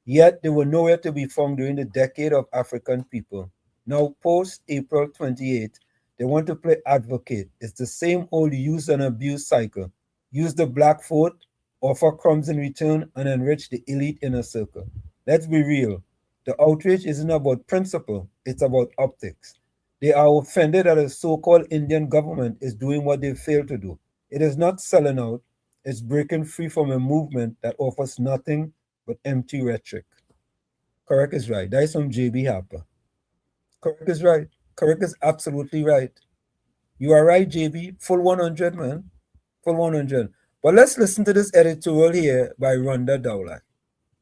yet they were nowhere to be found during the decade of African people. Now, post-April 28, they want to play advocate. It's the same old use and abuse cycle. Use the black vote, offer crumbs in return, and enrich the elite inner circle. Let's be real. The outrage isn't about principle, it's about optics. They are offended that a so-called Indian government is doing what they failed to do. It is not selling out, it's breaking free from a movement that offers nothing but empty rhetoric. Correct is right. That is from J.B. Harper. Correct is right. Correct is absolutely right. You are right, JB. Full 100, man. Full 100. But let's listen to this editorial here by Rhonda Dowlat.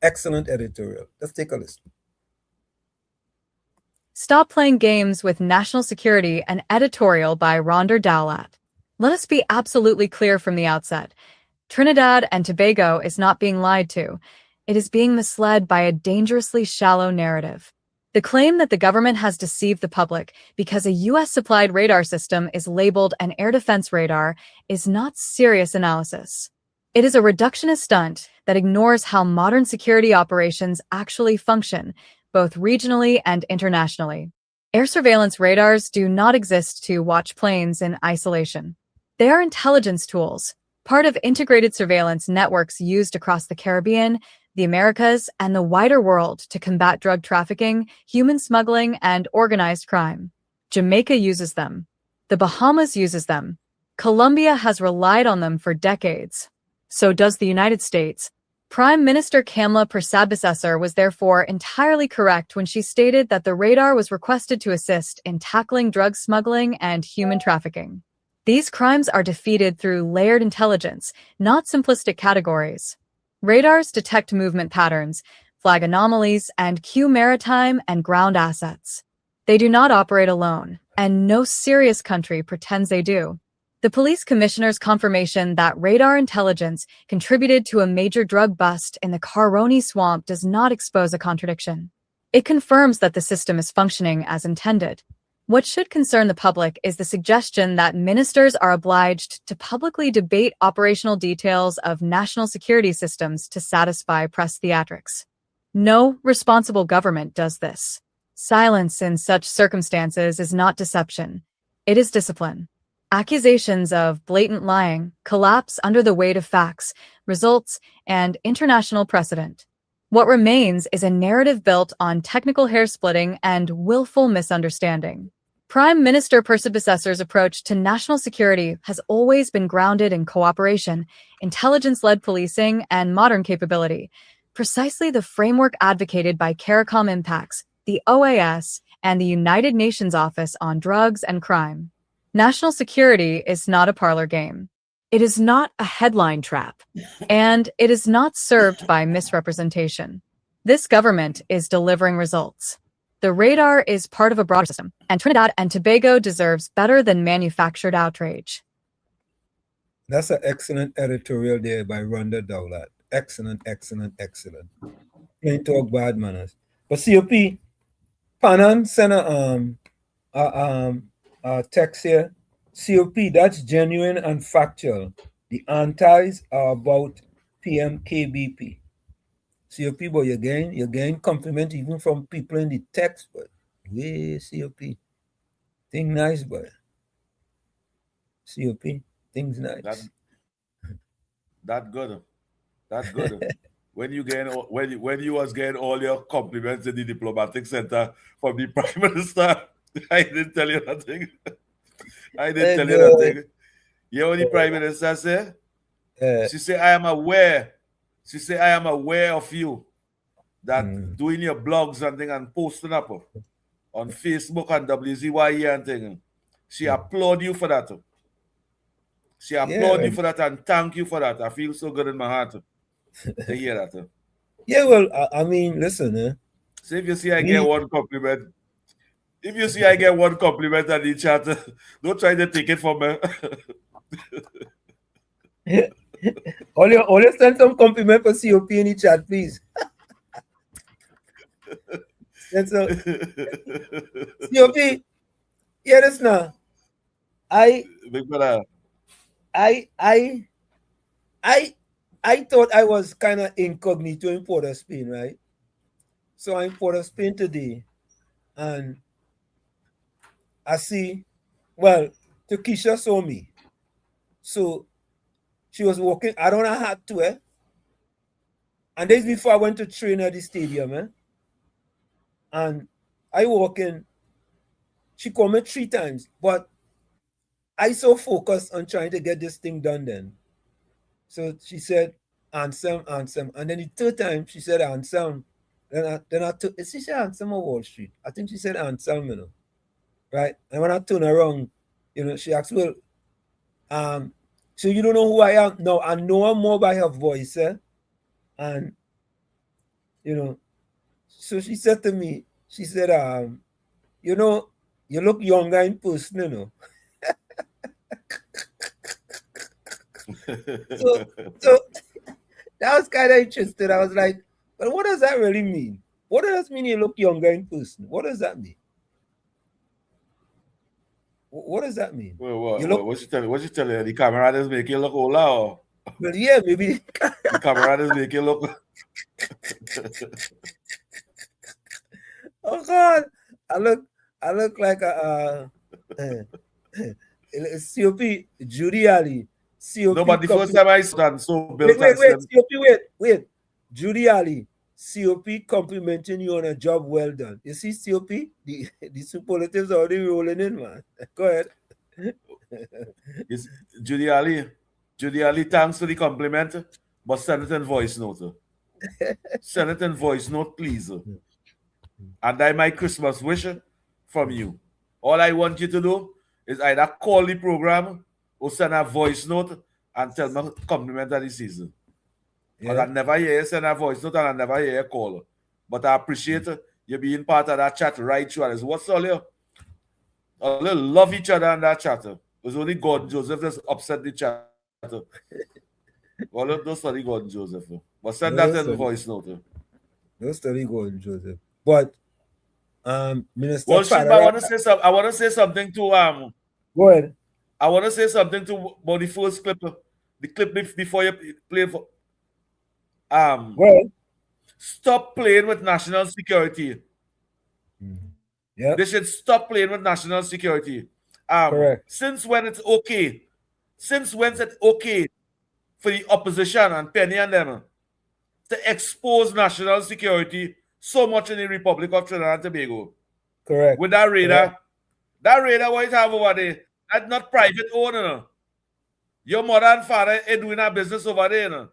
Excellent editorial. Let's take a listen. Stop Playing Games with National Security, an editorial by Rhonda Dowlat. Let us be absolutely clear from the outset. Trinidad and Tobago is not being lied to. It is being misled by a dangerously shallow narrative. The claim that the government has deceived the public because a U.S.-supplied radar system is labeled an air defense radar is not serious analysis. It is a reductionist stunt that ignores how modern security operations actually function, both regionally and internationally. Air surveillance radars do not exist to watch planes in isolation. They are intelligence tools, part of integrated surveillance networks used across the Caribbean, the Americas, and the wider world to combat drug trafficking, human smuggling, and organized crime. Jamaica uses them. The Bahamas uses them. Colombia has relied on them for decades. So does the United States. Prime Minister Kamla Persad-Bissessar was therefore entirely correct when she stated that the radar was requested to assist in tackling drug smuggling and human trafficking. These crimes are defeated through layered intelligence, not simplistic categories. Radars detect movement patterns, flag anomalies, and cue maritime and ground assets. They do not operate alone, and no serious country pretends they do. The police commissioner's confirmation that radar intelligence contributed to a major drug bust in the Caroni swamp does not expose a contradiction. It confirms that the system is functioning as intended. What should concern the public is the suggestion that ministers are obliged to publicly debate operational details of national security systems to satisfy press theatrics. No responsible government does this. Silence in such circumstances is not deception. It is discipline. Accusations of blatant lying collapse under the weight of facts, results, and international precedent. What remains is a narrative built on technical hair-splitting and willful misunderstanding. Prime Minister Persad-Bissessar's approach to national security has always been grounded in cooperation, intelligence-led policing, and modern capability, precisely the framework advocated by CARICOM Impacts, the OAS, and the United Nations Office on Drugs and Crime. National security is not a parlor game. It is not a headline trap, and it is not served by misrepresentation. This government is delivering results. The radar is part of a broader system, and Trinidad and Tobago deserves better than manufactured outrage. That's an excellent editorial there by Rhonda Dowlat. Excellent, excellent, excellent. Plain talk, bad manners. But COP, Panan sent a text here. COP, that's genuine and factual. The antis are about PMKBP. COP, but you're getting compliment even from people in the text, but COP. Thing nice, but COP, things nice. That good. That good. when you was getting all your compliments in the diplomatic center from the Prime Minister, I didn't tell you nothing. I didn't tell you nothing. You know what the Prime Minister said? She said, I am aware. She said, I am aware of you. That doing your blogs and thing and posting up on Facebook and WZYE and thing. She applaud you for that. She applaud you for that and thank you for that. I feel so good in my heart to hear that. Yeah, well, I mean, listen, so if you see I get one compliment, if you see I get one compliment on the chat, don't try to take it from me. Always send some compliment for COP in the chat, please. COP, hear this now. I thought I was kind of incognito in Port of Spain, right? So I'm in Port of Spain today, and I see, well, Takesha saw me. So she was walking, I don't know how to, and this before I went to train at the stadium, and I walk in, she called me 3 times, but I so focused on trying to get this thing done then. So she said, Ansem. And then the 3rd time she said Ansem. Then I took, is she said Ansem or Wall Street? I think she said Ansem, you know. Right? And when I turn around, you know, she asked, well, so you don't know who I am? No, I know her more by her voice, and you know, so she said to me, she said, you know, you look younger in person, you know. so that was kind of interesting. I was like, but what does that really mean? What does that mean you look younger in person? What does that mean? What does that mean? What you telling you? The camera does make you look older? Or? Well, yeah, maybe. The camera does make you look... Oh, God. I look like a... COP, Judy Ali. COP. No, but the first time I saw that, so built wait. Judy Ali, COP complimenting you on a job well done. You see, COP, the superlatives are already rolling in, man. Go ahead. Judy Ali, thanks for the compliment, but send it in voice note. Send it in voice note, please. And that's my Christmas wish from you. All I want you to do is either call the program or send a voice note and tell me compliment of the season. Because I never hear you send a voice note and I never hear you call. But I appreciate you being part of that chat right through. What's all you? A little love each other in that chat. It was only God Joseph that's upset the chat. Well, don't study God Joseph. But send that in voice note. Don't study God Joseph. But Minister I want to say something to Go ahead. I want to say something to about the first clip. The clip before you play for stop playing with national security. Yeah. They should stop playing with national security. Correct. Since when it's okay? Since when is it okay for the opposition and Penny and them to expose national security so much in the Republic of Trinidad and Tobago? Correct. With that radar, what you have over there, that's not private owner. Your mother and father are doing a business over there.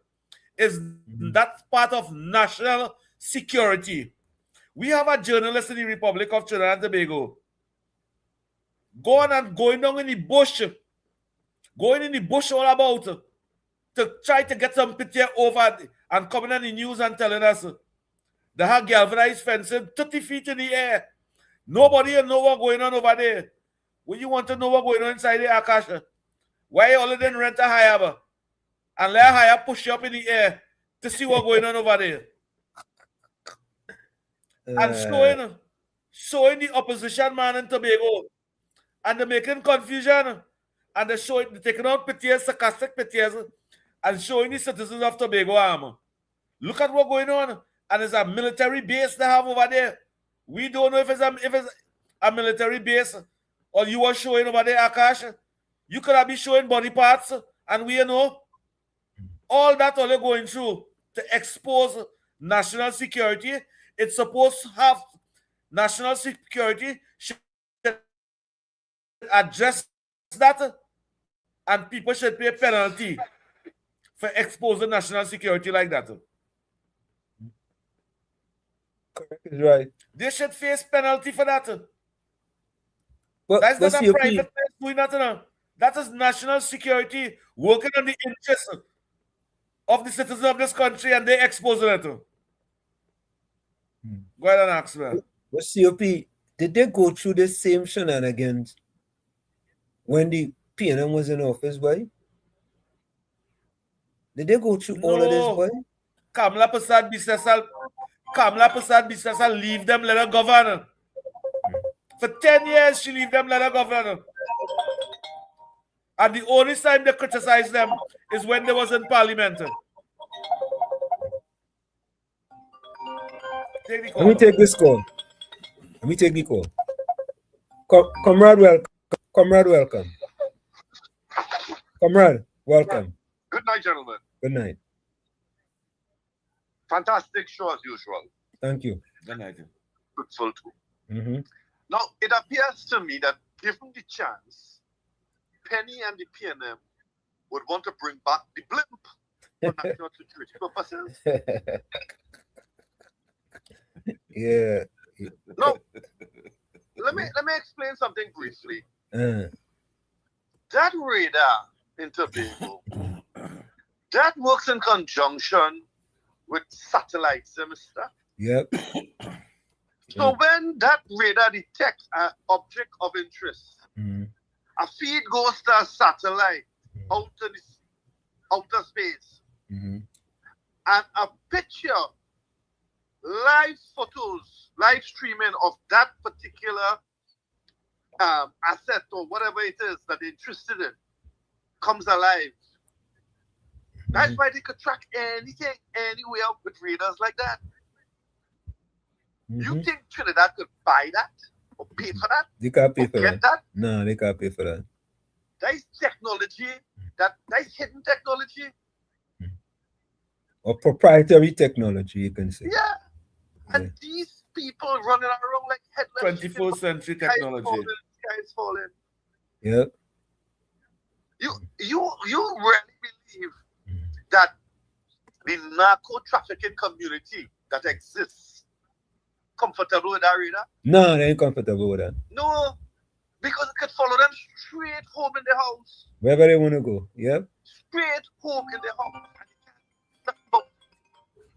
Is that part of national security? We have a journalist in the Republic of Trinidad and Tobago going down in the bush, going in the bush all about to try to get some picture over and coming on the news and telling us they have galvanized fencing 30 feet in the air. Nobody will know what's going on over there. When you want to know what's going on inside the Akasha, why you only didn't rent a hire and let a hire push you up in the air to see what's going on over there? And showing the opposition man in Tobago, and they're making confusion, and they're taking out pictures, sarcastic pictures, and showing the citizens of Tobago Look at what's going on. And it's a military base they have over there. We don't know if it's a military base or you are showing over there, Akash. You could have been showing body parts, and we know all that all they're going through to expose national security. It's supposed to have national security should address that, and people should pay a penalty for exposing national security like that. Correct is right. They should face penalty for that. But That's not a COP, private place doing that. That is national security working on the interests of the citizens of this country, and they exposing it. Go ahead and ask me. But COP, did they go through the same shenanigans when the PNM was in office, boy? Did they go through all of this, boy? Kamala Prasad Bisesa leave them let her govern. For 10 years, she leave them let her govern. And the only time they criticize them is when they was in parliament. Let me take this call. Let me take the call. Comrade, welcome. Comrade, welcome. Comrade, welcome. Good night, gentlemen. Good night. Fantastic show as usual. Thank you. Good night. Fruitful too. Mm-hmm. Now, it appears to me that given the chance, Penny and the PNM would want to bring back the blimp for national security purposes. Yeah. No, let me explain something briefly. That radar in Tobago, that works in conjunction with satellites, mister. Yep. So when that radar detects an object of interest, a feed goes to a satellite out to the outer space, and a picture, live photos, live streaming of that particular asset or whatever it is that they're interested in comes alive. That's why they could track anything, anywhere with radars like that. You think Trinidad could buy that or pay for that? They can't pay for get that. No, they can't pay for that. That is technology, that is hidden technology. Or proprietary technology, you can say. Yeah. And these people running around like headless 21st century technology. Guys falling. Yep. You really believe that the narco trafficking community that exists comfortable with that radar? No, they ain't comfortable with that. No, because it could follow them straight home in the house. Wherever they want to go. Yep. Straight home in the house.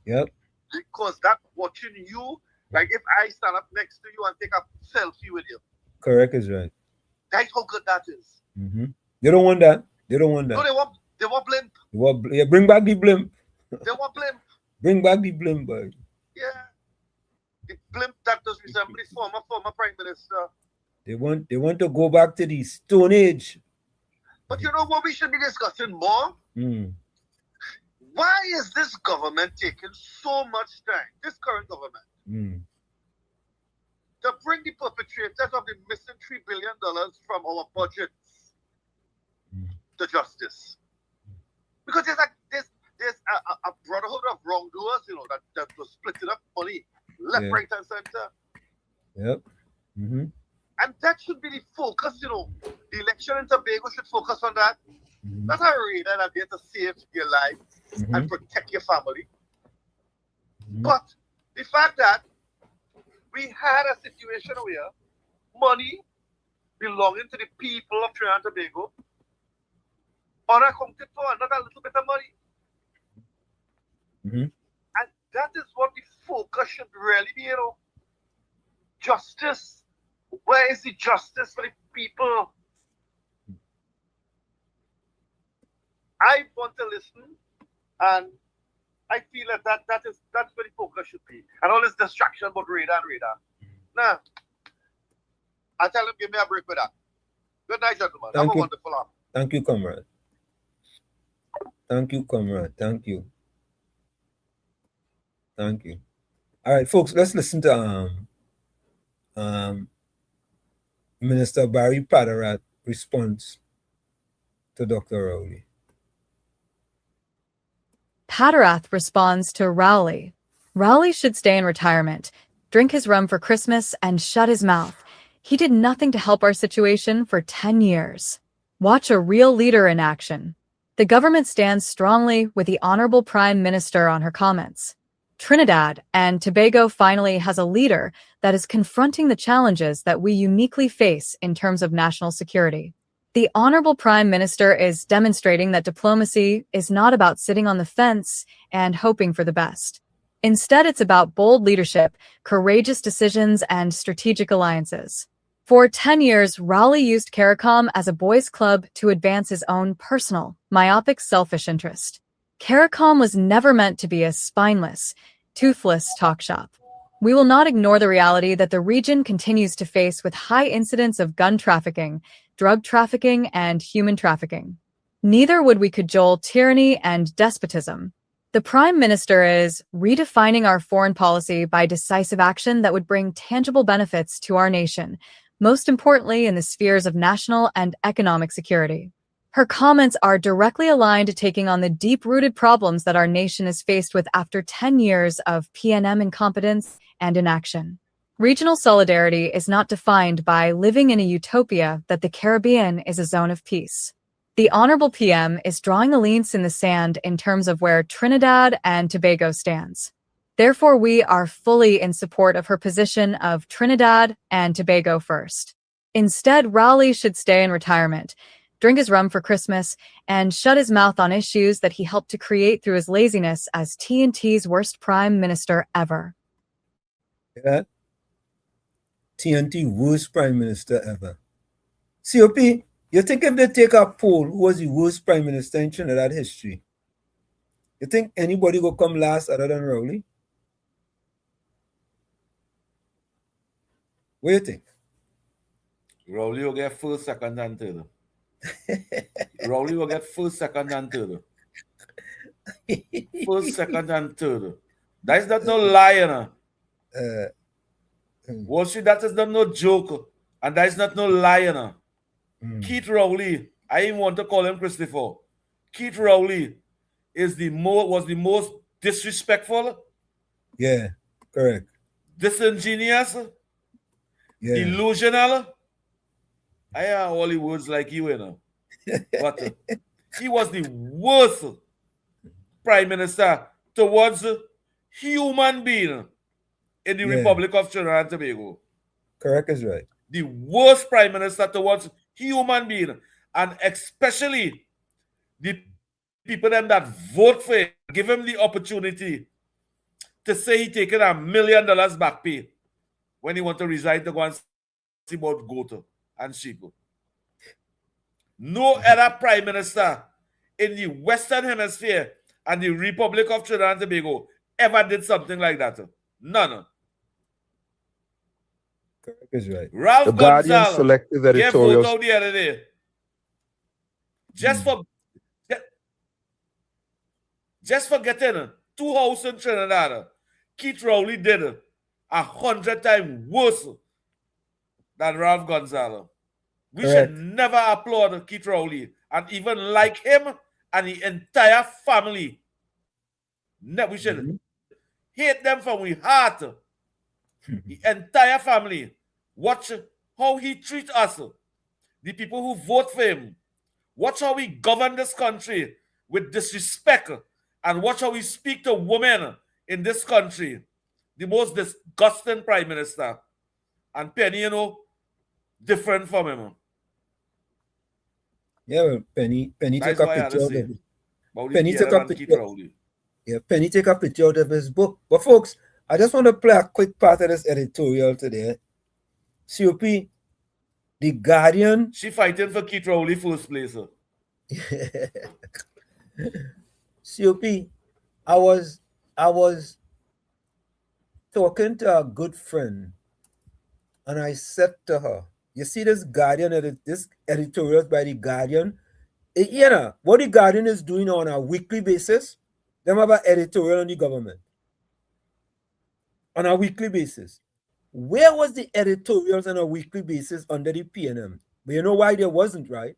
Yep. Because that's watching you, like if I stand up next to you and take a selfie with you. Correct is right. That's how good that is. They don't want that. They don't want that. No, they want blimp. Yeah, bring back the blimp. They want blimp. Bring back the blimp, boy. Yeah. The blimp that does resemble the former Prime Minister. They want to go back to the Stone Age. But you know what we should be discussing more? Why is this government taking so much time, this current government, to bring the perpetrators of the missing $3 billion from our budgets to justice? Because there's a brotherhood of wrongdoers, that was splitting up money left, right, and center. Yep. And that should be the focus, The election in Tobago should focus on that. That's a radar that there to save your life and protect your family. But the fact that we had a situation where money belonging to the people of Trinidad and Tobago unaccounted for another little bit of money. And that is what the focus should really be, Justice. Where is the justice for the people? I want to listen, and I feel that's where the focus should be. And all this distraction about radar. Now, I tell him, give me a break with that. Good night, gentlemen. Have a wonderful afternoon. Thank you, comrade. Thank you, comrade. Thank you. Thank you. All right, folks, let's listen to Minister Barry Patterath's response to Dr. Rowley. Patterath responds to Rowley. Rowley should stay in retirement, drink his rum for Christmas, and shut his mouth. He did nothing to help our situation for 10 years. Watch a real leader in action. The government stands strongly with the Honorable Prime Minister on her comments. Trinidad and Tobago finally has a leader that is confronting the challenges that we uniquely face in terms of national security. The Honorable Prime Minister is demonstrating that diplomacy is not about sitting on the fence and hoping for the best. Instead, it's about bold leadership, courageous decisions, and strategic alliances. For 10 years, Rowley used CARICOM as a boys' club to advance his own personal, myopic, selfish interest. CARICOM was never meant to be a spineless, toothless talk shop. We will not ignore the reality that the region continues to face with high incidents of gun trafficking, drug trafficking, and human trafficking. Neither would we cajole tyranny and despotism. The Prime Minister is redefining our foreign policy by decisive action that would bring tangible benefits to our nation, most importantly in the spheres of national and economic security. Her comments are directly aligned to taking on the deep-rooted problems that our nation is faced with after 10 years of PNM incompetence and inaction. Regional solidarity is not defined by living in a utopia that the Caribbean is a zone of peace. The Honorable PM is drawing a line in the sand in terms of where Trinidad and Tobago stands. Therefore, we are fully in support of her position of Trinidad and Tobago first. Instead, Rowley should stay in retirement, drink his rum for Christmas, and shut his mouth on issues that he helped to create through his laziness as TNT's worst prime minister ever. Yeah. TNT worst prime minister ever. COP, you think if they take a poll who was the worst prime minister in Trinidad history, you think anybody will come last other than Rowley? What do you think? Rowley will get first, second, and third. Rowley will get first, second, and third. First, second, and third. That is not no lie, you know. Wall Street, that is not no joke. And that is not no lie, you know. Keith Rowley, I even want to call him Christopher. Keith Rowley was the most disrespectful. Yeah, correct. Disingenuous. Yeah. Delusional. I have all the words like you know. But he was the worst prime minister towards human being in the Republic of Trinidad and Tobago. Correct is right. The worst prime minister towards human being, and especially the people them that vote for him, give him the opportunity to say he taking $1 million back pay when he want to resign to go and see about goat and sheep. No other prime minister in the Western Hemisphere and the Republic of Trinidad and Tobago ever did something like that. None. Correct is right. Ralph The Guardian Gonzalez selective gave editorial. vote out the other day. Just for getting 2 houses in Trinidad, Keith Rowley did 100 times worse than Ralph Gonzalez. We should never applaud Keith Rowley and even like him and the entire family. We should hate them from our heart. The entire family. Watch how he treats us, the people who vote for him. Watch how we govern this country with disrespect, and watch how we speak to women in this country. The most disgusting prime minister. And Penny, different from him. Yeah, well, Penny That's took why a I had to picture say of it. about Penny the took Pierre a and Keith picture. Rowley. Yeah, Penny take a picture out of his book. But folks, I just want to play a quick part of this editorial today. COP, The Guardian. She fighting for Keith Rowley first place. COP, I was talking to a good friend, and I said to her, you see this Guardian, this editorial by The Guardian, what The Guardian is doing on a weekly basis, them have an editorial on the government. on a weekly basis. Where was the editorials on a weekly basis under the PNM? But you know why there wasn't, right?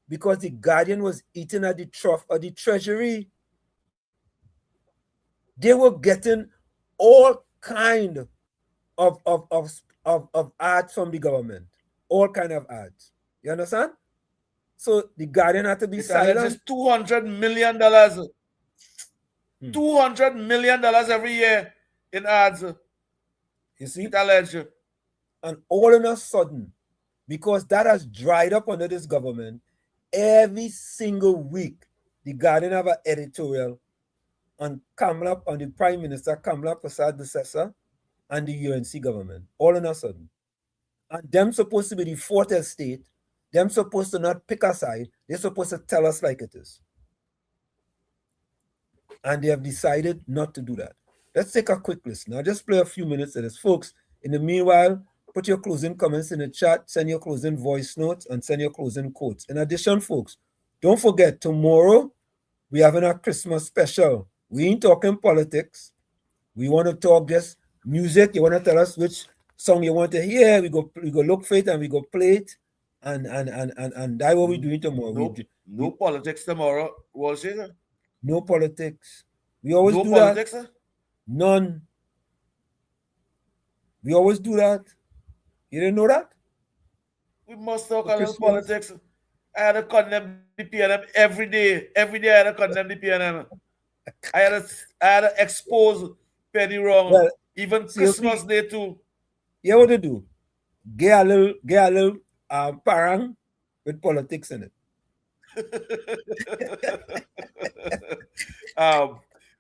Because the Guardian was eating at the trough of the Treasury. They were getting all kind of ads from the government. All kind of ads. You understand? So the Guardian had to be silent. It's $200 million. $200 million every year in ads. You see? And all of a sudden, because that has dried up under this government, every single week, the Guardian have an editorial on the Prime Minister Kamala Persad-Bissessar and the UNC government, all of a sudden. And them supposed to be the fourth estate, them supposed to not pick a side, they're supposed to tell us like it is. And they have decided not to do that. Let's take a quick listen. I'll just play a few minutes of this. Folks, in the meanwhile, put your closing comments in the chat, send your closing voice notes, and send your closing quotes. In addition, folks, don't forget, tomorrow, we're having a Christmas special. We ain't talking politics. We want to talk just music. You want to tell us which song you want to hear. We go look for it and we go play it. And that's what we're doing tomorrow. No politics tomorrow, was it? No politics. We always do politics, that. None. We always do that. You didn't know that? We must talk a little politics. I had to condemn the PNM every day. Every day I had to condemn the PNM. I had to expose Penny wrong. Well, even Christmas Day too. You know what to do? Get a little parang with politics in it.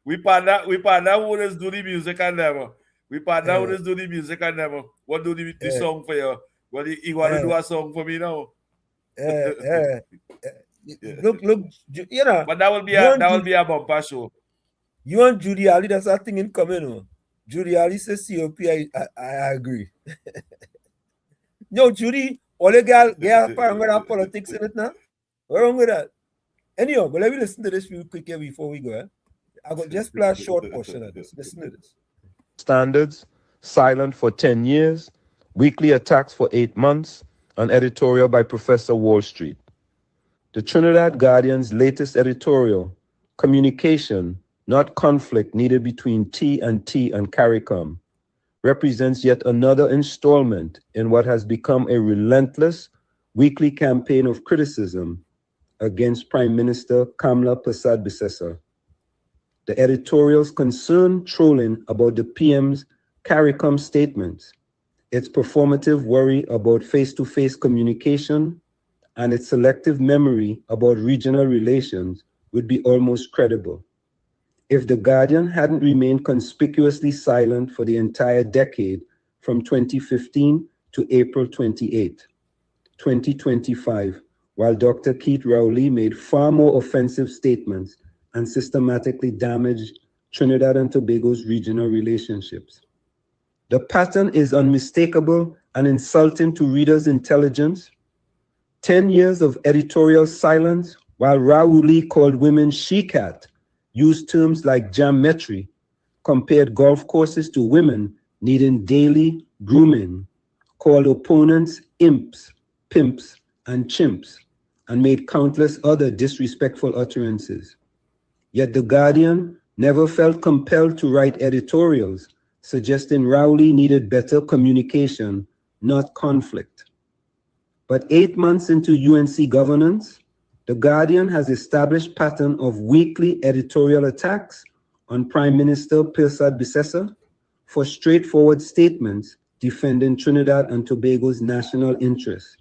We partner who does do the music and them. We partner who does do the music and them. What do the song for you? What you want to do a song for me now? Look, you know. But that will be a bumper show. You and Judy Ali, that's a thing in common. No? Judy Ali says COP, I agree. No, Judy, all the girl parang with our politics in it now. What's wrong with that? Anyhow, but let me listen to this real quick here before we go. I got just play a short portion of this. Listen to this. Standards, silent for 10 years, weekly attacks for 8 months, an editorial by Professor Wall Street. The Trinidad Guardian's latest editorial, Communication, Not Conflict Needed Between T and CARICOM, represents yet another installment in what has become a relentless weekly campaign of criticism against Prime Minister Kamala Persad-Bissessar. The editorials concern trolling about the PM's CARICOM statements, its performative worry about face-to-face communication, and its selective memory about regional relations would be almost credible. If The Guardian hadn't remained conspicuously silent for the entire decade from 2015 to April 28, 2025, while Dr. Keith Rowley made far more offensive statements and systematically damaged Trinidad and Tobago's regional relationships. The pattern is unmistakable and insulting to readers' intelligence. 10 years of editorial silence while Rowley called women she-cat, used terms like geometry, compared golf courses to women needing daily grooming, called opponents imps, pimps, and chimps, and made countless other disrespectful utterances. Yet The Guardian never felt compelled to write editorials suggesting Rowley needed better communication, not conflict. But 8 months into UNC governance, The Guardian has established pattern of weekly editorial attacks on Prime Minister Persad-Bissessar for straightforward statements defending Trinidad and Tobago's national interests.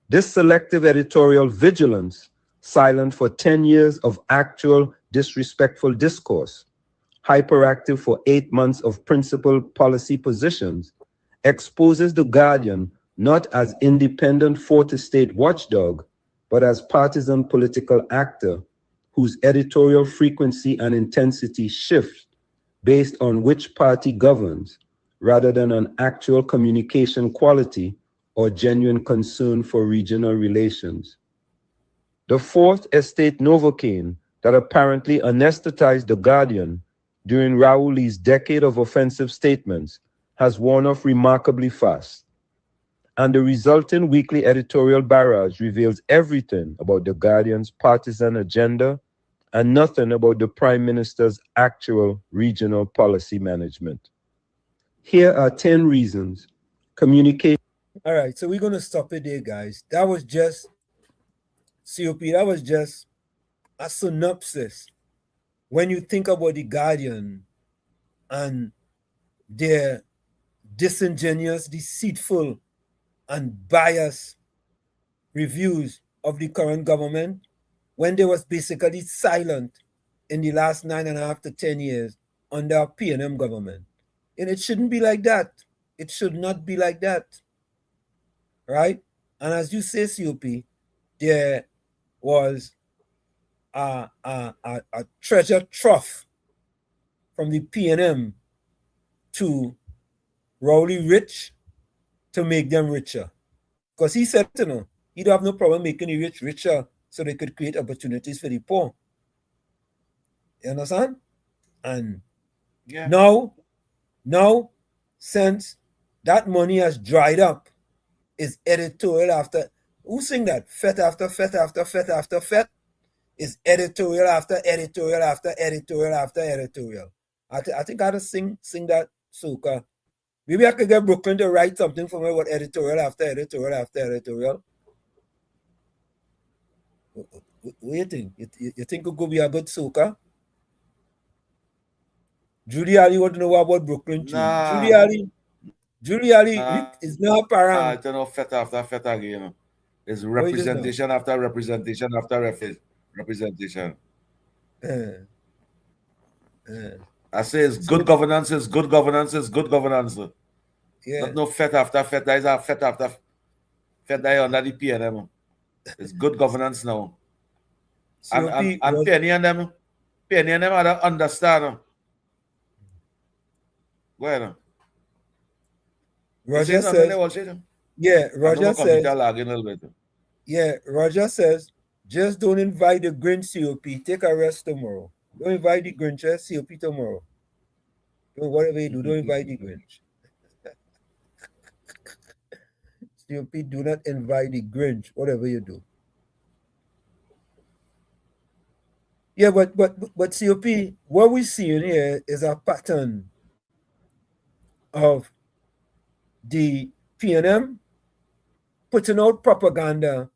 This selective editorial vigilance, silent for 10 years of actual disrespectful discourse, hyperactive for 8 months of principled policy positions, exposes The Guardian not as independent fourth estate watchdog, but as partisan political actor whose editorial frequency and intensity shift based on which party governs, rather than on actual communication quality or genuine concern for regional relations. The fourth estate Novocaine that apparently anesthetized The Guardian during Raouli's decade of offensive statements has worn off remarkably fast, and the resulting weekly editorial barrage reveals everything about the Guardian's partisan agenda and nothing about the Prime Minister's actual regional policy management. Here are 10 reasons communication. All right, so we're going to stop it there, guys. That was just COP, that was just a synopsis. When you think about the Guardian and their disingenuous, deceitful, and biased reviews of the current government, when they was basically silent in the last 9.5 to 10 years under a PNM government. And it shouldn't be like that. It should not be like that. Right? And as you say, COP, there was a treasure trough from the PNM to Rowley rich to make them richer. Because he said, you know, he'd have no problem making the rich richer so they could create opportunities for the poor. You understand? And now, since that money has dried up, is editorial after, who sing that? Fet after fet after fet after fet is editorial after editorial after editorial after editorial. I think I had to sing that soca. Maybe I could get Brooklyn to write something for me about editorial after editorial after editorial. What do you think? You think it could be a good soca? Julie Ali want to know about Brooklyn too. Nah. Julie Ali is not parang. I don't know, fet after fet again. It's representation after representation after representation. I say it's good governance, it's good governance, it's good governance. Yeah. Not no fet after fet. That is a fet after fet that under the PNM. It's good governance now. And Penny and them had to understand. Go ahead. Roger says, Roger says, just don't invite the Grinch, COP. Take a rest tomorrow. Don't invite the Grinch, COP tomorrow. Whatever you do, don't invite the Grinch. COP, do not invite the Grinch, whatever you do. Yeah, but COP, what we're seeing here is a pattern of the PNM putting out propaganda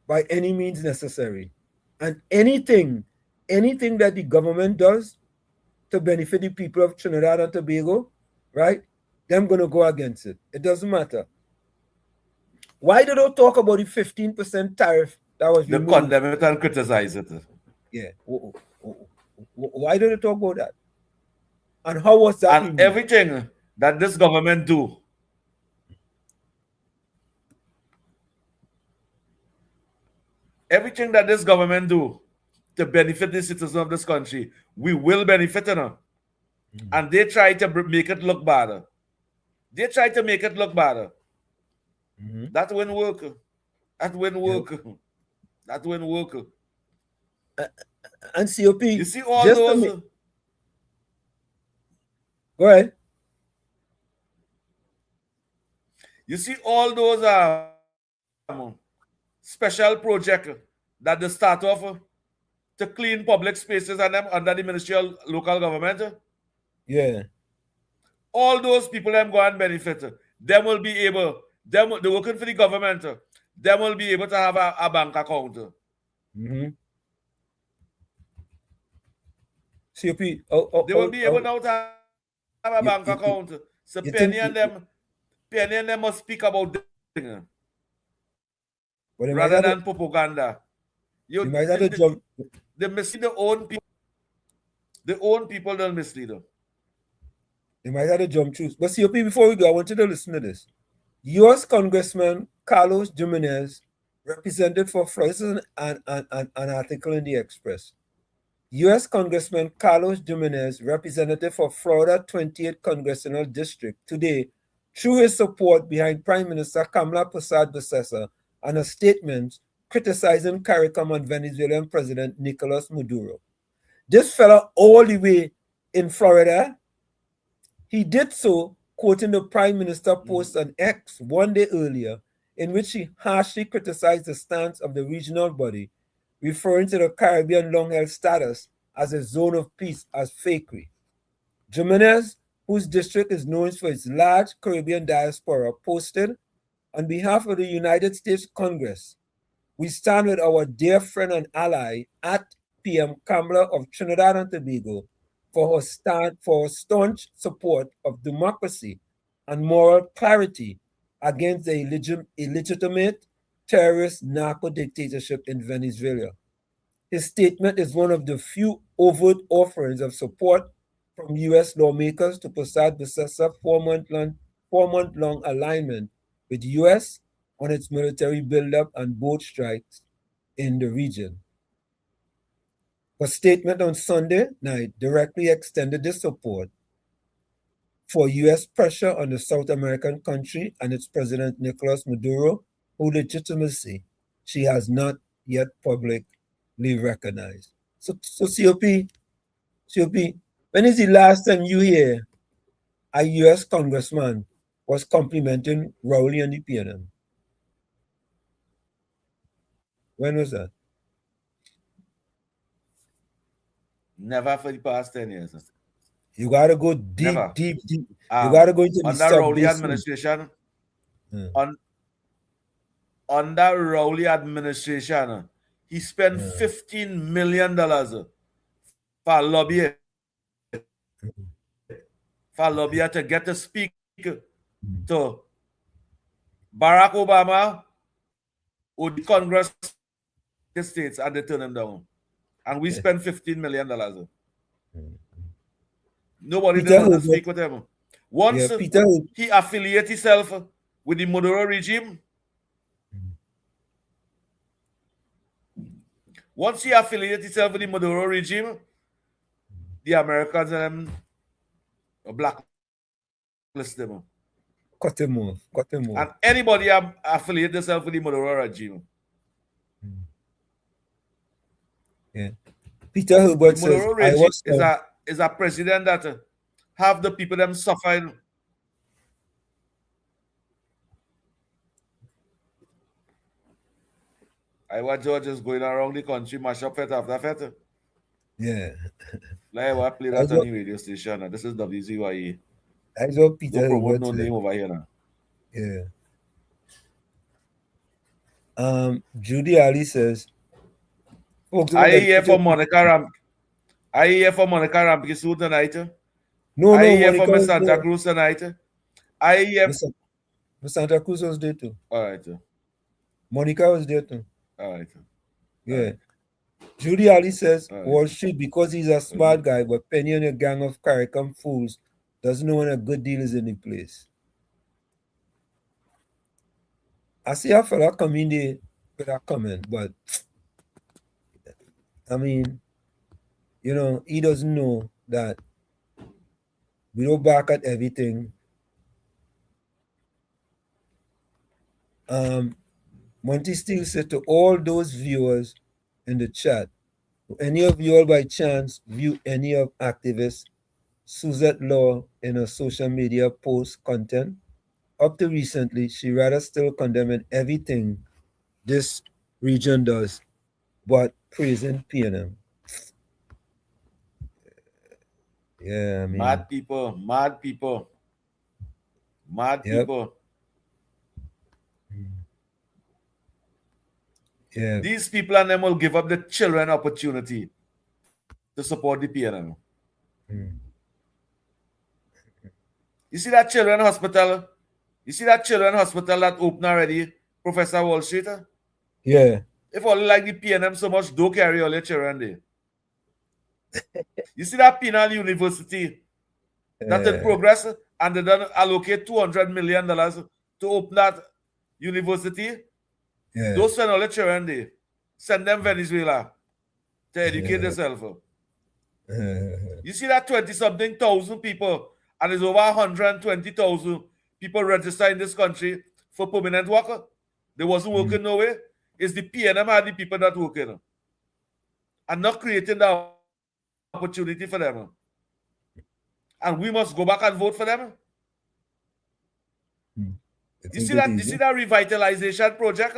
by any means necessary. And anything that the government does to benefit the people of Trinidad and Tobago, right, them going to go against it. It doesn't matter. Why do they talk about the 15% tariff that was removed? They condemn it and criticize it. Yeah. Why do they talk about that? And how was that removed? Everything that this government do, to benefit the citizens of this country, we will benefit them. And they try to make it look bad. That won't work. That won't work. And COP, you see all those. Go ahead. You see all those special projects that they start off to clean public spaces and them under the Ministry of Local Government. Yeah. All those people them go and benefit. Them will be able, they're working for the government. Them will be able to have a bank account. COP, they will be able now to have a bank account. So Penny and them must speak about this thing. Rather than propaganda. They mislead their own people. The own people don't mislead them. They might have to jump through. But COP, before we go, I want you to listen to this. U.S. Congressman Carlos Jimenez, represented for Florida, an article in the Express. U.S. Congressman Carlos Jimenez, representative for Florida 28th Congressional District, today, threw his support behind Prime Minister Kamala Persad-Bessessa and a statement criticizing CARICOM and Venezuelan President Nicolas Maduro. This fella all the way in Florida. He did so, quoting the Prime Minister post on X one day earlier, in which he harshly criticized the stance of the regional body, referring to the Caribbean long-held status as a zone of peace as fakery. Jimenez, whose district is known for its large Caribbean diaspora, posted, on behalf of the United States Congress, we stand with our dear friend and ally at PM Kamala of Trinidad and Tobago for her staunch support of democracy and moral clarity against the illegitimate terrorist narco dictatorship in Venezuela. His statement is one of the few overt offerings of support from U.S. lawmakers to Prasad Busesa four-month-long alignment with U.S. on its military buildup and boat strikes in the region. A statement on Sunday night directly extended this support for U.S. pressure on the South American country and its president Nicolas Maduro, whose legitimacy she has not yet publicly recognized. So COP, when is the last time you hear a U.S. congressman was complimenting Rowley and the PNM? When was that? Never for the past 10 years. You gotta go deep, Never. deep. You gotta go into the under Rowley sub-basin. administration. Under Rowley administration, he spent $15 million for lobbying. For lobbying to get to speak to Barack Obama or the Congress of the States, and they turn him down. And we spent $15 million. Nobody didn't want to speak with him. Once he affiliated himself with the Maduro regime, the Americans blacklist them. Cut him off. And anybody affiliate themselves with the Maduro regime. Yeah. Peter Herbert says, is a president that have the people them suffering. I watch George going around the country, mash up fet after fet. Yeah. Like I play that on the radio station. This is WZYE. That's what Peter Don't promote Herbert no said. name over here now. Yeah. Judy Ali says, I here for Monica Ramp. I here for Monica Ramp tonight. No, I here Monica for Miss Santa Cruz tonight. I here Miss Santa Cruz was there too. All right. Monica was there too. All right. Yeah. All right. Judy Ali says, Wall Street, because he's a smart guy, but Penny and a gang of CARICOM fools doesn't know when a good deal is in the place. I see a fella come in there with a comment, but I mean, you know, he doesn't know that we don't back at everything. Monty Steele said to all those viewers in the chat, do any of you all by chance view any of activist Suzette Law in her social media post content? Up to recently, she rather still condemning everything this region does, but praising PNM. Yeah, I mean, mad people. Yeah. These people and them will give up the children opportunity to support the PNM. You see that children hospital? You see that children hospital that open already, Professor Wall Street? Yeah. If all like the PNM so much, don't carry all your children there. You see that penal university that's in progress, and they don't allocate $200 million to open that university. Yeah. Don't send all your children there. Send them Venezuela to educate themselves. You see that 20-something thousand people, and there's over 120,000 people registered in this country for permanent work. They wasn't working no way. It's the PNM and the people that working and not creating the opportunity for them. and we must go back and vote for them. You see that revitalization project?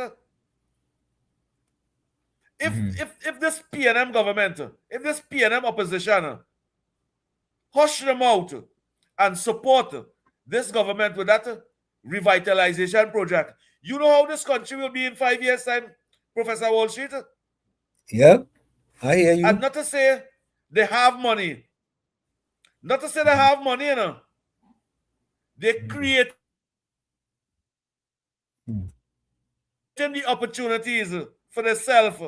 If this PNM government, if this PNM opposition hush them out and support this government with that revitalization project, you know how this country will be in 5 years' time, Professor Wall Street? Yep, I hear you. And not to say they have money. Not to say they have money, you know. They create the opportunities for themselves.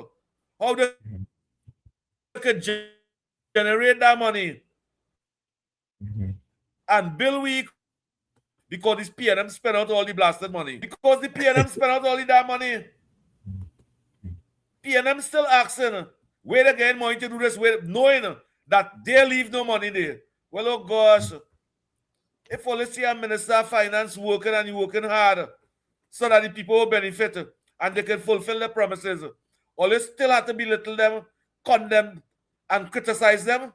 How they could generate that money and build weak because this PNM spend out all the blasted money. Because the PNM spend out all the damn money. PNM still asking, wait again, money to do this, wait, knowing that they leave no money there. Well, oh gosh, if only see a Minister of Finance working and working hard so that the people will benefit and they can fulfill their promises, or they still have to belittle them, condemn, and criticize them?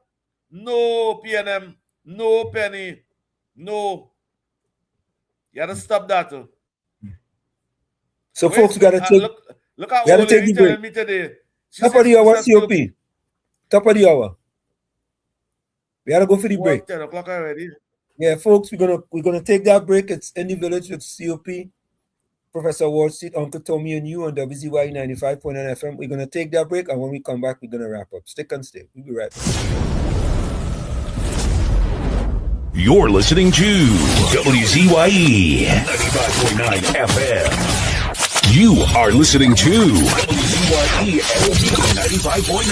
No, PNM, no penny, no. You gotta stop that. So folks got to take. Look at old lady telling me today. Top of the hour, COP. Top of the hour. We gotta go for the break. 10 o'clock already. Yeah, folks, we're gonna take that break. It's in the village with COP, Professor Wall Street, Uncle Tommy, and you on WZYE 95.9 FM. We're gonna take that break, and when we come back, we're gonna wrap up. Stick and stay. We'll be right back. You're listening to WZYE 95.9 FM. You are listening to WZYE 95.9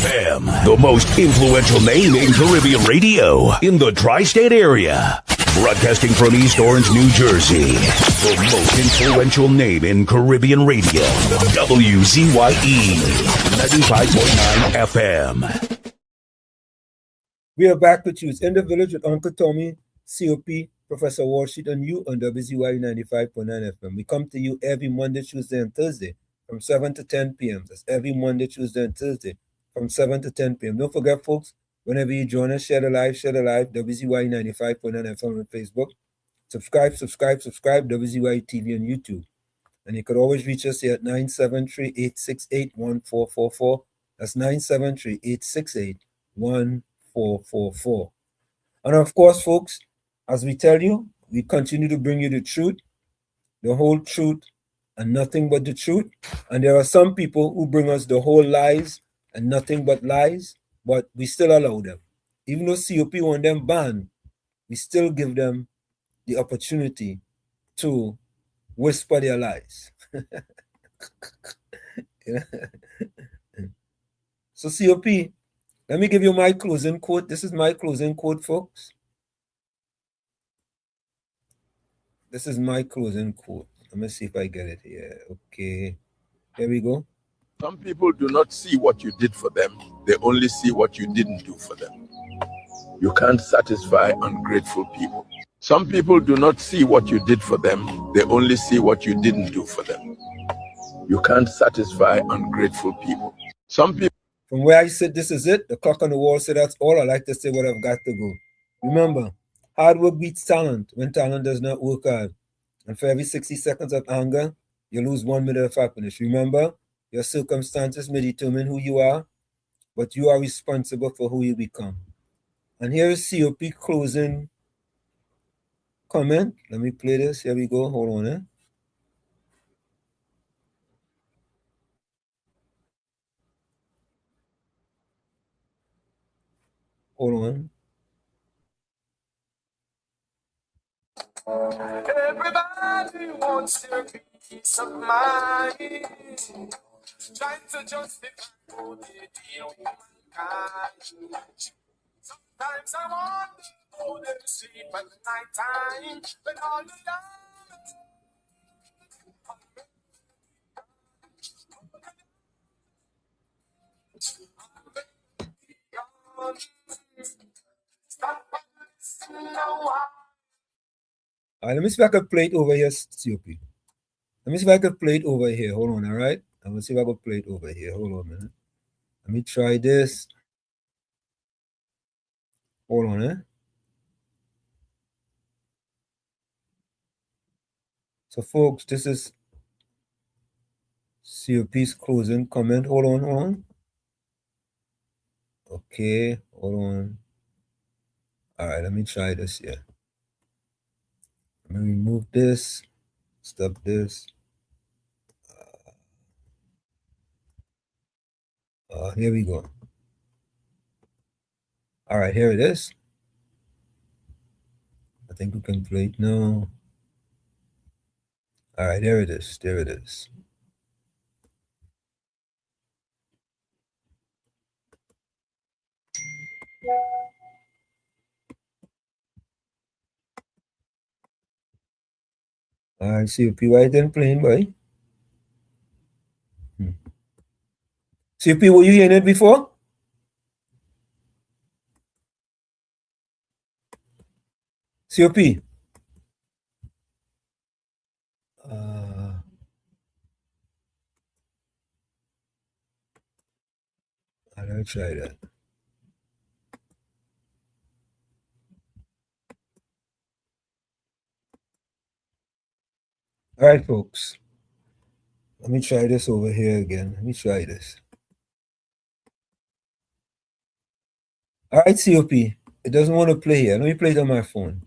FM, the most influential name in Caribbean radio in the tri-state area. Broadcasting from East Orange, New Jersey, the most influential name in Caribbean radio, WZYE 95.9 FM. We are back with you. It's in the village with Uncle Tommy, COP, Professor Wall Street, and you on WZYE 95.9 FM. We come to you every Monday, Tuesday, and Thursday from 7 to 10 p.m. That's every Monday, Tuesday, and Thursday from 7 to 10 p.m. Don't forget, folks, whenever you join us, share the live, WZYE 95.9 FM on Facebook. Subscribe, WZYE TV on YouTube. And you could always reach us here at 973-868-1444. That's 973-868-1444. And of course, folks, as we tell you, we continue to bring you the truth, the whole truth, and nothing but the truth. And there are some people who bring us the whole lies and nothing but lies, but we still allow them. Even though COP want them banned, we still give them the opportunity to whisper their lies. So COP, let me give you my closing quote. This is my closing quote, folks. This is my closing quote. Let me see if I get it here. Okay. Here we go. Some people do not see what you did for them. They only see what you didn't do for them. You can't satisfy ungrateful people. Some people do not see what you did for them. They only see what you didn't do for them. You can't satisfy ungrateful people. Some people. From where I sit, this is it. The clock on the wall said that's all. I like to say what I've got to go. Remember, hard work beats talent when talent does not work hard. And for every 60 seconds of anger, you lose 1 minute of happiness. Remember, your circumstances may determine who you are, but you are responsible for who you become. And here is COP closing comment. Let me play this. Here we go. Hold on. Hold on. Everybody wants their peace of mind, trying to justify how they deal with mankind. Sometimes I wonder how they sleep at night time when all the All right, let me see if I can play it over here, COP. Let me see if I can play it over here. Hold on, all right? I'm going to see if I can play it over here. Hold on a minute. Let me try this. Hold on, So, folks, this is COP's closing comment. Hold on. Okay, hold on. All right, let me try this here. Let me remove this. Stop this. Here we go. All right, here it is. I think we can play it now. All right, there it is. There it is. All right, COP, why it didn't playing, boy? COP, were you hearing it before? COP. I'll try that. All right, folks. Let me try this over here again. Let me try this. All right, COP. It doesn't want to play here. Let me play it on my phone.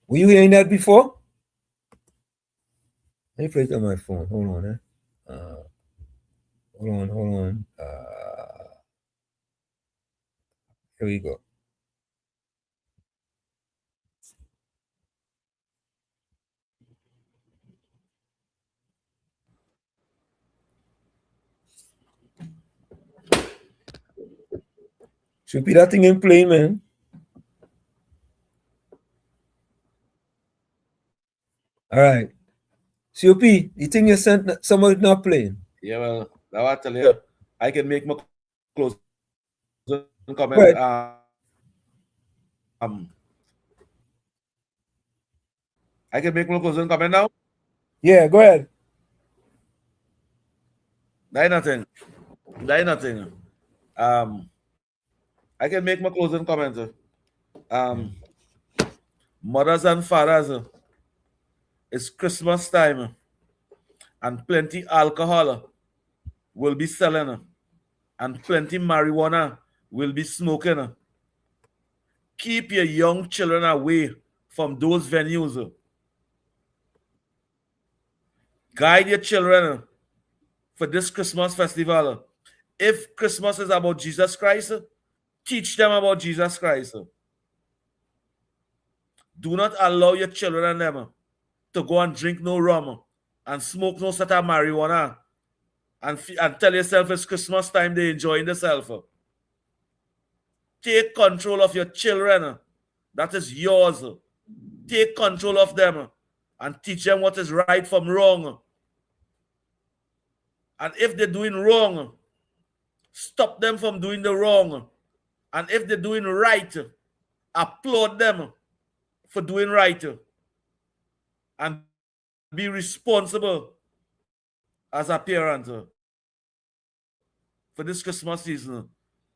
Were you hearing that before? Let me play it on my phone. Hold on. Hold on. Here we go. Should be that thing in play, man. All right. COP, the thing you sent, somebody not playing. Yeah, well, now I tell you, I can make my closing comment. I can make my closing comment now? Yeah, go ahead. That nothing. I can make my closing comment. Mothers and fathers, it's Christmas time, and plenty alcohol will be selling, and plenty marijuana will be smoking. Keep your young children away from those venues. Guide your children for this Christmas festival. If Christmas is about Jesus Christ, teach them about Jesus Christ. Do not allow your children and them to go and drink no rum and smoke no sort of marijuana and tell yourself it's Christmas time, they're enjoying themselves. Take control of your children. That is yours. Take control of them and teach them what is right from wrong. And if they're doing wrong, stop them from doing the wrong. And if they're doing right, applaud them for doing right. And be responsible as a parent for this Christmas season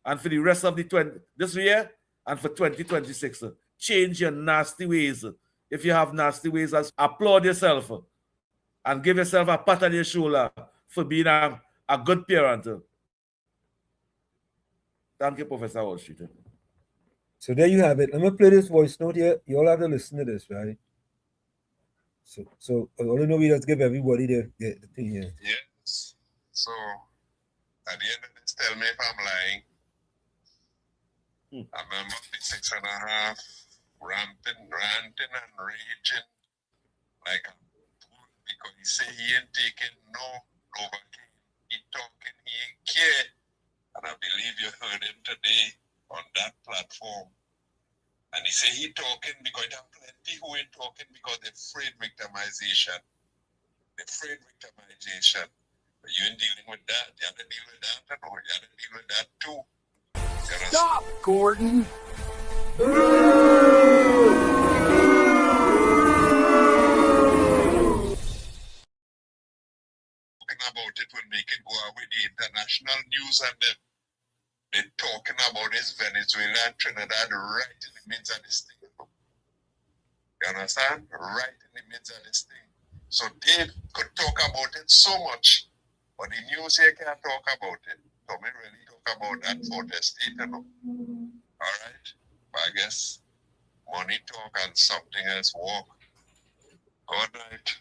and for the rest of this year and for 2026. Change your nasty ways. If you have nasty ways, applaud yourself and give yourself a pat on your shoulder for being a good parent. Thank you, Professor Wall Street. So there you have it. Let me play this voice note here. You all have to listen to this, right? So I don't know, we just give everybody the thing here. Yes. So at the end of this, tell me if I'm lying. I remember the 6.5 ranting and raging like a fool because he say he ain't taking no Novocaine. He talking, he ain't care. And I believe you heard him today on that platform. And he say he talking because there are plenty who ain't talking because they're afraid victimization. They're afraid victimization. But you ain't dealing with that. You have to deal with that and all. You have to deal with that too. Stop, Gordon. Talking about it will make it go away. The international news and they're talking about this Venezuela and Trinidad right in the midst of this thing. You understand? Right in the midst of this thing. So Dave could talk about it so much, but the news here can't talk about it. So we really talk about that for the state, you know. All right? But I guess money talk and something else walk. Good night.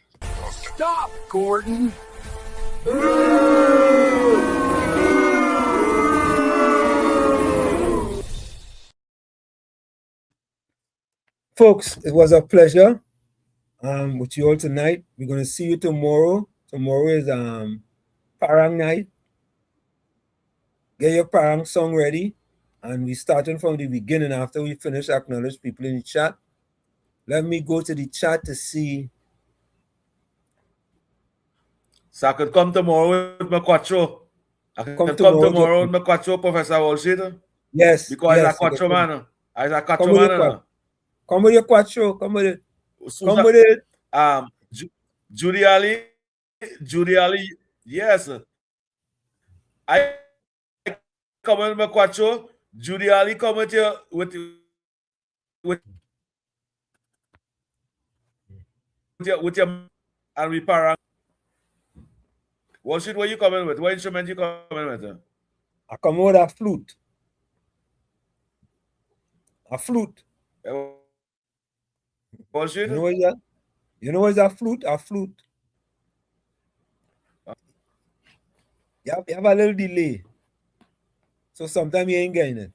Stop, Gordon. Folks, it was a pleasure with you all tonight. We're going to see you tomorrow. Tomorrow is Parang night. Get your Parang song ready. And we're starting from the beginning after we finish acknowledge people in the chat. Let me go to the chat to see. So I could come tomorrow with my quattro. I can come tomorrow with my quattro, Professor Walshid. Yes. Because yes, I'm a quattro man. I'm a quattro man. Come with your quattro. Come with it. Susan, come with it. Judy Ali. Yes. I come with my quattro. Judy Ali come with your and we Parang. What you coming with? What instrument you coming with? I come with a flute. A flute. You know what that? You know what's a flute? A flute. You have a little delay. So sometimes you ain't getting it.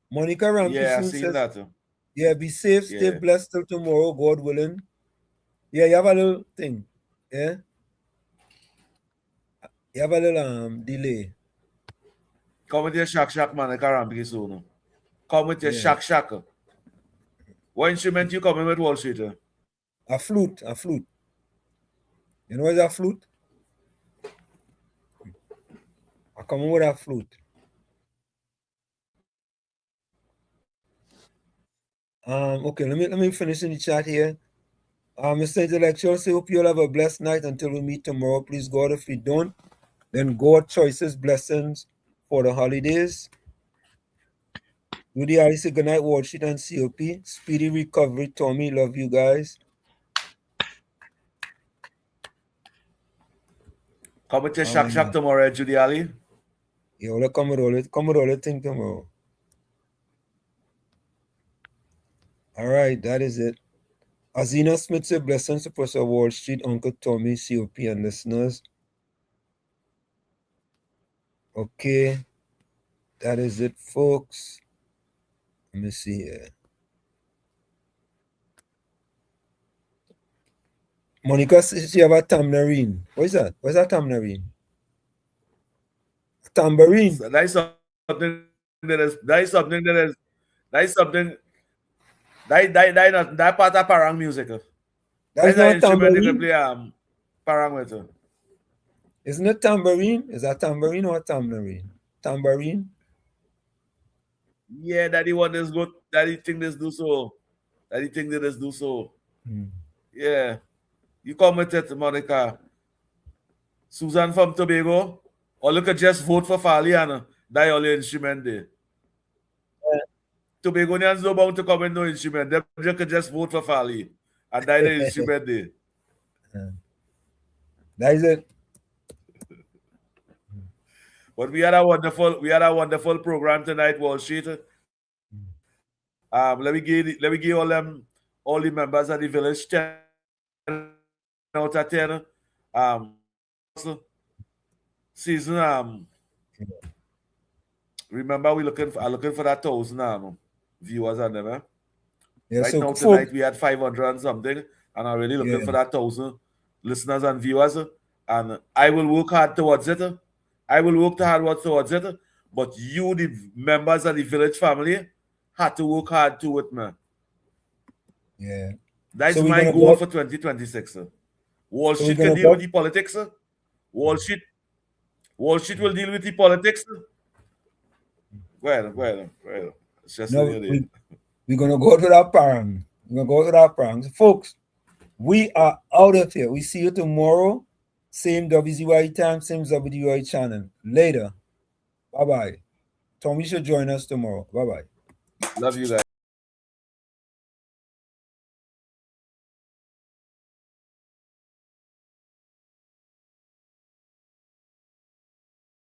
Monica Ramkissoon says, that. Yeah, be safe, stay blessed till tomorrow, God willing. Yeah, you have a little thing. Yeah. You have a little delay. Come with your shack, Monica Ramkissoon. Come with your shack. What instrument you coming with, Wall Street? A flute. You know what's a flute? I come with a flute. Okay, let me finish in the chat here. Mr. Intellectual, say hope you'll have a blessed night until we meet tomorrow. Please God, if we don't, then God choices blessings for the holidays. Rudy Ali say good night, Wall Street and COP. Speedy recovery, Tommy. Love you guys. Come with your shack tomorrow, Judy Ali. Yeah, we'll come with all the thing tomorrow. All right, that is it. Azina Smith said blessings to Professor Wall Street, Uncle Tommy, COP, and listeners. Okay, that is it, folks. Let me see here. Monica says she have a tambourine. What is that? What's that tambourine? A tambourine. So that is something that part of Parang music. That's not instrument tambourine. you can play Parang with. Isn't it tambourine? Is that tambourine or tambourine? Tambourine? Yeah, Daddy want this good. Daddy think this do so. Daddy think this do so. Yeah. You come with it, Monica. Susan from Tobago. Or look at just vote for Fali and die all your instrument there. Tobagonians no bound to come with no instrument. They could just vote for Fali and die the instrument there. That is it. But we had a wonderful program tonight, Wall Street. Let me give all the members of the village 10 out of 10. Season remember we looking for that 1,000 viewers on them. Yeah, right so now tonight we had 500 and something, and I'm really looking for that 1,000 listeners and viewers. And I will work hard towards it. But you, the members of the village family, had to work hard to it, man. Yeah. That's my goal for 2026. Wall Street can deal with the politics. Wall Street will deal with the politics. Well. It's just we're gonna go to that parang. So folks, we are out of here. We see you tomorrow. Same WZYE time, same WZYE channel. Later. Bye-bye. Tommy should join us tomorrow. Bye-bye. Love you guys.